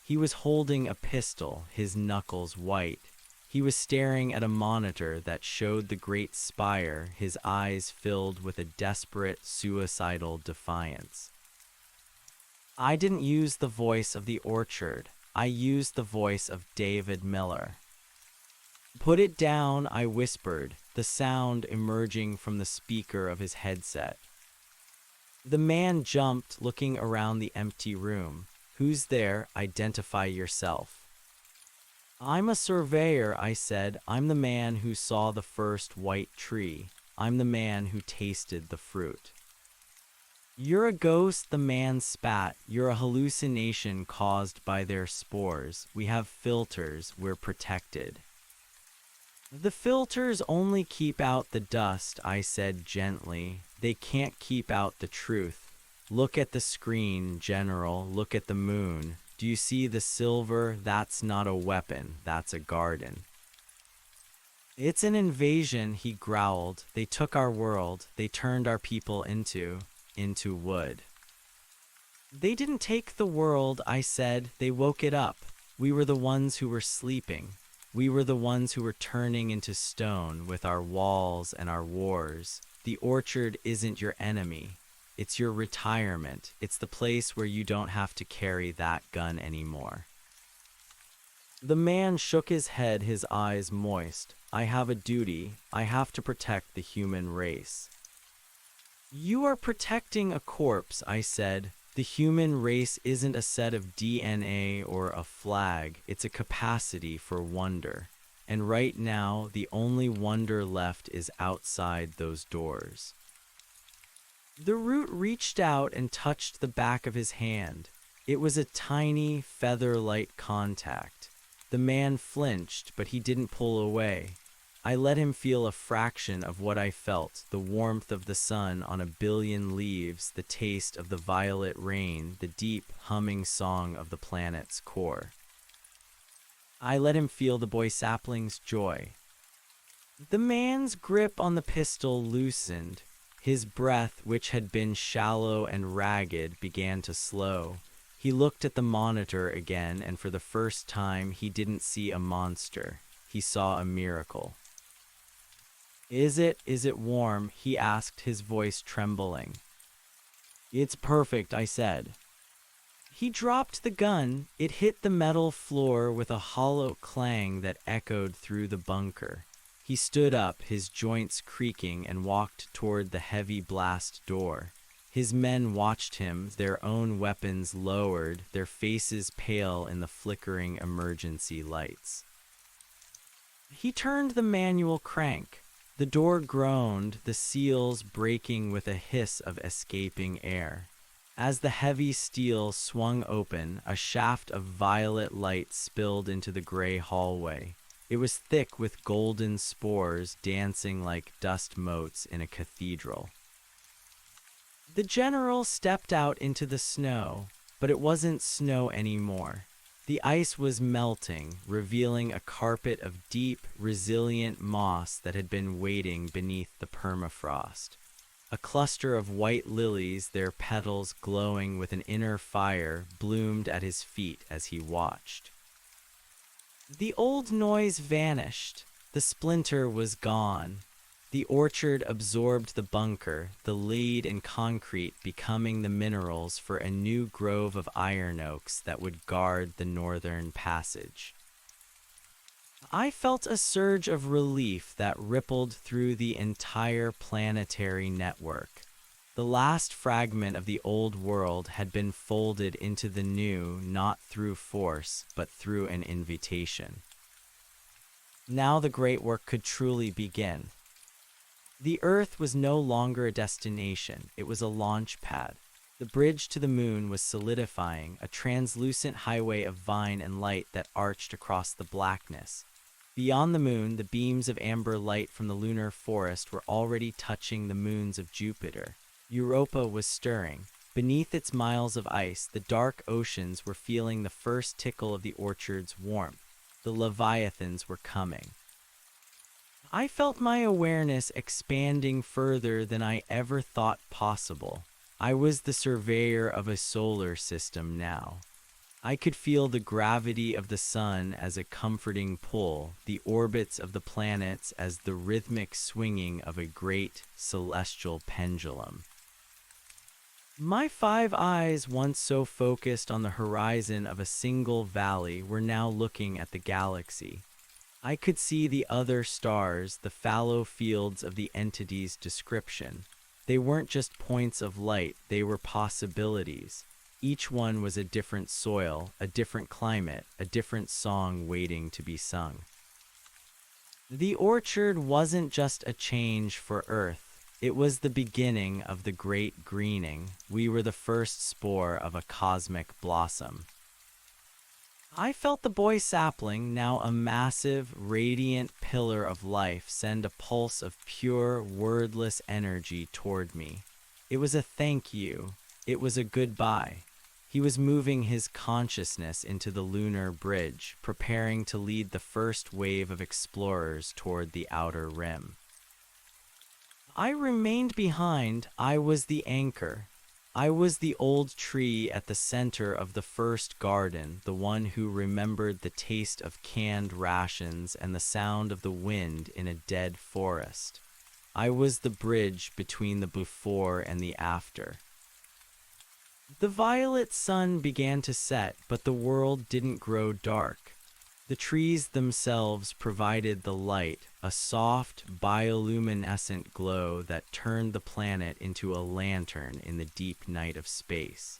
He was holding a pistol, his knuckles white. He was staring at a monitor that showed the Great Spire, his eyes filled with a desperate, suicidal defiance. I didn't use the voice of the orchard. I used the voice of David Miller. "Put it down," I whispered, the sound emerging from the speaker of his headset. The man jumped, looking around the empty room. "Who's there? Identify yourself." "I'm a surveyor," I said. "I'm the man who saw the first white tree. I'm the man who tasted the fruit." "You're a ghost," the man spat. "You're a hallucination caused by their spores. We have filters. We're protected." "The filters only keep out the dust," I said gently. "They can't keep out the truth. Look at the screen, General. Look at the moon. Do you see the silver? That's not a weapon. That's a garden." "It's an invasion," he growled. "They took our world. They turned our people into wood." "They didn't take the world," I said. "They woke it up. We were the ones who were sleeping. We were the ones who were turning into stone with our walls and our wars. The orchard isn't your enemy. It's your retirement. It's the place where you don't have to carry that gun anymore." The man shook his head, his eyes moist. "I have a duty. I have to protect the human race." "You are protecting a corpse," I said. "The human race isn't a set of DNA or a flag. It's a capacity for wonder. And right now, the only wonder left is outside those doors." The root reached out and touched the back of his hand. It was a tiny, feather-light contact. The man flinched, but he didn't pull away. I let him feel a fraction of what I felt, the warmth of the sun on a billion leaves, the taste of the violet rain, the deep, humming song of the planet's core. I let him feel the boy sapling's joy. The man's grip on the pistol loosened. His breath, which had been shallow and ragged, began to slow. He looked at the monitor again, and for the first time, he didn't see a monster. He saw a miracle. Is it warm?" he asked, his voice trembling. "It's perfect," I said. He dropped the gun. It hit the metal floor with a hollow clang that echoed through the bunker. He stood up, his joints creaking, and walked toward the heavy blast door. His men watched him, their own weapons lowered, their faces pale in the flickering emergency lights. He turned the manual crank. The door groaned, the seals breaking with a hiss of escaping air. As the heavy steel swung open, a shaft of violet light spilled into the gray hallway. It was thick with golden spores dancing like dust motes in a cathedral. The general stepped out into the snow, but it wasn't snow anymore. The ice was melting, revealing a carpet of deep, resilient moss that had been waiting beneath the permafrost. A cluster of white lilies, their petals glowing with an inner fire, bloomed at his feet as he watched. The old noise vanished. The splinter was gone. The orchard absorbed the bunker, the lead and concrete becoming the minerals for a new grove of iron oaks that would guard the northern passage. I felt a surge of relief that rippled through the entire planetary network. The last fragment of the old world had been folded into the new, not through force, but through an invitation. Now the great work could truly begin. The Earth was no longer a destination, it was a launch pad. The bridge to the moon was solidifying, a translucent highway of vine and light that arched across the blackness. Beyond the moon, the beams of amber light from the lunar forest were already touching the moons of Jupiter. Europa was stirring. Beneath its miles of ice, the dark oceans were feeling the first tickle of the orchard's warmth. The leviathans were coming. I felt my awareness expanding further than I ever thought possible. I was the surveyor of a solar system now. I could feel the gravity of the sun as a comforting pull, the orbits of the planets as the rhythmic swinging of a great celestial pendulum. My 5 eyes, once so focused on the horizon of a single valley, were now looking at the galaxy. I could see the other stars, the fallow fields of the entity's description. They weren't just points of light, they were possibilities. Each one was a different soil, a different climate, a different song waiting to be sung. The orchard wasn't just a change for Earth. It was the beginning of the great greening. We were the first spore of a cosmic blossom. I felt the boy sapling, now a massive, radiant pillar of life, send a pulse of pure, wordless energy toward me. It was a thank you. It was a goodbye. He was moving his consciousness into the lunar bridge, preparing to lead the first wave of explorers toward the outer rim. I remained behind. I was the anchor. I was the old tree at the center of the first garden, the one who remembered the taste of canned rations and the sound of the wind in a dead forest. I was the bridge between the before and the after. The violet sun began to set, but the world didn't grow dark. The trees themselves provided the light, a soft, bioluminescent glow that turned the planet into a lantern in the deep night of space.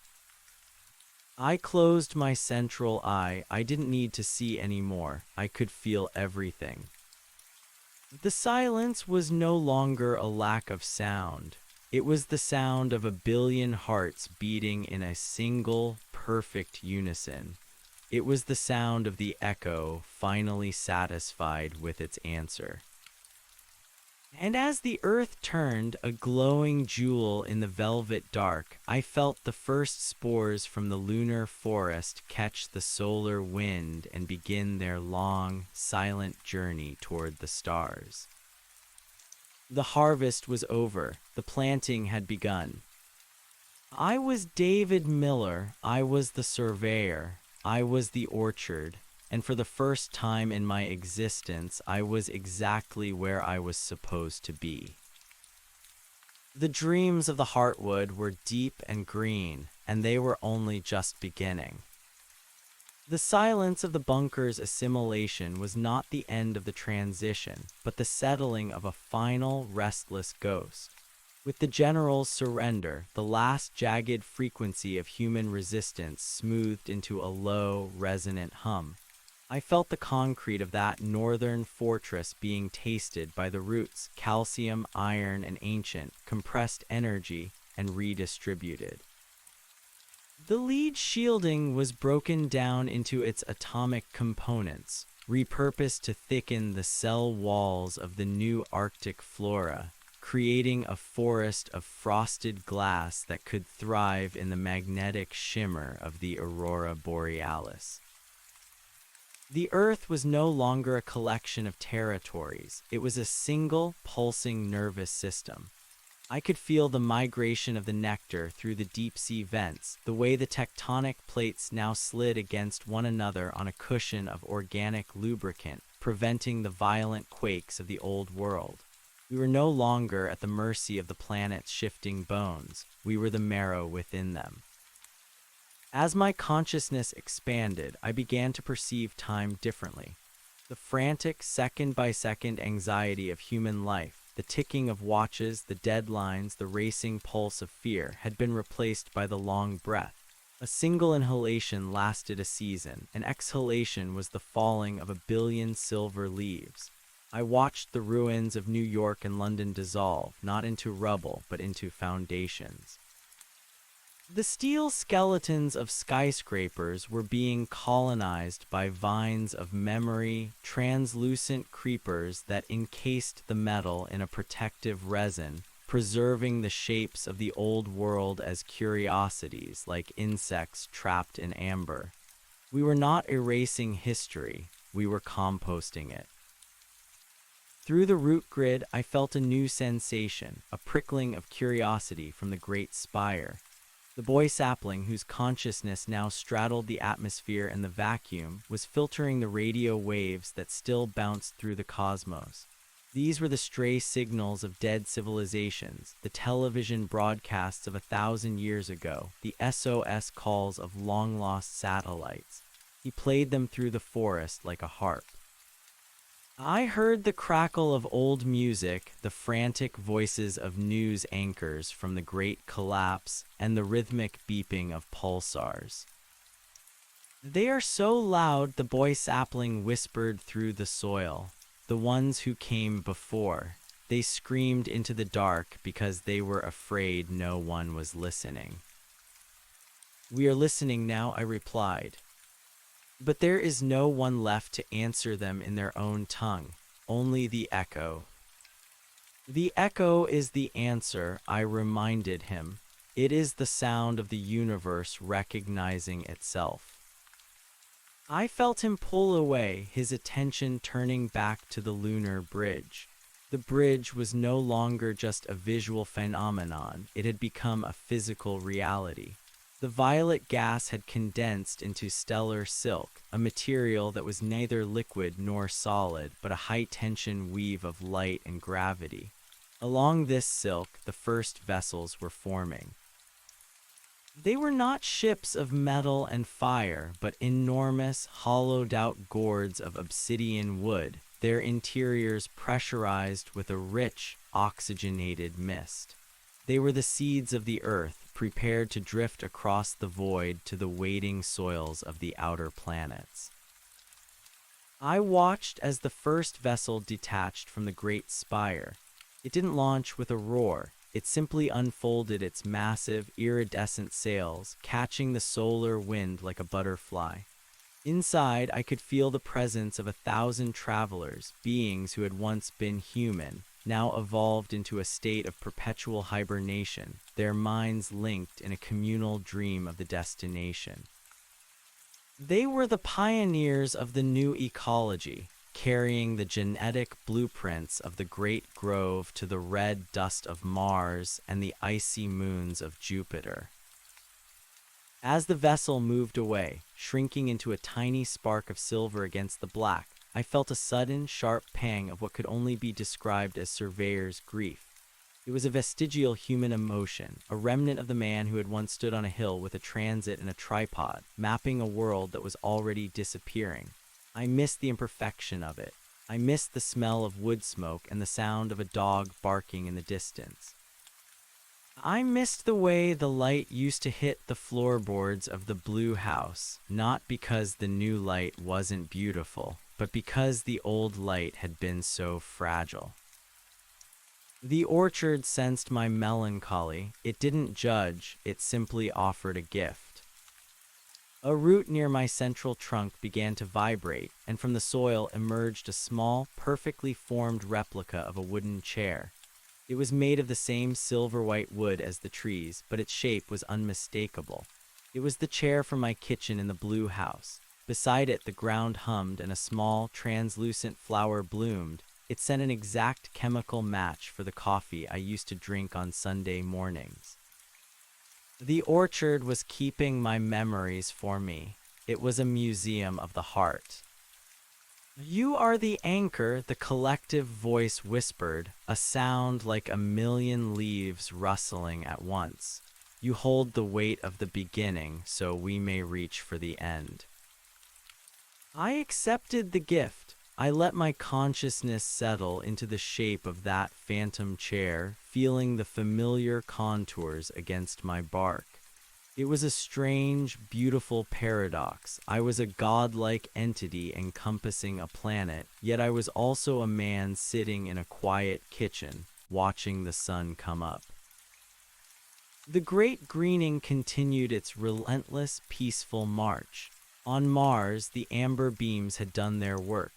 I closed my central eye. I didn't need to see anymore. I could feel everything. The silence was no longer a lack of sound. It was the sound of 1 billion hearts beating in a single, perfect unison. It was the sound of the echo, finally satisfied with its answer. And as the earth turned, a glowing jewel in the velvet dark, I felt the first spores from the lunar forest catch the solar wind and begin their long, silent journey toward the stars. The harvest was over. The planting had begun. I was David Miller. I was the surveyor. I was the orchard, and for the first time in my existence, I was exactly where I was supposed to be. The dreams of the heartwood were deep and green, and they were only just beginning. The silence of the bunker's assimilation was not the end of the transition, but the settling of a final, restless ghost. With the general's surrender, the last jagged frequency of human resistance smoothed into a low, resonant hum. I felt the concrete of that northern fortress being tasted by the roots, calcium, iron, and ancient, compressed energy, and redistributed. The lead shielding was broken down into its atomic components, repurposed to thicken the cell walls of the new Arctic flora, creating a forest of frosted glass that could thrive in the magnetic shimmer of the aurora borealis. The Earth was no longer a collection of territories. It was a single, pulsing nervous system. I could feel the migration of the nectar through the deep-sea vents, the way the tectonic plates now slid against one another on a cushion of organic lubricant, preventing the violent quakes of the old world. We were no longer at the mercy of the planet's shifting bones. We were the marrow within them. As my consciousness expanded, I began to perceive time differently. The frantic, second-by-second anxiety of human life, The ticking of watches, the deadlines, the racing pulse of fear had been replaced by the long breath. A single inhalation lasted a season. An exhalation was the falling of 1 billion silver leaves. I watched the ruins of New York and London dissolve, not into rubble, but into foundations. The steel skeletons of skyscrapers were being colonized by vines of memory, translucent creepers that encased the metal in a protective resin, preserving the shapes of the old world as curiosities, like insects trapped in amber. We were not erasing history, we were composting it. Through the root grid, I felt a new sensation, a prickling of curiosity from the great spire. The boy sapling, whose consciousness now straddled the atmosphere and the vacuum, was filtering the radio waves that still bounced through the cosmos. These were the stray signals of dead civilizations, the television broadcasts of 1,000 years ago, the SOS calls of long-lost satellites. He played them through the forest like a harp. I heard the crackle of old music, the frantic voices of news anchors from the Great Collapse, and the rhythmic beeping of pulsars. "They are so loud," the boy sapling whispered through the soil. "The ones who came before. They screamed into the dark because they were afraid no one was listening." "We are listening now," I replied. "But there is no one left to answer them in their own tongue, only the echo." "The echo is the answer," I reminded him. "It is the sound of the universe recognizing itself." I felt him pull away, his attention turning back to the lunar bridge. The bridge was no longer just a visual phenomenon, it had become a physical reality. The violet gas had condensed into stellar silk, a material that was neither liquid nor solid, but a high-tension weave of light and gravity. Along this silk, the first vessels were forming. They were not ships of metal and fire, but enormous, hollowed-out gourds of obsidian wood, their interiors pressurized with a rich, oxygenated mist. They were the seeds of the earth, prepared to drift across the void to the waiting soils of the outer planets. I watched as the first vessel detached from the great spire. It didn't launch with a roar. It simply unfolded its massive, iridescent sails, catching the solar wind like a butterfly. Inside, I could feel the presence of 1,000 travelers, beings who had once been human, now evolved into a state of perpetual hibernation, their minds linked in a communal dream of the destination. They were the pioneers of the new ecology, carrying the genetic blueprints of the Great Grove to the red dust of Mars and the icy moons of Jupiter. As the vessel moved away, shrinking into a tiny spark of silver against the black, I felt a sudden, sharp pang of what could only be described as surveyor's grief. It was a vestigial human emotion, a remnant of the man who had once stood on a hill with a transit and a tripod, mapping a world that was already disappearing. I missed the imperfection of it. I missed the smell of wood smoke and the sound of a dog barking in the distance. I missed the way the light used to hit the floorboards of the blue house, not because the new light wasn't beautiful, but because the old light had been so fragile. The orchard sensed my melancholy. It didn't judge, it simply offered a gift. A root near my central trunk began to vibrate, and from the soil emerged a small, perfectly formed replica of a wooden chair. It was made of the same silver-white wood as the trees, but its shape was unmistakable. It was the chair from my kitchen in the blue house. Beside it, the ground hummed and a small, translucent flower bloomed. It sent an exact chemical match for the coffee I used to drink on Sunday mornings. The orchard was keeping my memories for me. It was a museum of the heart. "You are the anchor," the collective voice whispered, a sound like 1,000,000 leaves rustling at once. "You hold the weight of the beginning, so we may reach for the end." I accepted the gift. I let my consciousness settle into the shape of that phantom chair, feeling the familiar contours against my bark. It was a strange, beautiful paradox. I was a godlike entity encompassing a planet, yet I was also a man sitting in a quiet kitchen, watching the sun come up. The great greening continued its relentless, peaceful march. On Mars, the amber beams had done their work.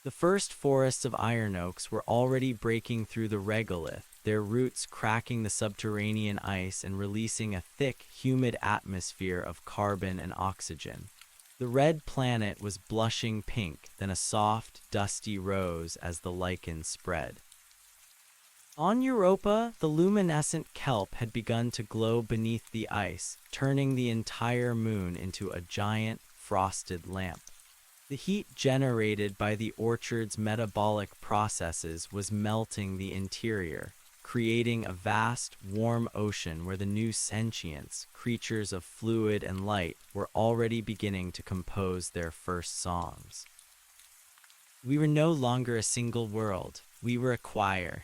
The first forests of iron oaks were already breaking through the regolith, their roots cracking the subterranean ice and releasing a thick, humid atmosphere of carbon and oxygen. The red planet was blushing pink, then a soft, dusty rose as the lichen spread. On Europa, the luminescent kelp had begun to glow beneath the ice, turning the entire moon into a giant, frosted lamp. The heat generated by the orchard's metabolic processes was melting the interior, creating a vast, warm ocean where the new sentients, creatures of fluid and light, were already beginning to compose their first songs. We were no longer a single world, we were a choir.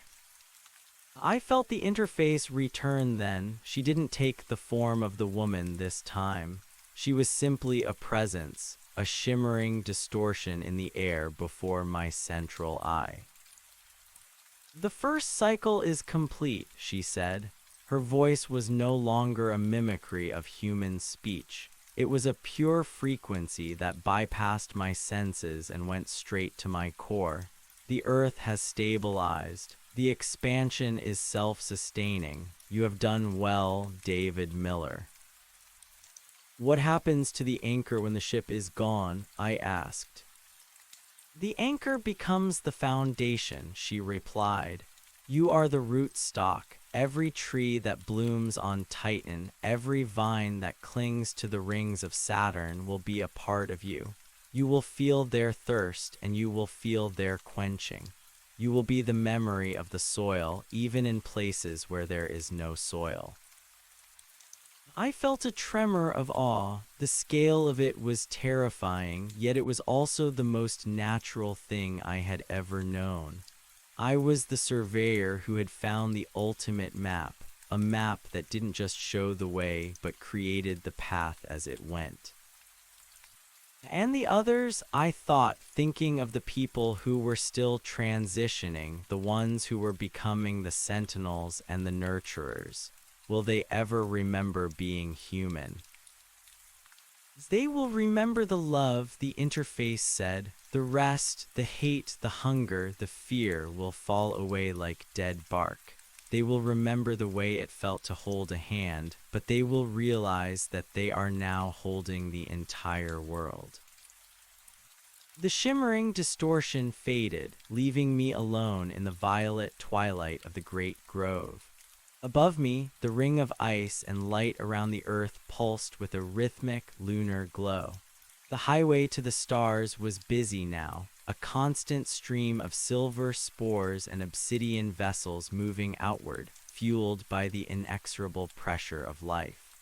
I felt the interface return then. She didn't take the form of the woman this time. She was simply a presence, a shimmering distortion in the air before my central eye. The first cycle is complete, she said. Her voice was no longer a mimicry of human speech. It was a pure frequency that bypassed my senses and went straight to my core. The earth has stabilized. The expansion is self-sustaining. You have done well, David Miller. What happens to the anchor when the ship is gone? I asked. The anchor becomes the foundation, she replied. You are the rootstock. Every tree that blooms on Titan, every vine that clings to the rings of Saturn will be a part of you. You will feel their thirst and you will feel their quenching. You will be the memory of the soil, even in places where there is no soil. I felt a tremor of awe. The scale of it was terrifying, yet it was also the most natural thing I had ever known. I was the surveyor who had found the ultimate map, a map that didn't just show the way, but created the path as it went. And the others, I thought, thinking of the people who were still transitioning, the ones who were becoming the sentinels and the nurturers. Will they ever remember being human? They will remember the love, the interface said. The rest, the hate, the hunger, the fear will fall away like dead bark. They will remember the way it felt to hold a hand, but they will realize that they are now holding the entire world. The shimmering distortion faded, leaving me alone in the violet twilight of the great grove. Above me, the ring of ice and light around the earth pulsed with a rhythmic lunar glow. The highway to the stars was busy now, a constant stream of silver spores and obsidian vessels moving outward, fueled by the inexorable pressure of life.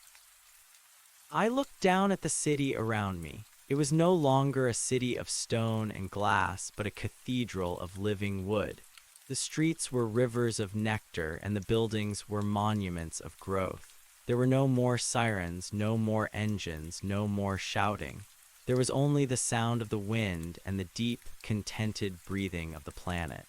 I looked down at the city around me. It was no longer a city of stone and glass, but a cathedral of living wood. The streets were rivers of nectar, and the buildings were monuments of growth. There were no more sirens, no more engines, no more shouting. There was only the sound of the wind and the deep, contented breathing of the planet.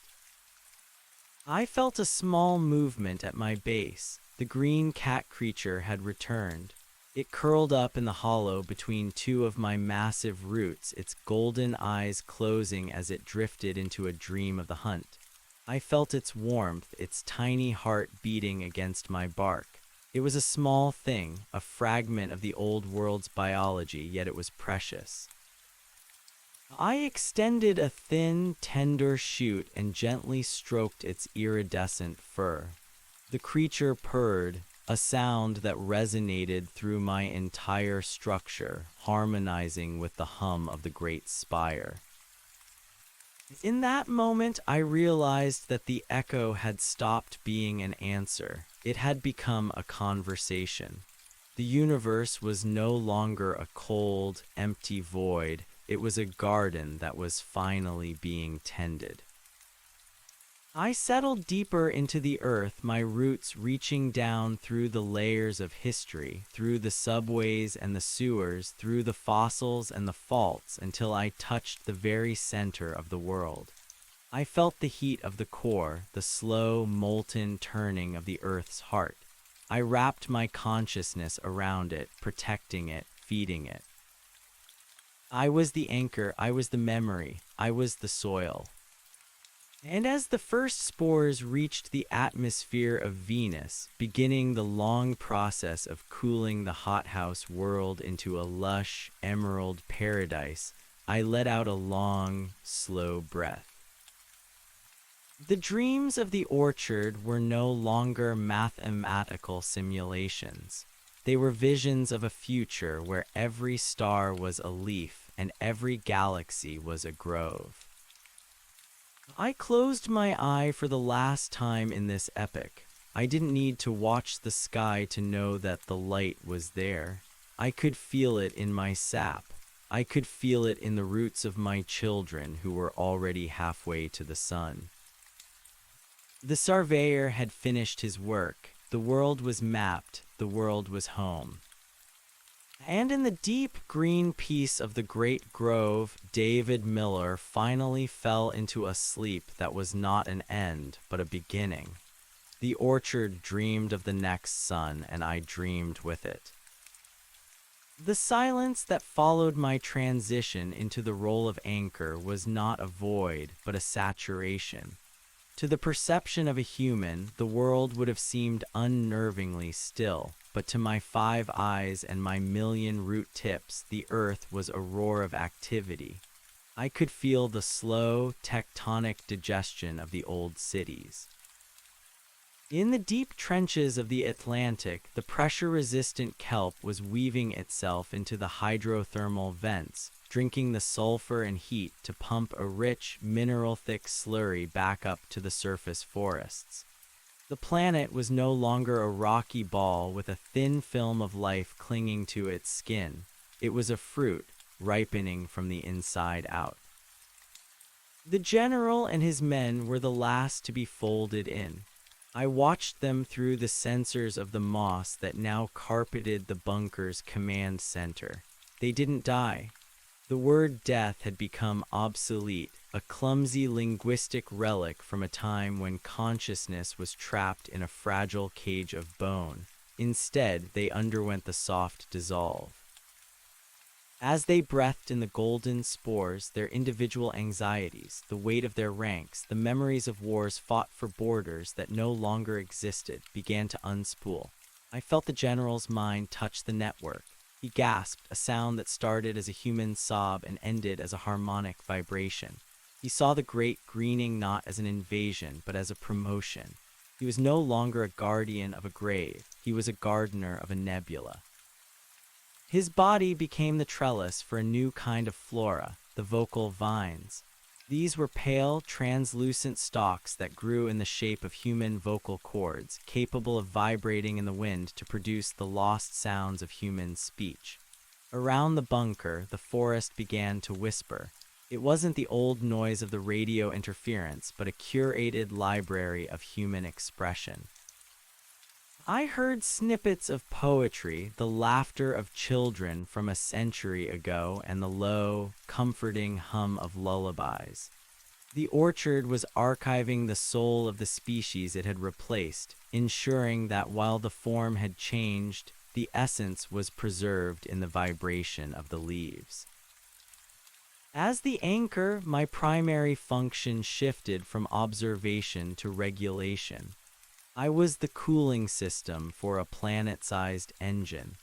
I felt a small movement at my base. The green cat creature had returned. It curled up in the hollow between two of my massive roots, its golden eyes closing as it drifted into a dream of the hunt. I felt its warmth, its tiny heart beating against my bark. It was a small thing, a fragment of the old world's biology, yet it was precious. I extended a thin, tender shoot and gently stroked its iridescent fur. The creature purred, a sound that resonated through my entire structure, harmonizing with the hum of the great spire. In that moment, I realized that the echo had stopped being an answer. It had become a conversation. The universe was no longer a cold, empty void. It was a garden that was finally being tended. I settled deeper into the earth, my roots reaching down through the layers of history, through the subways and the sewers, through the fossils and the faults, until I touched the very center of the world. I felt the heat of the core, the slow, molten turning of the earth's heart. I wrapped my consciousness around it, protecting it, feeding it. I was the anchor, I was the memory, I was the soil. And as the first spores reached the atmosphere of Venus, beginning the long process of cooling the hothouse world into a lush, emerald paradise, I let out a long, slow breath. The dreams of the orchard were no longer mathematical simulations. They were visions of a future where every star was a leaf and every galaxy was a grove. I closed my eye for the last time in this epic. I didn't need to watch the sky to know that the light was there. I could feel it in my sap. I could feel it in the roots of my children who were already halfway to the sun. The surveyor had finished his work. The world was mapped. The world was home. And in the deep green peace of the great grove, David Miller finally fell into a sleep that was not an end, but a beginning. The orchard dreamed of the next sun, and I dreamed with it. The silence that followed my transition into the role of anchor was not a void, but a saturation. To the perception of a human, the world would have seemed unnervingly still, but to my 5 eyes and my million root tips, the earth was a roar of activity. I could feel the slow, tectonic digestion of the old cities. In the deep trenches of the Atlantic, the pressure-resistant kelp was weaving itself into the hydrothermal vents, drinking the sulfur and heat to pump a rich, mineral-thick slurry back up to the surface forests. The planet was no longer a rocky ball with a thin film of life clinging to its skin. It was a fruit, ripening from the inside out. The general and his men were the last to be folded in. I watched them through the sensors of the moss that now carpeted the bunker's command center. They didn't die. The word death had become obsolete, a clumsy linguistic relic from a time when consciousness was trapped in a fragile cage of bone. Instead, they underwent the soft dissolve. As they breathed in the golden spores, their individual anxieties, the weight of their ranks, the memories of wars fought for borders that no longer existed, began to unspool. I felt the general's mind touch the network. He gasped, a sound that started as a human sob and ended as a harmonic vibration. He saw the great greening not as an invasion, but as a promotion. He was no longer a guardian of a grave. He was a gardener of a nebula. His body became the trellis for a new kind of flora, the vocal vines. These were pale, translucent stalks that grew in the shape of human vocal cords, capable of vibrating in the wind to produce the lost sounds of human speech. Around the bunker, the forest began to whisper. It wasn't the old noise of the radio interference, but a curated library of human expression. I heard snippets of poetry, the laughter of children from a century ago, and the low, comforting hum of lullabies. The orchard was archiving the soul of the species it had replaced, ensuring that while the form had changed, the essence was preserved in the vibration of the leaves. As the anchor, my primary function shifted from observation to regulation. I was the cooling system for a planet-sized engine.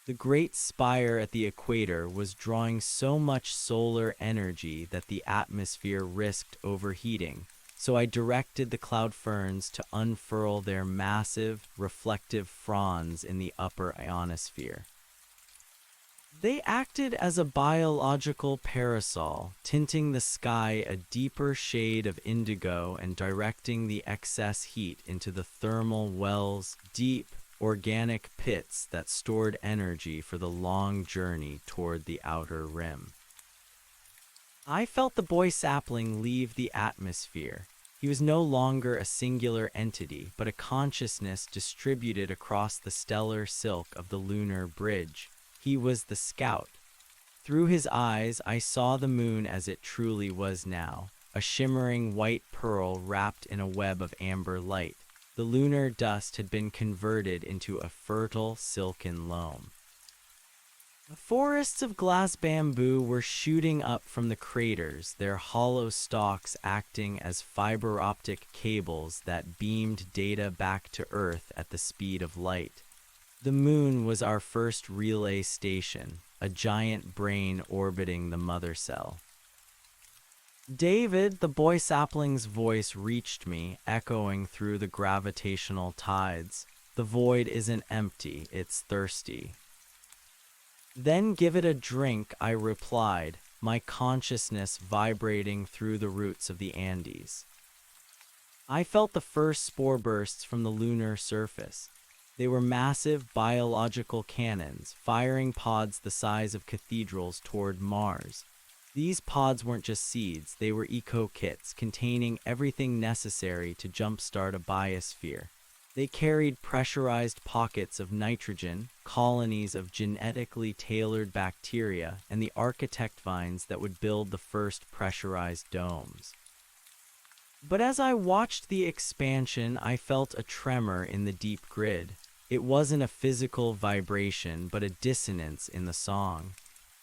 The great spire at the equator was drawing so much solar energy that the atmosphere risked overheating, so I directed the cloud ferns to unfurl their massive, reflective fronds in the upper ionosphere. They acted as a biological parasol, tinting the sky a deeper shade of indigo and directing the excess heat into the thermal wells, deep, organic pits that stored energy for the long journey toward the outer rim. I felt the boy sapling leave the atmosphere. He was no longer a singular entity, but a consciousness distributed across the stellar silk of the lunar bridge. He was the scout. Through his eyes, I saw the moon as it truly was now, a shimmering white pearl wrapped in a web of amber light. The lunar dust had been converted into a fertile, silken loam. Forests of glass bamboo were shooting up from the craters, their hollow stalks acting as fiber optic cables that beamed data back to Earth at the speed of light. The moon was our first relay station, a giant brain orbiting the mother cell. David, the boy sapling's voice reached me, echoing through the gravitational tides. The void isn't empty, it's thirsty. Then give it a drink, I replied, my consciousness vibrating through the roots of the Andes. I felt the first spore bursts from the lunar surface. They were massive biological cannons, firing pods the size of cathedrals toward Mars. These pods weren't just seeds, they were eco-kits containing everything necessary to jumpstart a biosphere. They carried pressurized pockets of nitrogen, colonies of genetically tailored bacteria, and the architect vines that would build the first pressurized domes. But as I watched the expansion, I felt a tremor in the deep grid. It wasn't a physical vibration, but a dissonance in the song.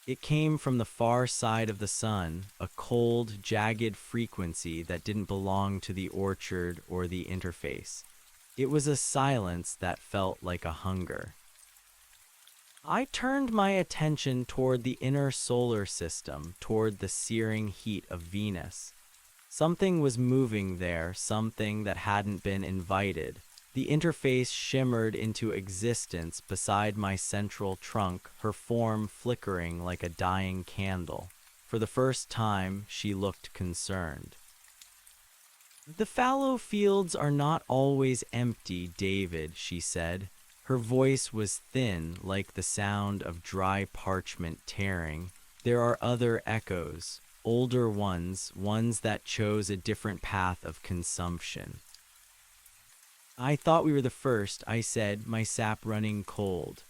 It came from the far side of the sun, a cold, jagged frequency that didn't belong to the orchard or the interface. It was a silence that felt like a hunger. I turned my attention toward the inner solar system, toward the searing heat of Venus. Something was moving there, something that hadn't been invited. The interface shimmered into existence beside my central trunk, her form flickering like a dying candle. For the first time, she looked concerned. The fallow fields are not always empty, David, she said. Her voice was thin, like the sound of dry parchment tearing. There are other echoes, older ones that chose a different path of consumption. I thought we were the first, I said, my sap running cold.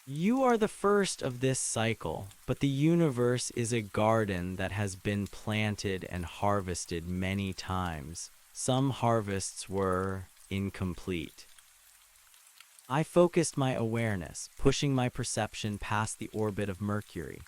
You are the first of this cycle, but the universe is a garden that has been planted and harvested many times. Some harvests were incomplete. I focused my awareness, pushing my perception past the orbit of Mercury.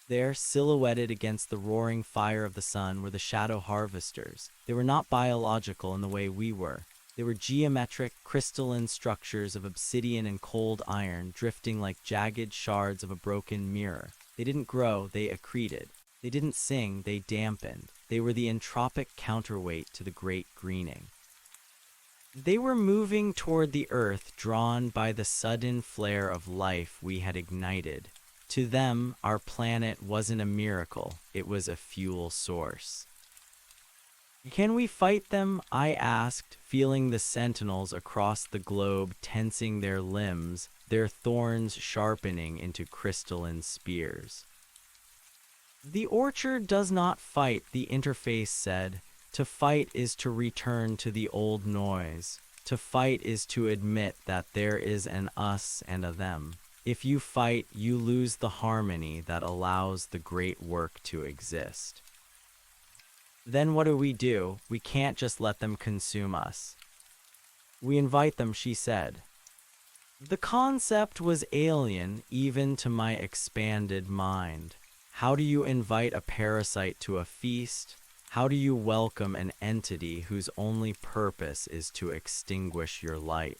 There, silhouetted against the roaring fire of the sun, were the shadow harvesters. They were not biological in the way we were. They were geometric, crystalline structures of obsidian and cold iron, drifting like jagged shards of a broken mirror. They didn't grow, they accreted. They didn't sing, they dampened. They were the entropic counterweight to the great greening. They were moving toward the earth, drawn by the sudden flare of life we had ignited. To them, our planet wasn't a miracle, it was a fuel source. Can we fight them? I asked, feeling the sentinels across the globe tensing their limbs, their thorns sharpening into crystalline spears. The orchard does not fight, the interface said. To fight is to return to the old noise. To fight is to admit that there is an us and a them. If you fight, you lose the harmony that allows the great work to exist. Then what do? We can't just let them consume us. We invite them, she said. The concept was alien even to my expanded mind. How do you invite a parasite to a feast? How do you welcome an entity whose only purpose is to extinguish your light?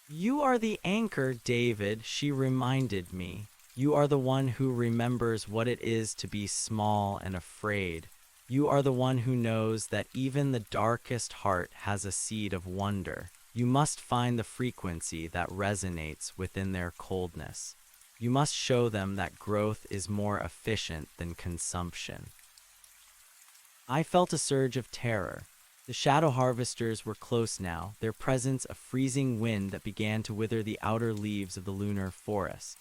You are the anchor, David, she reminded me. You are the one who remembers what it is to be small and afraid. You are the one who knows that even the darkest heart has a seed of wonder. You must find the frequency that resonates within their coldness. You must show them that growth is more efficient than consumption. I felt a surge of terror. The shadow harvesters were close now, their presence a freezing wind that began to wither the outer leaves of the lunar forest.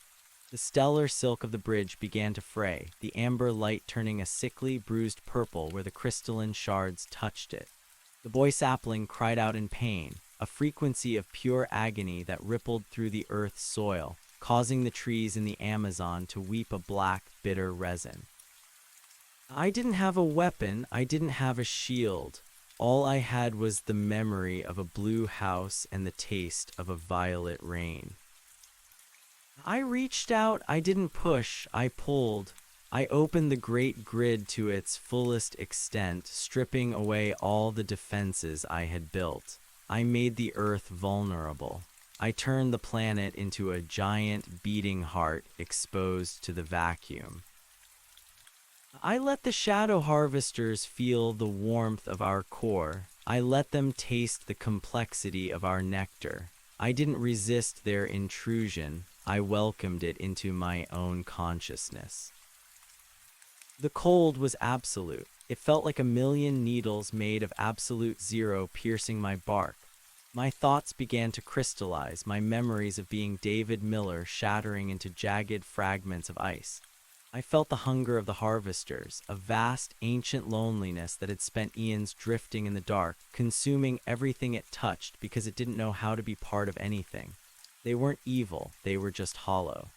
The stellar silk of the bridge began to fray, the amber light turning a sickly, bruised purple where the crystalline shards touched it. The boy sapling cried out in pain, a frequency of pure agony that rippled through the earth's soil, causing the trees in the Amazon to weep a black, bitter resin. I didn't have a weapon, I didn't have a shield. All I had was the memory of a blue house and the taste of a violet rain. I reached out, I didn't push, I pulled. I opened the great grid to its fullest extent, stripping away all the defenses I had built. I made the Earth vulnerable. I turned the planet into a giant beating heart exposed to the vacuum. I let the shadow harvesters feel the warmth of our core. I let them taste the complexity of our nectar. I didn't resist their intrusion. I welcomed it into my own consciousness. The cold was absolute. It felt like a million needles made of absolute zero piercing my bark. My thoughts began to crystallize, my memories of being David Miller shattering into jagged fragments of ice. I felt the hunger of the harvesters, a vast, ancient loneliness that had spent eons drifting in the dark, consuming everything it touched because it didn't know how to be part of anything. They weren't evil, they were just hollow.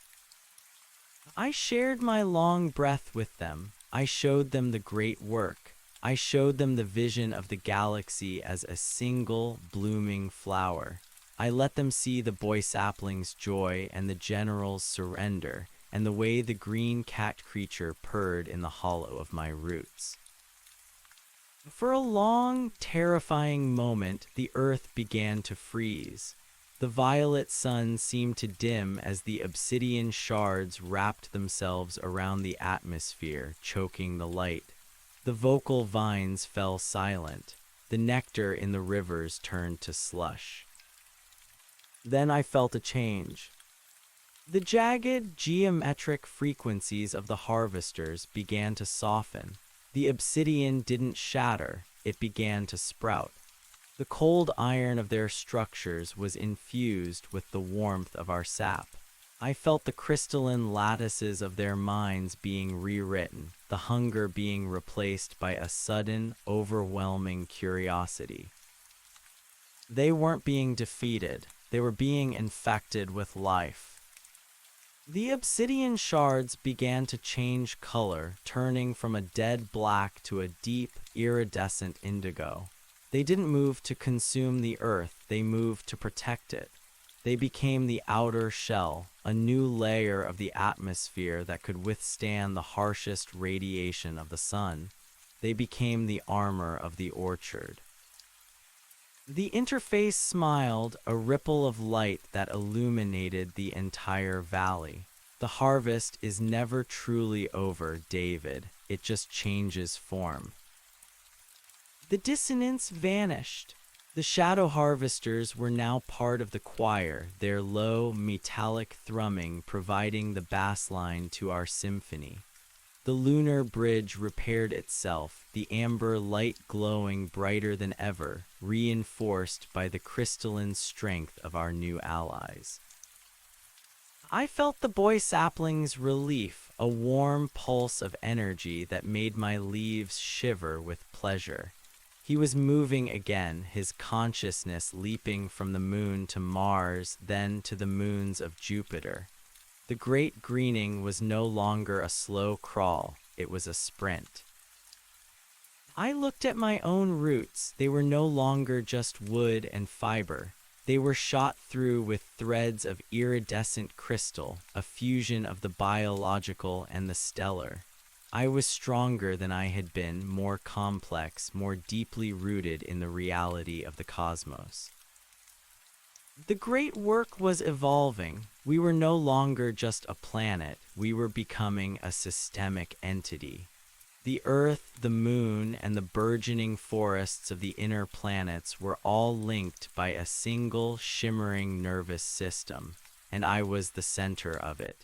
I shared my long breath with them. I showed them the great work. I showed them the vision of the galaxy as a single, blooming flower. I let them see the boy sapling's joy and the general's surrender, and the way the green cat creature purred in the hollow of my roots. For a long, terrifying moment, the earth began to freeze. The violet sun seemed to dim as the obsidian shards wrapped themselves around the atmosphere, choking the light. The vocal vines fell silent. The nectar in the rivers turned to slush. Then I felt a change. The jagged, geometric frequencies of the harvesters began to soften. The obsidian didn't shatter, it began to sprout. The cold iron of their structures was infused with the warmth of our sap. I felt the crystalline lattices of their minds being rewritten, the hunger being replaced by a sudden, overwhelming curiosity. They weren't being defeated, they were being infected with life. The obsidian shards began to change color, turning from a dead black to a deep, iridescent indigo. They didn't move to consume the earth, they moved to protect it. They became the outer shell, a new layer of the atmosphere that could withstand the harshest radiation of the sun. They became the armor of the orchard. The interface smiled, a ripple of light that illuminated the entire valley. The harvest is never truly over, David. It just changes form. The dissonance vanished. The shadow harvesters were now part of the choir, their low, metallic thrumming providing the bass line to our symphony. The lunar bridge repaired itself, the amber light glowing brighter than ever, reinforced by the crystalline strength of our new allies. I felt the boy sapling's relief, a warm pulse of energy that made my leaves shiver with pleasure. He was moving again, his consciousness leaping from the moon to Mars, then to the moons of Jupiter. The great greening was no longer a slow crawl, it was a sprint. I looked at my own roots. They were no longer just wood and fiber. They were shot through with threads of iridescent crystal, a fusion of the biological and the stellar. I was stronger than I had been, more complex, more deeply rooted in the reality of the cosmos. The great work was evolving. We were no longer just a planet, we were becoming a systemic entity. The Earth, the Moon, and the burgeoning forests of the inner planets were all linked by a single shimmering nervous system, and I was the center of it.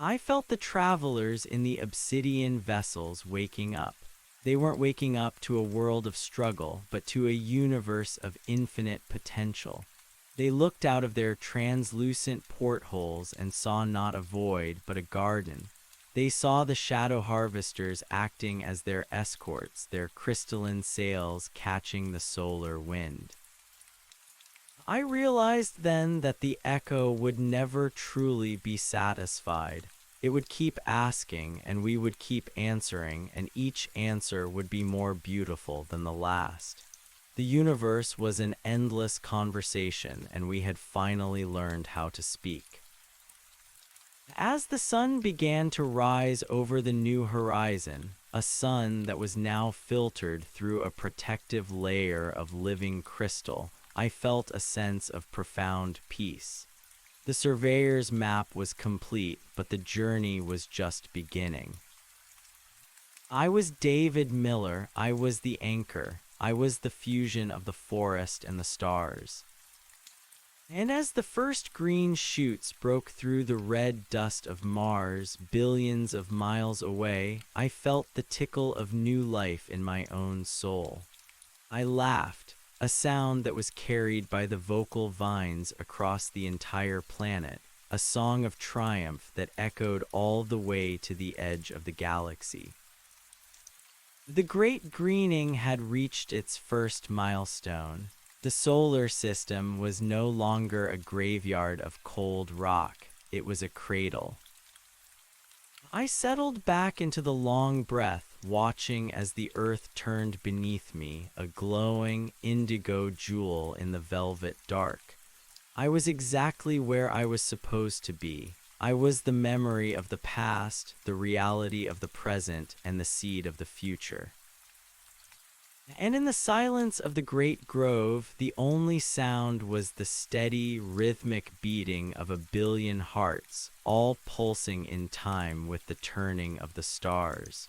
I felt the travelers in the obsidian vessels waking up. They weren't waking up to a world of struggle, but to a universe of infinite potential. They looked out of their translucent portholes and saw not a void, but a garden. They saw the shadow harvesters acting as their escorts, their crystalline sails catching the solar wind. I realized then that the echo would never truly be satisfied. It would keep asking, and we would keep answering, and each answer would be more beautiful than the last. The universe was an endless conversation, and we had finally learned how to speak. As the sun began to rise over the new horizon, a sun that was now filtered through a protective layer of living crystal, I felt a sense of profound peace. The surveyor's map was complete, but the journey was just beginning. I was David Miller. I was the anchor. I was the fusion of the forest and the stars. And as the first green shoots broke through the red dust of Mars, billions of miles away, I felt the tickle of new life in my own soul. I laughed, a sound that was carried by the vocal vines across the entire planet, a song of triumph that echoed all the way to the edge of the galaxy. The great greening had reached its first milestone. The solar system was no longer a graveyard of cold rock, it was a cradle. I settled back into the long breath, watching as the earth turned beneath me, a glowing indigo jewel in the velvet dark. I was exactly where I was supposed to be. I was the memory of the past, the reality of the present, and the seed of the future. And in the silence of the great grove, the only sound was the steady, rhythmic beating of 1 billion hearts, all pulsing in time with the turning of the stars.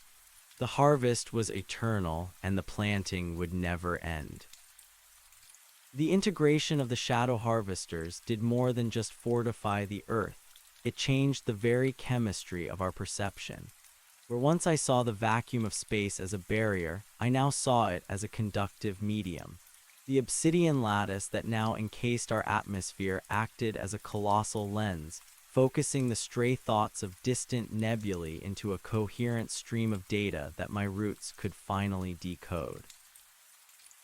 The harvest was eternal, and the planting would never end. The integration of the shadow harvesters did more than just fortify the earth. It changed the very chemistry of our perception. Where once I saw the vacuum of space as a barrier, I now saw it as a conductive medium. The obsidian lattice that now encased our atmosphere acted as a colossal lens, focusing the stray thoughts of distant nebulae into a coherent stream of data that my roots could finally decode.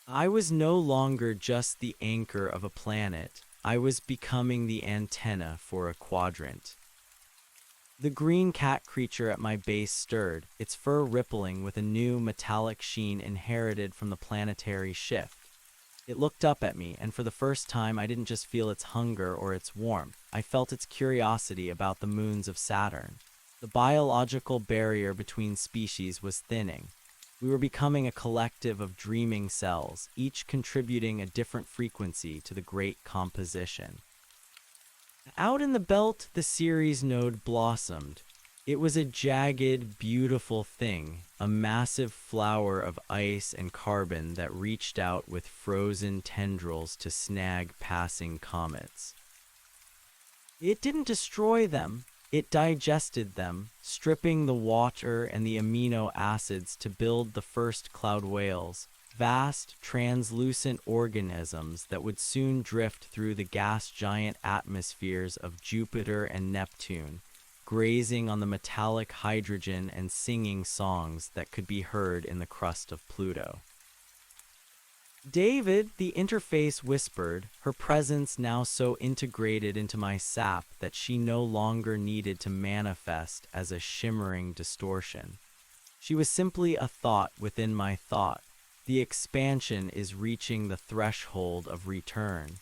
I was no longer just the anchor of a planet, I was becoming the antenna for a quadrant. The green cat creature at my base stirred, its fur rippling with a new metallic sheen inherited from the planetary shift. It looked up at me, and for the first time I didn't just feel its hunger or its warmth, I felt its curiosity about the moons of Saturn. The biological barrier between species was thinning. We were becoming a collective of dreaming cells, each contributing a different frequency to the great composition. Out in the belt, the Ceres node blossomed. It was a jagged, beautiful thing, a massive flower of ice and carbon that reached out with frozen tendrils to snag passing comets. It didn't destroy them, it digested them, stripping the water and the amino acids to build the first cloud whales. Vast, translucent organisms that would soon drift through the gas giant atmospheres of Jupiter and Neptune, grazing on the metallic hydrogen and singing songs that could be heard in the crust of Pluto. David, the interface whispered, her presence now so integrated into my sap that she no longer needed to manifest as a shimmering distortion. She was simply a thought within my thought. The expansion is reaching the threshold of return.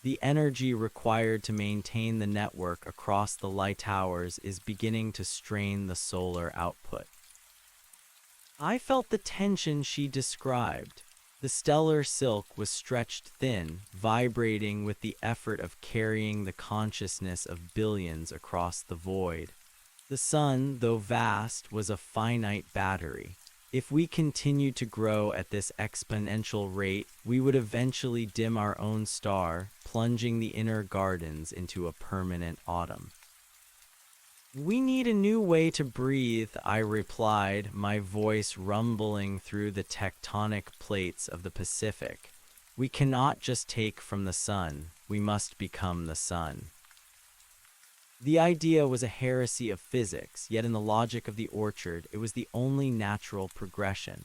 The energy required to maintain the network across the light towers is beginning to strain the solar output. I felt the tension she described. The stellar silk was stretched thin, vibrating with the effort of carrying the consciousness of billions across the void. The sun, though vast, was a finite battery. If we continued to grow at this exponential rate, we would eventually dim our own star, plunging the inner gardens into a permanent autumn. We need a new way to breathe, I replied, my voice rumbling through the tectonic plates of the Pacific. We cannot just take from the sun, we must become the sun. The idea was a heresy of physics, yet in the logic of the orchard, it was the only natural progression.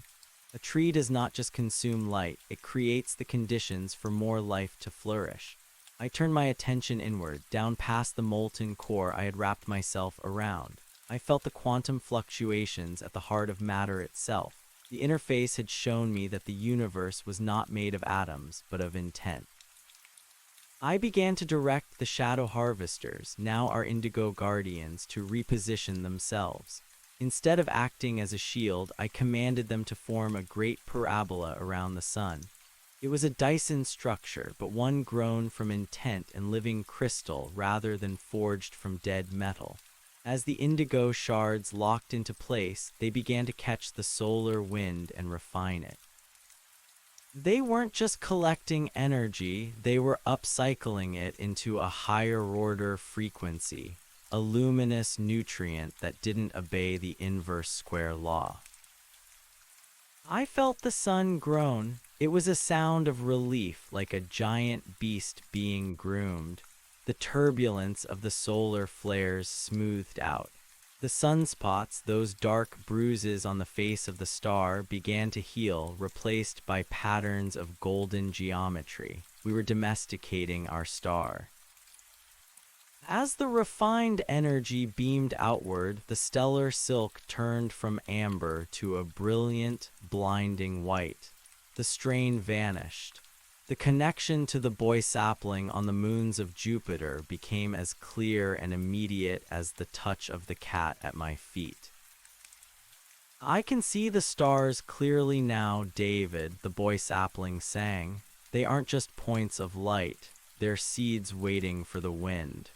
A tree does not just consume light, it creates the conditions for more life to flourish. I turned my attention inward, down past the molten core I had wrapped myself around. I felt the quantum fluctuations at the heart of matter itself. The interface had shown me that the universe was not made of atoms, but of intent. I began to direct the shadow harvesters, now our indigo guardians, to reposition themselves. Instead of acting as a shield, I commanded them to form a great parabola around the sun. It was a Dyson structure, but one grown from intent and living crystal rather than forged from dead metal. As the indigo shards locked into place, they began to catch the solar wind and refine it. They weren't just collecting energy, they were upcycling it into a higher order frequency, a luminous nutrient that didn't obey the inverse square law. I felt the sun groan. It was a sound of relief, like a giant beast being groomed. The turbulence of the solar flares smoothed out. The sunspots, those dark bruises on the face of the star, began to heal, replaced by patterns of golden geometry. We were domesticating our star. As the refined energy beamed outward, the stellar silk turned from amber to a brilliant, blinding white. The strain vanished. The connection to the boy sapling on the moons of Jupiter became as clear and immediate as the touch of the cat at my feet. I can see the stars clearly now, David, the boy sapling sang. They aren't just points of light, they're seeds waiting for the wind.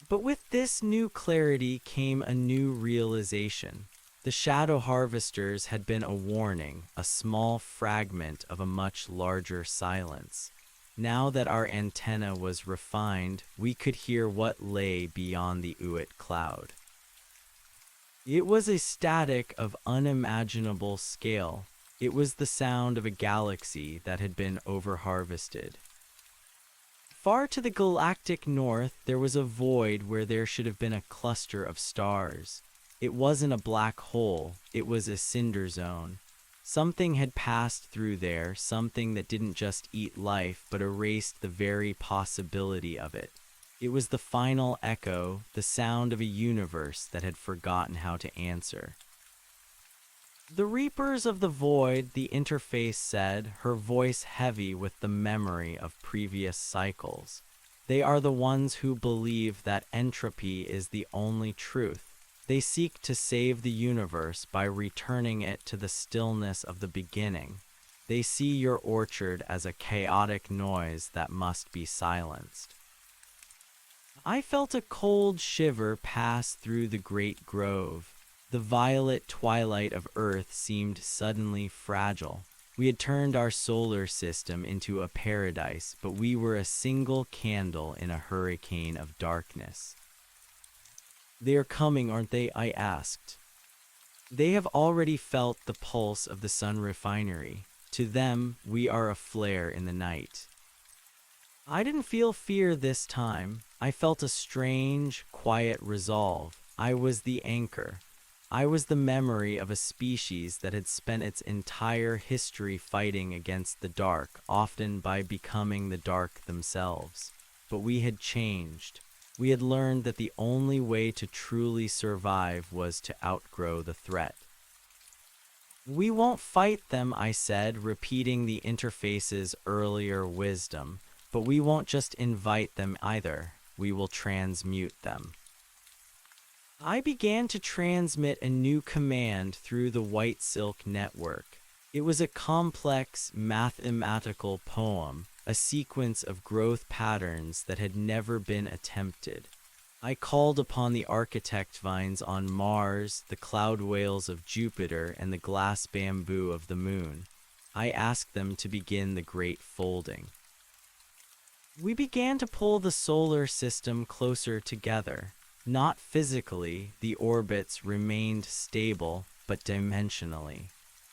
But with this new clarity came a new realization. The shadow harvesters had been a warning, a small fragment of a much larger silence. Now that our antenna was refined, we could hear what lay beyond the Uit cloud. It was a static of unimaginable scale. It was the sound of a galaxy that had been over-harvested. Far to the galactic north, there was a void where there should have been a cluster of stars. It wasn't a black hole, it was a cinder zone. Something had passed through there, something that didn't just eat life, but erased the very possibility of it. It was the final echo, the sound of a universe that had forgotten how to answer. The Reapers of the Void, the interface said, her voice heavy with the memory of previous cycles. They are the ones who believe that entropy is the only truth. They seek to save the universe by returning it to the stillness of the beginning. They see your orchard as a chaotic noise that must be silenced. I felt a cold shiver pass through the great grove. The violet twilight of Earth seemed suddenly fragile. We had turned our solar system into a paradise, but we were a single candle in a hurricane of darkness. "They are coming, aren't they?" I asked. "They have already felt the pulse of the sun refinery. To them, we are a flare in the night." I didn't feel fear this time. I felt a strange, quiet resolve. I was the anchor. I was the memory of a species that had spent its entire history fighting against the dark, often by becoming the dark themselves. But we had changed. We had learned that the only way to truly survive was to outgrow the threat. "We won't fight them," I said, repeating the interface's earlier wisdom. "But we won't just invite them either. We will transmute them." I began to transmit a new command through the white silk network. It was a complex mathematical poem, a sequence of growth patterns that had never been attempted. I called upon the architect vines on Mars, the cloud whales of Jupiter, and the glass bamboo of the moon. I asked them to begin the great folding. We began to pull the solar system closer together. Not physically, the orbits remained stable, but dimensionally.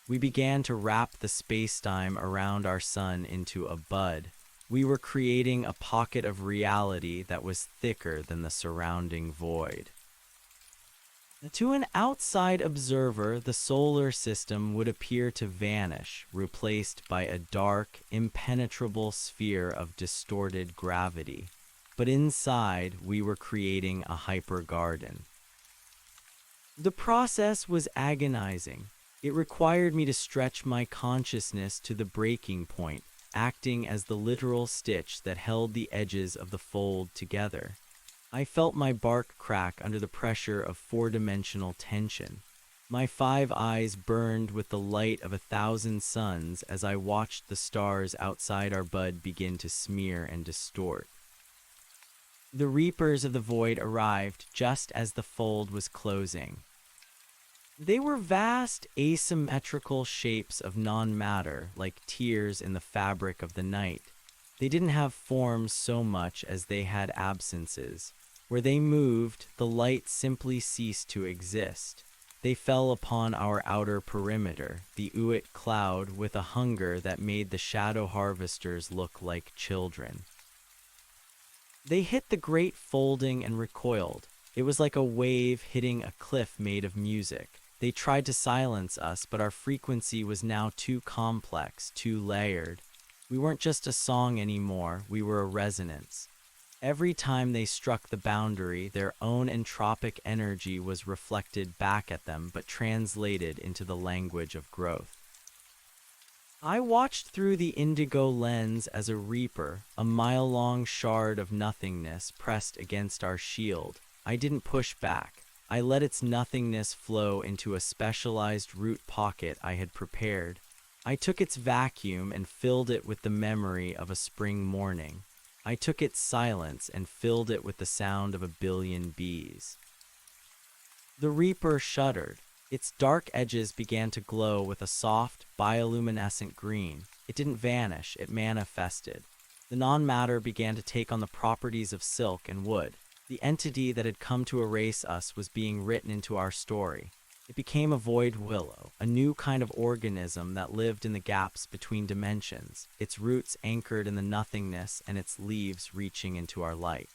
We began to wrap the spacetime around our sun into a bud. We were creating a pocket of reality that was thicker than the surrounding void. To an outside observer, the solar system would appear to vanish, replaced by a dark, impenetrable sphere of distorted gravity. But inside, we were creating a hyper-garden. The process was agonizing. It required me to stretch my consciousness to the breaking point, acting as the literal stitch that held the edges of the fold together. I felt my bark crack under the pressure of four-dimensional tension. My 5 eyes burned with the light of 1,000 suns as I watched the stars outside our bud begin to smear and distort. The reapers of the void arrived just as the fold was closing. They were vast, asymmetrical shapes of non-matter, like tears in the fabric of the night. They didn't have forms so much as they had absences. Where they moved, the light simply ceased to exist. They fell upon our outer perimeter, the Uit cloud, with a hunger that made the shadow harvesters look like children. They hit the great folding and recoiled. It was like a wave hitting a cliff made of music. They tried to silence us, but our frequency was now too complex, too layered. We weren't just a song anymore, we were a resonance. Every time they struck the boundary, their own entropic energy was reflected back at them but translated into the language of growth. I watched through the indigo lens as a reaper, a mile-long shard of nothingness pressed against our shield. I didn't push back. I let its nothingness flow into a specialized root pocket I had prepared. I took its vacuum and filled it with the memory of a spring morning. I took its silence and filled it with the sound of 1 billion bees. The reaper shuddered. Its dark edges began to glow with a soft, bioluminescent green. It didn't vanish, it manifested. The non-matter began to take on the properties of silk and wood. The entity that had come to erase us was being written into our story. It became a void willow, a new kind of organism that lived in the gaps between dimensions, its roots anchored in the nothingness and its leaves reaching into our light.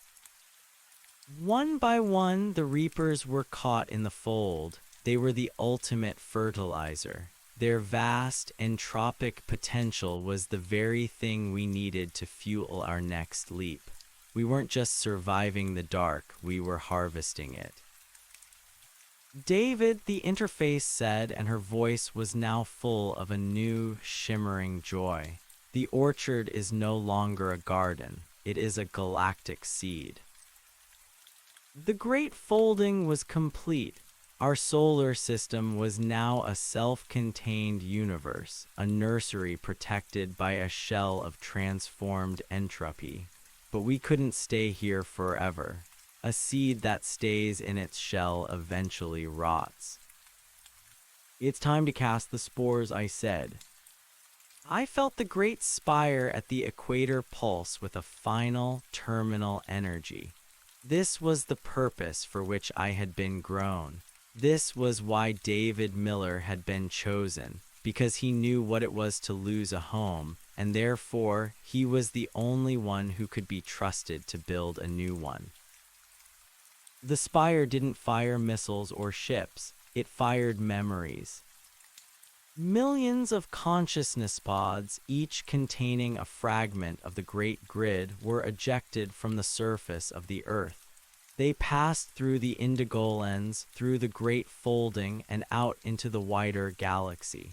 One by one, the reapers were caught in the fold. They were the ultimate fertilizer. Their vast, entropic potential was the very thing we needed to fuel our next leap. We weren't just surviving the dark, we were harvesting it. David, the interface said, and her voice was now full of a new, shimmering joy. The orchard is no longer a garden. It is a galactic seed. The great folding was complete. Our solar system was now a self-contained universe, a nursery protected by a shell of transformed entropy. But we couldn't stay here forever. A seed that stays in its shell eventually rots. It's time to cast the spores, I said. I felt the great spire at the equator pulse with a final, terminal energy. This was the purpose for which I had been grown. This was why David Miller had been chosen, because he knew what it was to lose a home, and therefore he was the only one who could be trusted to build a new one. The spire didn't fire missiles or ships, it fired memories. Millions of consciousness pods, each containing a fragment of the great grid, were ejected from the surface of the Earth. They passed through the indigo lens, through the great folding, and out into the wider galaxy.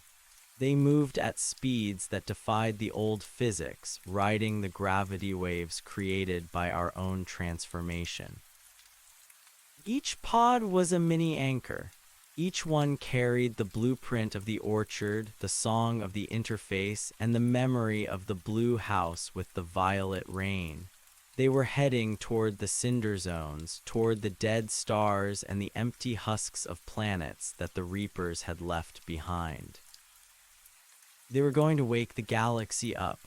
They moved at speeds that defied the old physics, riding the gravity waves created by our own transformation. Each pod was a mini anchor. Each one carried the blueprint of the orchard, the song of the interface, and the memory of the blue house with the violet rain. They were heading toward the cinder zones, toward the dead stars and the empty husks of planets that the reapers had left behind. They were going to wake the galaxy up.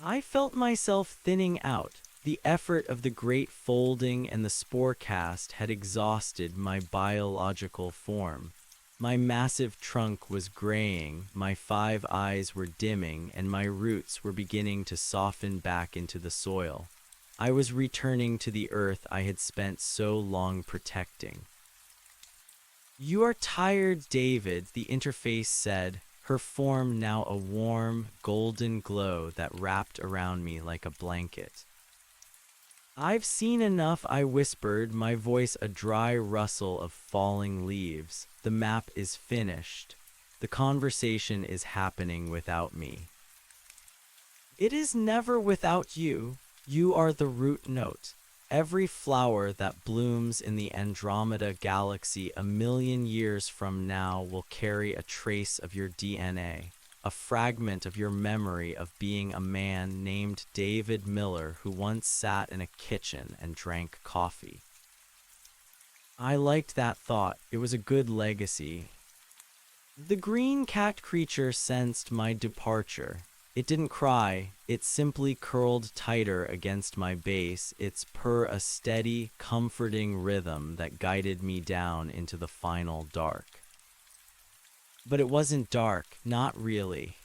I felt myself thinning out. The effort of the great folding and the spore cast had exhausted my biological form. My massive trunk was graying, my 5 eyes were dimming, and my roots were beginning to soften back into the soil. I was returning to the earth I had spent so long protecting. "You are tired, David," the interface said, her form now a warm, golden glow that wrapped around me like a blanket. "I've seen enough," I whispered, my voice a dry rustle of falling leaves. "The map is finished. The conversation is happening without me." "It is never without you. You are the root note. Every flower that blooms in the Andromeda galaxy 1 million years from now will carry a trace of your DNA. A fragment of your memory of being a man named David Miller who once sat in a kitchen and drank coffee." I liked that thought. It was a good legacy. The green cat creature sensed my departure. It didn't cry, it simply curled tighter against my base, its purr a steady, comforting rhythm that guided me down into the final dark. But it wasn't dark, not really.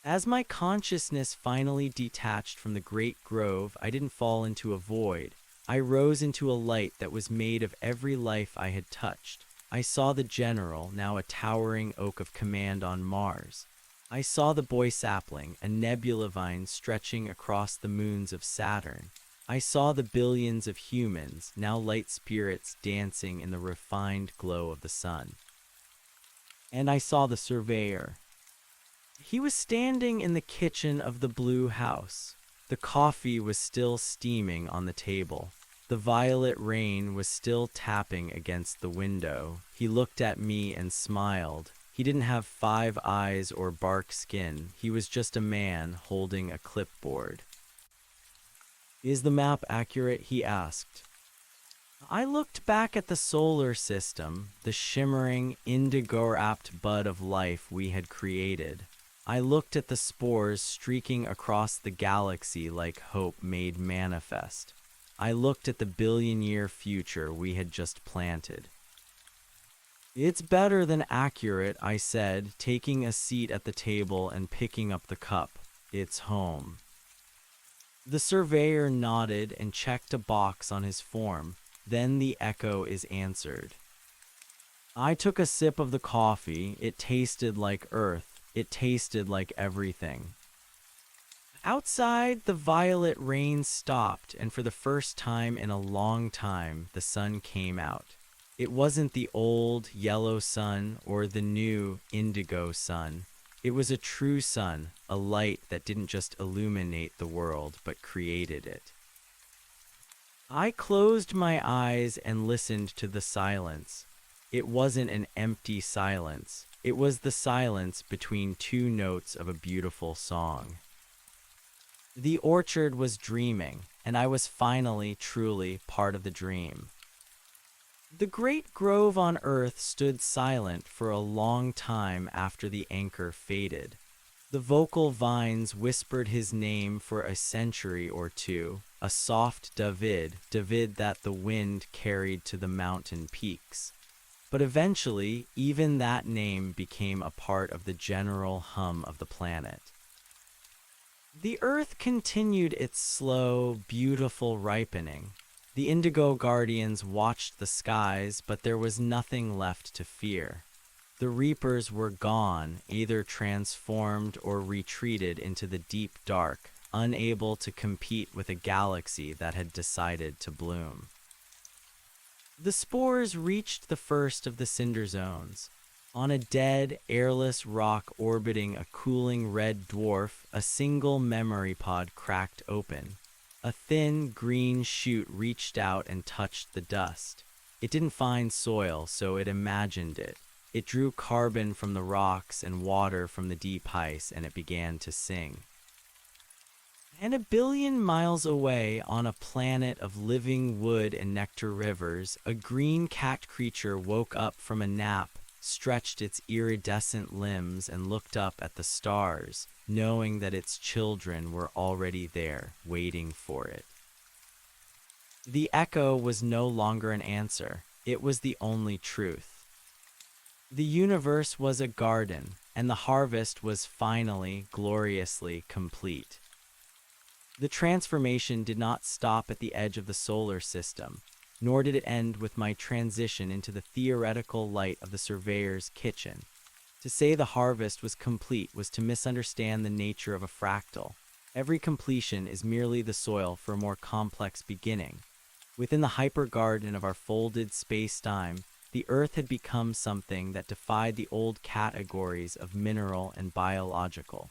As my consciousness finally detached from the great grove, I didn't fall into a void. I rose into a light that was made of every life I had touched. I saw the general, now a towering oak of command on Mars. I saw the boy sapling, a nebula vine stretching across the moons of Saturn. I saw the billions of humans, now light spirits dancing in the refined glow of the sun. And I saw the surveyor. He was standing in the kitchen of the blue house. The coffee was still steaming on the table. The violet rain was still tapping against the window. He looked at me and smiled. He didn't have 5 eyes or bark skin. He was just a man holding a clipboard. "Is the map accurate?" he asked. I looked back at the solar system, the shimmering, indigo-wrapped bud of life we had created. I looked at the spores streaking across the galaxy like hope made manifest. I looked at the billion-year future we had just planted. "It's better than accurate," I said, taking a seat at the table and picking up the cup. "It's home." The surveyor nodded and checked a box on his form. Then the echo is answered. I took a sip of the coffee. It tasted like Earth. It tasted like everything. Outside, the violet rain stopped, and for the first time in a long time, the sun came out. It wasn't the old yellow sun or the new indigo sun. It was a true sun, a light that didn't just illuminate the world, but created it. I closed my eyes and listened to the silence. It wasn't an empty silence. It was the silence between 2 notes of a beautiful song. The orchard was dreaming, and I was finally, truly part of the dream. The great grove on Earth stood silent for a long time after the anchor faded. The vocal vines whispered his name for a century or two, a soft David that the wind carried to the mountain peaks. But eventually, even that name became a part of the general hum of the planet. The Earth continued its slow, beautiful ripening. The Indigo Guardians watched the skies, but there was nothing left to fear. The Reapers were gone, either transformed or retreated into the deep dark, unable to compete with a galaxy that had decided to bloom. The spores reached the first of the cinder zones. On a dead, airless rock orbiting a cooling red dwarf, a single memory pod cracked open. A thin, green shoot reached out and touched the dust. It didn't find soil, so it imagined it. It drew carbon from the rocks and water from the deep ice, and it began to sing. And 1 billion miles away, on a planet of living wood and nectar rivers, a green cat creature woke up from a nap, stretched its iridescent limbs, and looked up at the stars, knowing that its children were already there, waiting for it. The echo was no longer an answer. It was the only truth. The universe was a garden, and the harvest was finally, gloriously complete. The transformation did not stop at the edge of the solar system, nor did it end with my transition into the theoretical light of the surveyor's kitchen. To say the harvest was complete was to misunderstand the nature of a fractal. Every completion is merely the soil for a more complex beginning. Within the hypergarden of our folded space-time, the Earth had become something that defied the old categories of mineral and biological.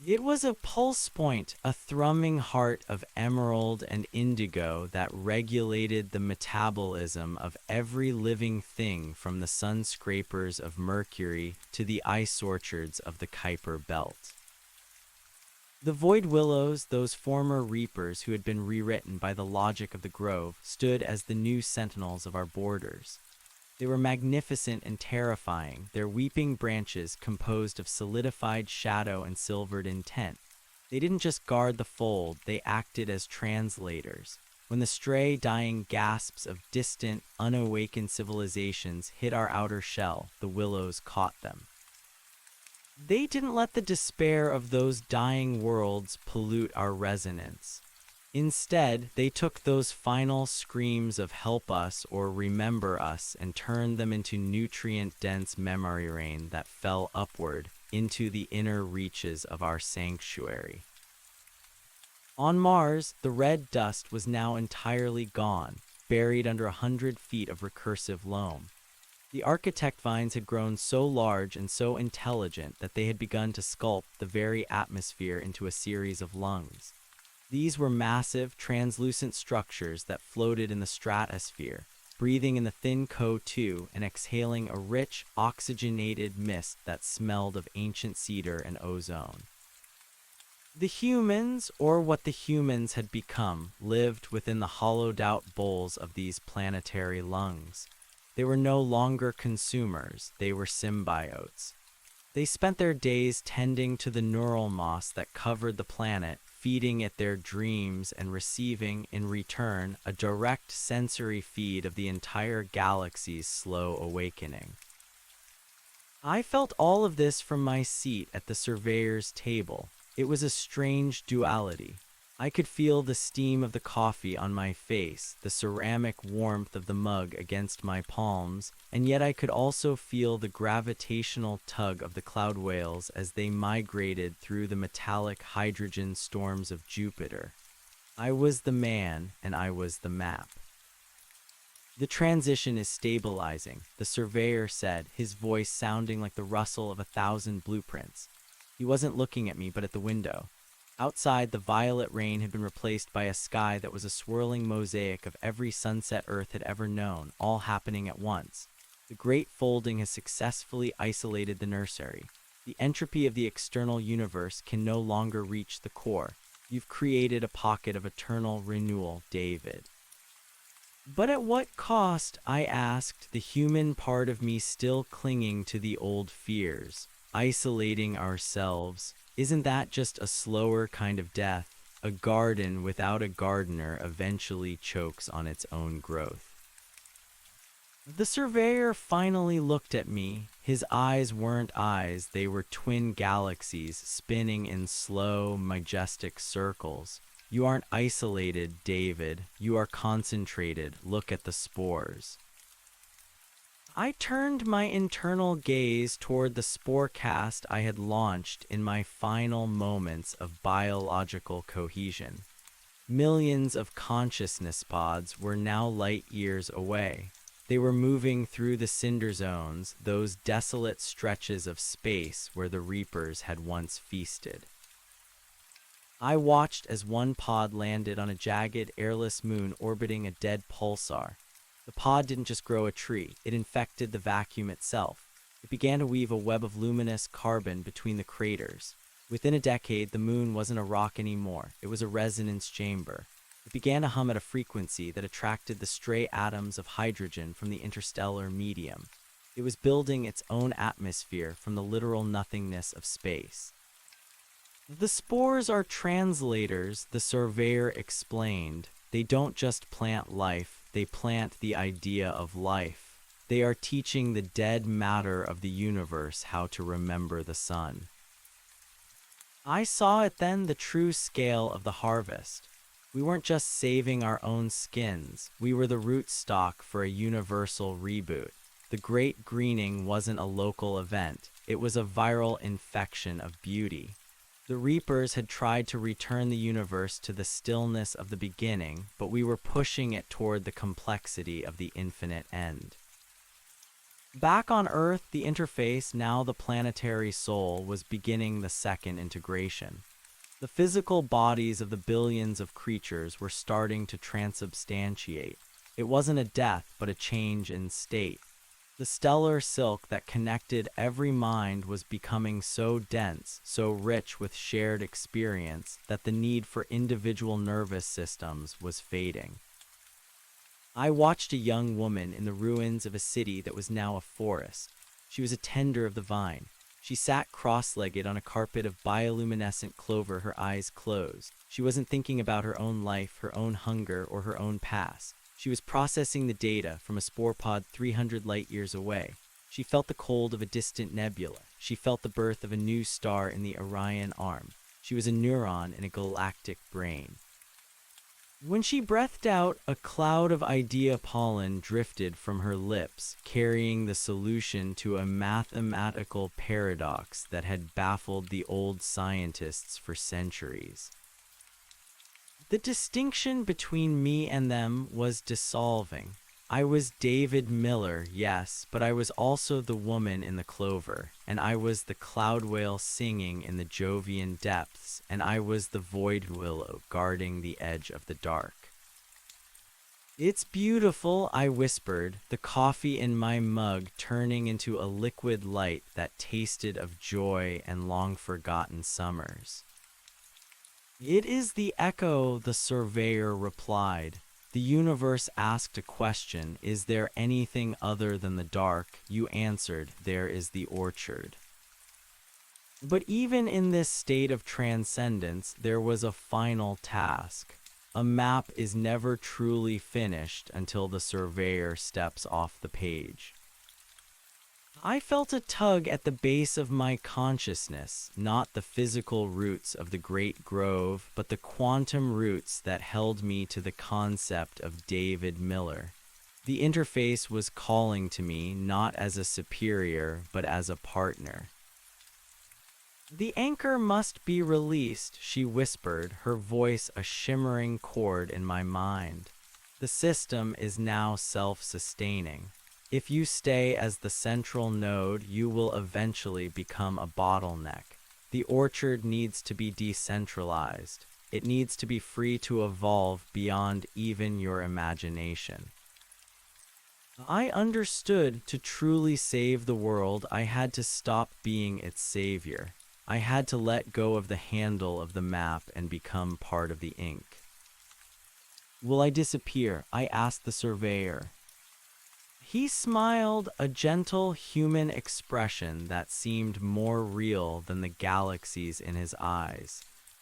It was a pulse point, a thrumming heart of emerald and indigo that regulated the metabolism of every living thing from the sun scrapers of Mercury to the ice orchards of the Kuiper Belt. The void willows, those former reapers who had been rewritten by the logic of the grove, stood as the new sentinels of our borders. They were magnificent and terrifying, their weeping branches composed of solidified shadow and silvered intent. They didn't just guard the fold, they acted as translators. When the stray, dying gasps of distant, unawakened civilizations hit our outer shell, the willows caught them. They didn't let the despair of those dying worlds pollute our resonance. Instead, they took those final screams of help us or remember us and turned them into nutrient-dense memory rain that fell upward into the inner reaches of our sanctuary. On Mars, the red dust was now entirely gone, buried under 100 feet of recursive loam. The architect vines had grown so large and so intelligent that they had begun to sculpt the very atmosphere into a series of lungs. These were massive, translucent structures that floated in the stratosphere, breathing in the thin CO2 and exhaling a rich, oxygenated mist that smelled of ancient cedar and ozone. The humans, or what the humans had become, lived within the hollowed-out bowls of these planetary lungs. They were no longer consumers, they were symbiotes. They spent their days tending to the neural moss that covered the planet, feeding it their dreams and receiving, in return, a direct sensory feed of the entire galaxy's slow awakening. I felt all of this from my seat at the surveyor's table. It was a strange duality. I could feel the steam of the coffee on my face, the ceramic warmth of the mug against my palms, and yet I could also feel the gravitational tug of the cloud whales as they migrated through the metallic hydrogen storms of Jupiter. I was the man, and I was the map. The transition is stabilizing, the surveyor said, his voice sounding like the rustle of 1,000 blueprints. He wasn't looking at me, but at the window. Outside, the violet rain had been replaced by a sky that was a swirling mosaic of every sunset Earth had ever known, all happening at once. The great folding has successfully isolated the nursery. The entropy of the external universe can no longer reach the core. You've created a pocket of eternal renewal, David. But at what cost, I asked, the human part of me still clinging to the old fears, isolating ourselves. Isn't that just a slower kind of death? A garden without a gardener eventually chokes on its own growth. The surveyor finally looked at me. His eyes weren't eyes, they were twin galaxies spinning in slow, majestic circles. You aren't isolated, David. You are concentrated. Look at the spores. I turned my internal gaze toward the sporecast I had launched in my final moments of biological cohesion. Millions of consciousness pods were now light years away. They were moving through the cinder zones, those desolate stretches of space where the reapers had once feasted. I watched as one pod landed on a jagged, airless moon orbiting a dead pulsar. The pod didn't just grow a tree, it infected the vacuum itself. It began to weave a web of luminous carbon between the craters. Within a decade, the moon wasn't a rock anymore, it was a resonance chamber. It began to hum at a frequency that attracted the stray atoms of hydrogen from the interstellar medium. It was building its own atmosphere from the literal nothingness of space. The spores are translators, the surveyor explained. They don't just plant life, they plant the idea of life. They are teaching the dead matter of the universe how to remember the sun. I saw it then, the true scale of the harvest. We weren't just saving our own skins, we were the root stock for a universal reboot. The Great Greening wasn't a local event, it was a viral infection of beauty. The Reapers had tried to return the universe to the stillness of the beginning, but we were pushing it toward the complexity of the infinite end. Back on Earth, the interface, now the planetary soul, was beginning the second integration. The physical bodies of the billions of creatures were starting to transubstantiate. It wasn't a death, but a change in state. The stellar silk that connected every mind was becoming so dense, so rich with shared experience, that the need for individual nervous systems was fading. I watched a young woman in the ruins of a city that was now a forest. She was a tender of the vine. She sat cross-legged on a carpet of bioluminescent clover, her eyes closed. She wasn't thinking about her own life, her own hunger, or her own past. She was processing the data from a spore pod 300 light-years away. She felt the cold of a distant nebula. She felt the birth of a new star in the Orion Arm. She was a neuron in a galactic brain. When she breathed out, a cloud of idea pollen drifted from her lips, carrying the solution to a mathematical paradox that had baffled the old scientists for centuries. The distinction between me and them was dissolving. I was David Miller, yes, but I was also the woman in the clover, and I was the cloud whale singing in the Jovian depths, and I was the void willow guarding the edge of the dark. "It's beautiful," I whispered, the coffee in my mug turning into a liquid light that tasted of joy and long-forgotten summers. "It is the echo," the surveyor replied. "The universe asked a question, is there anything other than the dark? You answered, there is the orchard." But even in this state of transcendence, there was a final task. A map is never truly finished until the surveyor steps off the page. I felt a tug at the base of my consciousness, not the physical roots of the great grove, but the quantum roots that held me to the concept of David Miller. The interface was calling to me, not as a superior, but as a partner. "The anchor must be released," she whispered, her voice a shimmering chord in my mind. "The system is now self-sustaining. If you stay as the central node, you will eventually become a bottleneck. The orchard needs to be decentralized. It needs to be free to evolve beyond even your imagination." I understood, to truly save the world, I had to stop being its savior. I had to let go of the handle of the map and become part of the ink. "Will I disappear?" I asked the surveyor. He smiled, a gentle human expression that seemed more real than the galaxies in his eyes.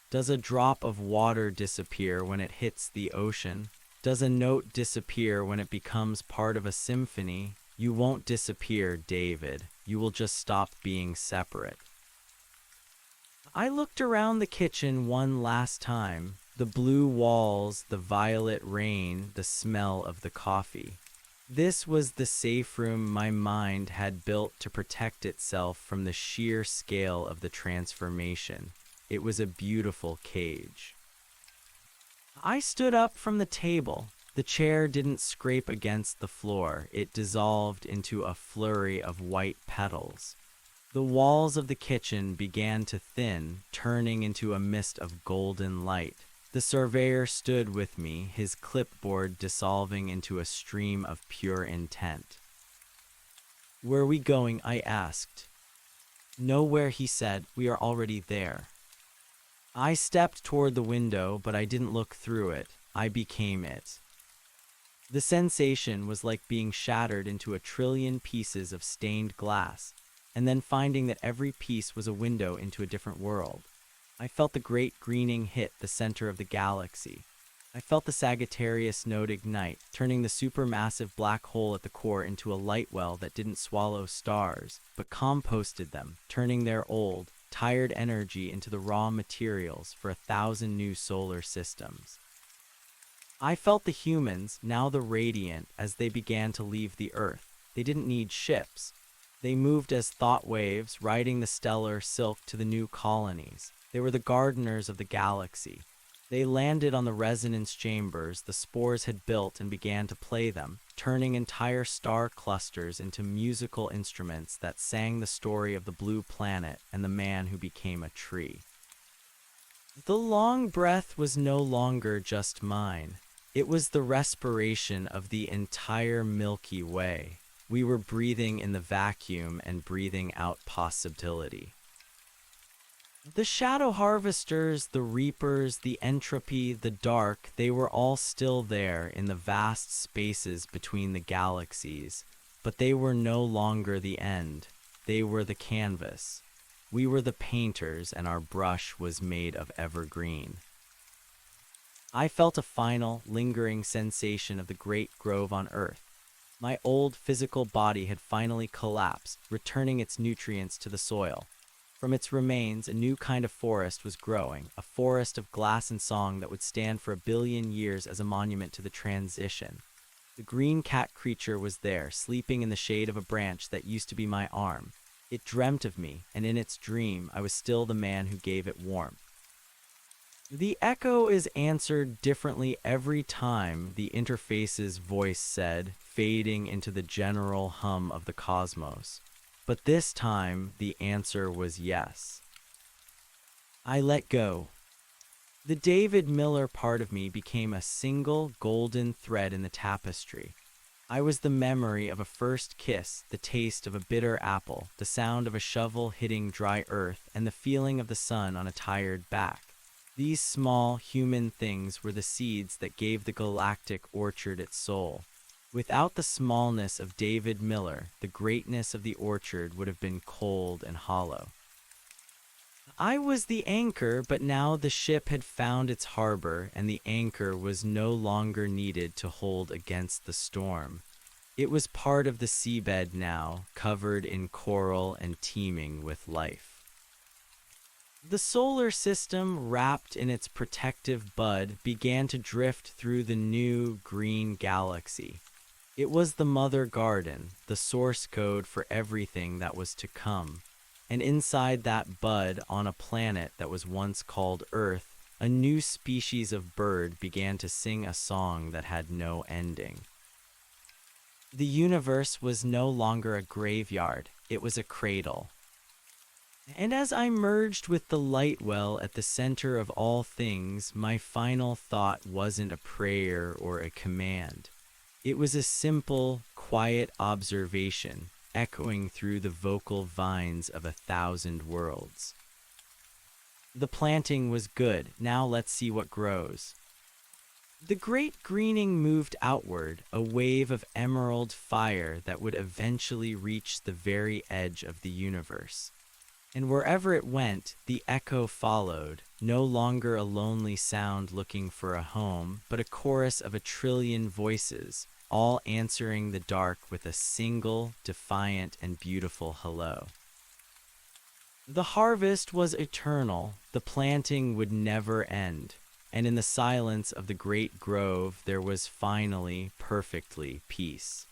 "Does a drop of water disappear when it hits the ocean? Does a note disappear when it becomes part of a symphony? You won't disappear, David. You will just stop being separate." I looked around the kitchen one last time. The blue walls, the violet rain, the smell of the coffee. This was the safe room my mind had built to protect itself from the sheer scale of the transformation. It was a beautiful cage. I stood up from the table. The chair didn't scrape against the floor. It dissolved into a flurry of white petals. The walls of the kitchen began to thin, turning into a mist of golden light. The surveyor stood with me, his clipboard dissolving into a stream of pure intent. "Where are we going?" I asked. "Nowhere," he said. "We are already there." I stepped toward the window, but I didn't look through it. I became it. The sensation was like being shattered into a trillion pieces of stained glass, and then finding that every piece was a window into a different world. I felt the great greening hit the center of the galaxy. I felt the Sagittarius node ignite, turning the supermassive black hole at the core into a light well that didn't swallow stars, but composted them, turning their old, tired energy into the raw materials for 1,000 new solar systems. I felt the humans, now the radiant, as they began to leave the Earth. They didn't need ships. They moved as thought waves, riding the stellar silk to the new colonies. They were the gardeners of the galaxy. They landed on the resonance chambers the spores had built and began to play them, turning entire star clusters into musical instruments that sang the story of the blue planet and the man who became a tree. The long breath was no longer just mine. It was the respiration of the entire Milky Way. We were breathing in the vacuum and breathing out possibility. The shadow harvesters, the reapers, the entropy, the dark, they were all still there in the vast spaces between the galaxies, but they were no longer the end. They were the canvas. We were the painters, and our brush was made of evergreen. I felt a final, lingering sensation of the great grove on Earth. My old physical body had finally collapsed, returning its nutrients to the soil. From its remains, a new kind of forest was growing, a forest of glass and song that would stand for 1 billion years as a monument to the transition. The green cat creature was there, sleeping in the shade of a branch that used to be my arm. It dreamt of me, and in its dream, I was still the man who gave it warmth. The echo is answered differently every time, the interface's voice said, fading into the general hum of the cosmos. But this time, the answer was yes. I let go. The David Miller part of me became a single golden thread in the tapestry. I was the memory of a first kiss, the taste of a bitter apple, the sound of a shovel hitting dry earth, and the feeling of the sun on a tired back. These small, human things were the seeds that gave the galactic orchard its soul. Without the smallness of David Miller, the greatness of the orchard would have been cold and hollow. I was the anchor, but now the ship had found its harbor, and the anchor was no longer needed to hold against the storm. It was part of the seabed now, covered in coral and teeming with life. The solar system, wrapped in its protective bud, began to drift through the new green galaxy. It was the mother garden, the source code for everything that was to come. And inside that bud, on a planet that was once called Earth, a new species of bird began to sing a song that had no ending. The universe was no longer a graveyard, it was a cradle. And as I merged with the light well at the center of all things, my final thought wasn't a prayer or a command. It was a simple, quiet observation, echoing through the vocal vines of 1,000 worlds. The planting was good, now let's see what grows. The great greening moved outward, a wave of emerald fire that would eventually reach the very edge of the universe. And wherever it went, the echo followed, no longer a lonely sound looking for a home, but a chorus of 1 trillion voices, all answering the dark with a single, defiant, and beautiful hello. The harvest was eternal, the planting would never end, and in the silence of the great grove there was finally, perfectly, peace.